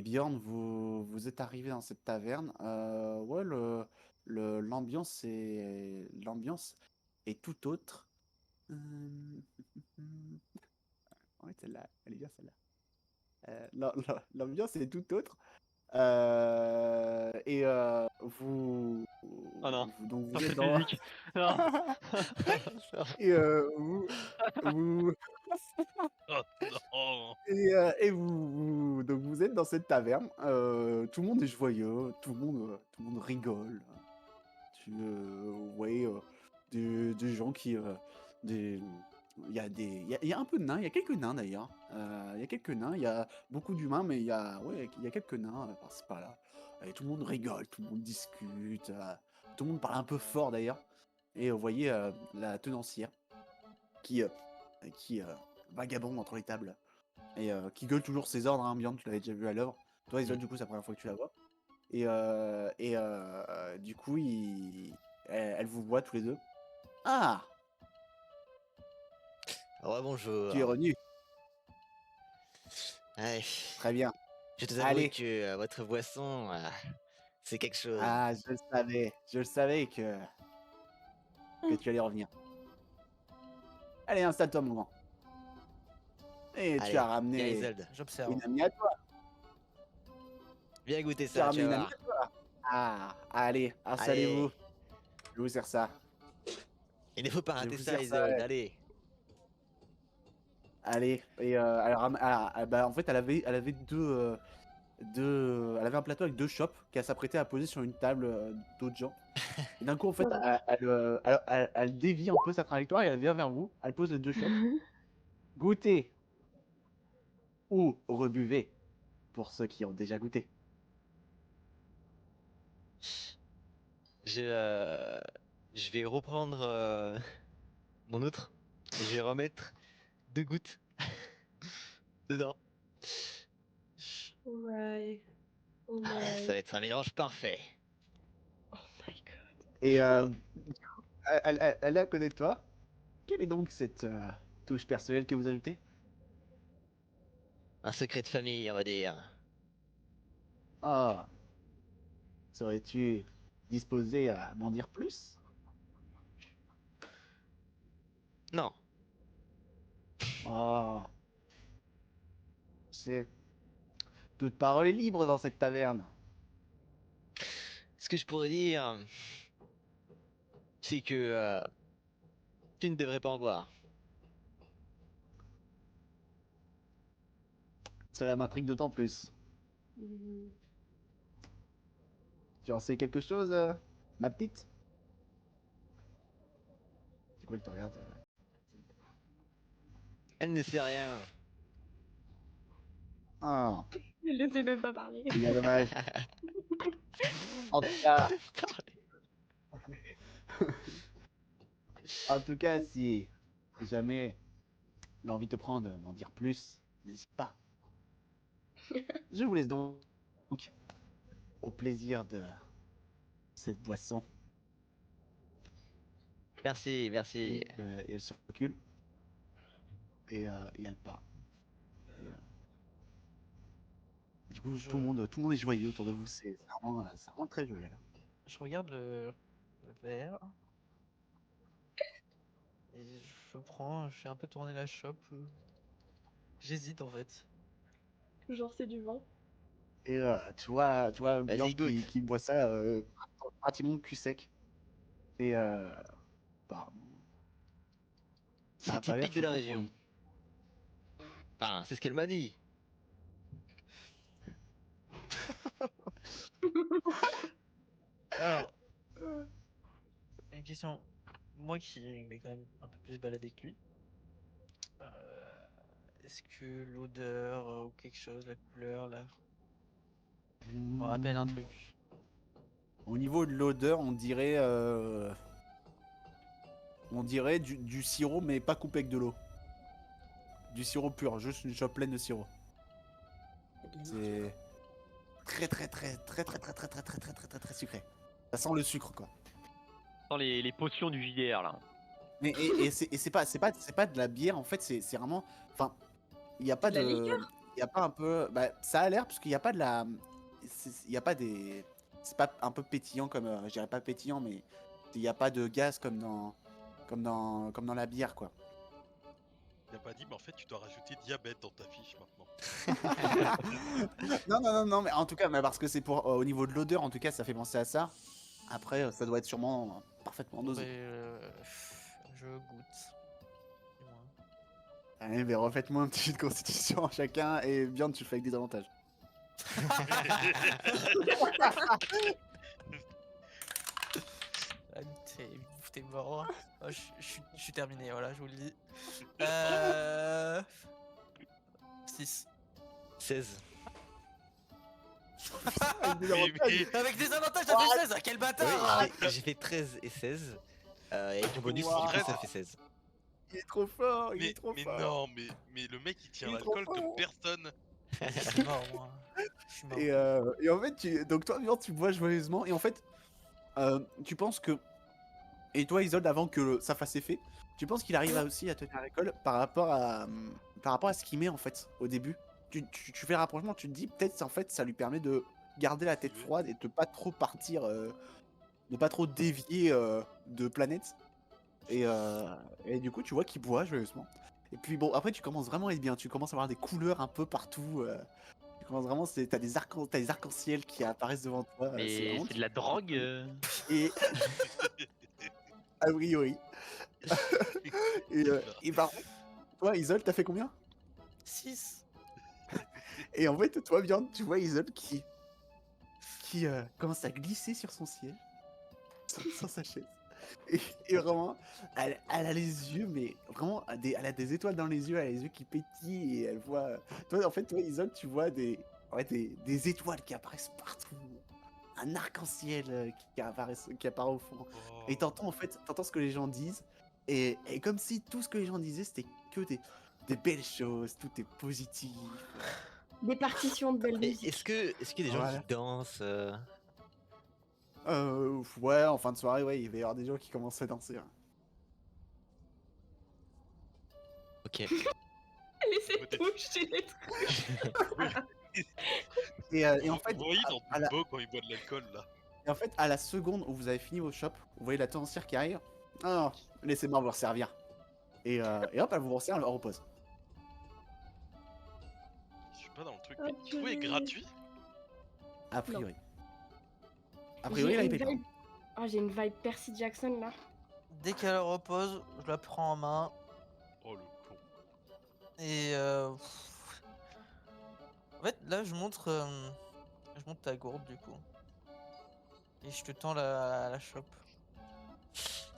C: Bjorn, vous êtes arrivé dans cette taverne. Ouais, l'ambiance est tout autre. Euh, Ouais, celle-là, elle est bien celle-là. L'ambiance est tout autre. Et
B: oh non,
C: donc
B: pas
C: vous êtes
B: cette
C: dans
B: musique. Non.
C: et vous
E: Oh non.
C: donc vous êtes dans cette taverne. Tout le monde est joyeux, tout le monde rigole. Ouais, des gens qui des il y a un peu de nains, il y a quelques nains d'ailleurs. Il y a quelques nains, il y a beaucoup d'humains, mais il y a quelques nains par-ci par-là. Et tout le monde rigole, tout le monde discute, tout le monde parle un peu fort d'ailleurs. Et vous voyez la tenancière qui qui vagabonde entre les tables et qui gueule toujours ses ordres, hein, Bjorn, tu l'avais déjà vu à l'œuvre. Toi, Isolde, du coup, c'est la première fois que tu la vois. Du coup, elle vous voit tous les deux. Ah, tu es
D: Rebonjour.
C: revenu.
D: Ouais,
C: Très bien.
D: je dois avouer
C: Allez.
D: que votre boisson, c'est quelque chose.
C: Ah, je le savais. Je le savais que tu allais revenir. Allez, installe-toi, moment. Et tu as
D: Allez, viens
C: ramené
D: Isolde,
C: une
F: J'observe.
C: amie à toi.
D: viens goûter
C: Tu as
D: ça, tu
C: ramené
D: vas
C: une amie
D: voir.
C: à toi. Ah, allez, installez-vous.
D: Allez,
C: Je vais vous sers ça.
D: il ne faut pas
C: Je vais
D: rater
C: vous
D: ça,
C: sers ça.
D: Isolde, allez.
C: Allez. Et bah, en fait, elle avait elle avait un plateau avec deux chopes qu'elle s'apprêtait à poser sur une table d'autres gens. Et d'un coup, en fait, elle dévie un peu sa trajectoire et elle vient vers vous. Elle pose les deux chopes. Goûtez ou rebuvez pour ceux qui ont déjà goûté.
D: Je, euh, je vais reprendre mon autre et je vais remettre 2 gouttes dedans.
A: Oh my. Oh
D: Ça
A: my.
D: va être un mélange parfait.
A: Oh my god.
C: Et elle est à côté de toi. Quelle est donc cette touche personnelle que vous ajoutez?
D: Un secret de famille, on va dire.
C: Ah, serais-tu disposé à m'en dire plus?
D: Non,
C: Ah, c'est toute parole est libre dans cette taverne.
D: ce que je pourrais dire, c'est que tu ne devrais pas en boire.
C: Cela m'intrigue d'autant plus.
A: Hmm.
C: Tu en sais quelque chose, ma petite? C'est quoi que tu regardes?
D: Elle ne sait rien.
C: Ah,
A: Laissez même pas parler.
C: c'est bien dommage. En tout cas, si jamais l'envie te prend d'en dire plus, n'hésite pas. Je vous laisse donc au plaisir de cette boisson.
D: Merci, merci.
C: Et elle se recule. Et elle part. Et, du coup,
F: Je-
C: tout le monde est joyeux autour de vous. C'est vraiment très joli. Là.
F: Je regarde le verre. Et je fais un peu tourner la chope. J'hésite en fait.
A: Genre, c'est du vin.
C: Et tu vois
D: Vas-y,
C: Bjorn
D: goûte.
C: qui boit ça pratiquement cul sec. Et bah, ça
D: C'est
C: a pas l'air
D: typique de la
C: choquant pour
D: région.
C: lui.
D: Enfin, c'est ce qu'elle m'a dit.
F: Alors, une question. Moi qui vais quand même un peu plus balader que lui. Est-ce que l'odeur ou quelque chose, la couleur, là, me rappelle un truc?
C: Au niveau de l'odeur, on dirait du sirop, mais pas coupé avec de l'eau. Du sirop pur, juste une chope pleine de sirop. C'est très très très très très très très très très très très très très sucré. Ça sent le sucre quoi.
B: Dans les potions du JDR là.
C: Mais et c'est pas de la bière en fait, c'est vraiment, enfin, il y a pas
A: de la
C: de,
A: liqueur?
C: il y a pas un peu, bah ça a l'air parce qu'il y a pas de la, il y a pas des, c'est pas un peu pétillant comme, je dirais pas pétillant mais il y a pas de gaz comme dans la bière quoi.
E: Il a pas dit, mais en fait, tu dois rajouter diabète dans ta fiche maintenant.
C: Non, mais en tout cas, mais parce que c'est pour au niveau de l'odeur, en tout cas, ça fait penser à ça. Après, ça doit être sûrement parfaitement
F: Bon,
C: dosé.
F: je goûte. Dis-moi.
C: Allez, mais refaites-moi un petit jeu de constitution chacun et bien tu le fais avec des avantages.
F: Ah, t'es mort. Oh, je suis terminé, voilà, je vous le dis. 6.
D: 16.
F: Avec des avantages, ça fait 16. Quel
D: Oui,
F: bâtard!
D: j'ai fait 13 et 16. Et avec mon bonus,
C: Wow.
D: du coup, ça fait 16.
C: Il est trop fort, il
E: mais,
C: est trop
E: mais
C: fort.
E: non, mais le mec il tient
C: Il est trop
E: l'alcool comme
C: fort.
E: personne.
F: Je suis mort, moi. Je suis mort.
C: Et en fait, donc toi, bien, tu bois joyeusement et en fait, tu penses que, et toi, Isolde, avant que ça fasse effet, tu penses qu'il arrive aussi à tenir l'école par rapport à ce qu'il met en fait au début. Tu fais le rapprochement, tu te dis peut-être en fait ça lui permet de garder la tête froide et de pas trop partir, de pas trop dévier de planète. Et du coup tu vois qu'il boit joyeusement. Et puis bon après tu commences vraiment à être bien, tu commences à avoir des couleurs un peu partout. Tu commences vraiment, t'as des arcs-en-ciel qui apparaissent devant toi. C'est
B: Mais
C: vraiment
B: c'est de la drogue.
C: et a priori. Et par contre, toi, Isol, t'as fait combien?
F: 6.
C: Et en fait, toi, bien, tu vois Isol qui commence à glisser sur son siège, sur sa chaise. Et vraiment, elle a les yeux, mais vraiment, elle a des étoiles dans les yeux, elle a les yeux qui pétillent et elle voit. Toi, en fait, toi, Isol, tu vois des étoiles qui apparaissent partout. Un arc-en-ciel qui apparaît au fond. Et
E: Oh.
C: t'entends ce que les gens disent. Et comme si tout ce que les gens disaient, c'était que des belles choses, tout est positif.
A: Des partitions de belle
D: Mais
A: musique.
D: est-ce qu'il y a des gens
C: Voilà.
D: qui dansent
C: Ouais, en fin de soirée, ouais, il va y avoir des gens qui commencent à danser. Ouais.
D: Ok.
A: Laissez
E: Peut-être.
A: toucher les trucs.
C: Et en fait,
E: Vous voyez dans
C: à la-
E: Dumbo quand il boit de l'alcool là.
C: et en fait, à la seconde où vous avez fini vos shops, vous voyez la tenancière qui arrive. Ah non, laissez-moi vous resservir. Et hop, elle vous resserre, elle repose.
E: Je suis pas dans le truc.
A: Ah,
E: Mais tout est
A: purée.
E: gratuit.
C: A priori. A priori,
A: J'ai
C: là, il
A: une
C: paye pas.
A: vibe. Ah, j'ai une vibe Percy Jackson là.
F: Dès qu'elle repose, je la prends en main.
E: Oh le con.
F: Et fait, là, je montre ta gourde, du coup. Et je te tends la chope.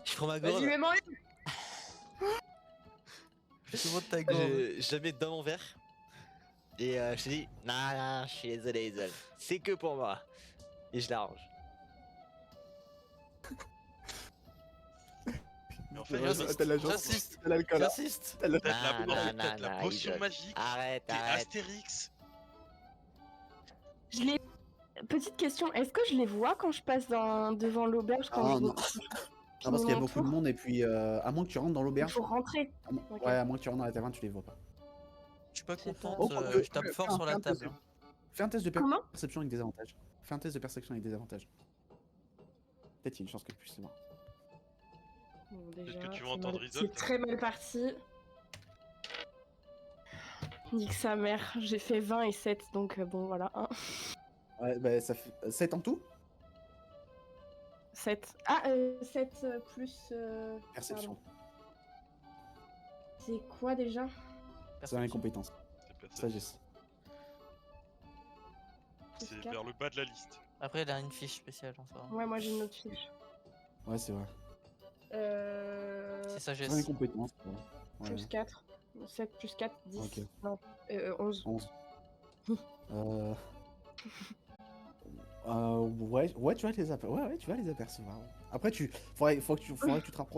D: Je prends ma
A: Vas-y,
D: gourde,
A: mets-moi une.
F: Je te montre ta gourde.
D: je la mets dans mon verre. Et je te dis, non, je suis désolé, Isol. C'est que pour moi. Et je l'arrange.
E: Mais en fait,
F: J'insiste,
C: t'as de la chance.
F: j'insiste,
C: T'as l'alcool. hein.
F: j'insiste.
C: T'as le-
E: t'as de la,
D: Non,
E: en fait,
D: non,
E: t'as de la
D: non,
E: potion
D: Isol.
E: magique,
D: Arrête,
E: t'es
D: arrête.
E: Astérix.
A: Je les... Petite question, est-ce que je les vois quand je passe devant l'auberge quand
C: Ah,
A: je
C: non. Non, parce qu'il y a
A: mon
C: beaucoup de
A: tour
C: monde et puis à moins que tu rentres dans
A: Il
C: l'auberge.
A: faut rentrer. Ok.
C: Ouais, à moins que tu rentres dans la taverne, tu les vois pas.
F: Je suis pas
A: Je sais pas.
F: contente,
C: Oh,
F: je tape
C: fais
F: fort
C: un-
F: sur
C: fais
F: la
C: un test
F: table.
C: de- Fais un test de
A: Comment
C: perception avec des avantages. Fais un test de perception avec des avantages. Peut-être qu'il y a une chance que tu puisses le voir.
A: Bon,
E: Peut-être
A: déjà,
E: que tu vas
A: c'est
E: entendre
A: mal-
E: Isol,
A: C'est très mal parti. Nique sa mère, j'ai fait 20 et 7, donc bon voilà. Hein.
C: Ouais, bah ça fait 7 en tout.
A: 7. Ah, 7 plus...
C: Perception.
A: pardon. C'est quoi déjà?
C: C'est dans les compétences.
E: C'est pas ça.
C: Sagesse.
E: C'est
A: Plus quatre.
E: vers le bas de la liste.
F: Après, elle a une fiche spéciale en soi.
A: Ouais, moi j'ai une autre fiche.
C: Ouais, c'est vrai.
F: C'est
C: C'est dans les
F: sagesse.
C: compétences. Ouais. Ouais.
A: Plus 4. 7 plus 4, 10.
C: Ok.
A: Non, 11.
C: 11. Ouais, tu vas les apercevoir. Ouais, tu vas les apercevoir. Après, faudrait que tu te rapproches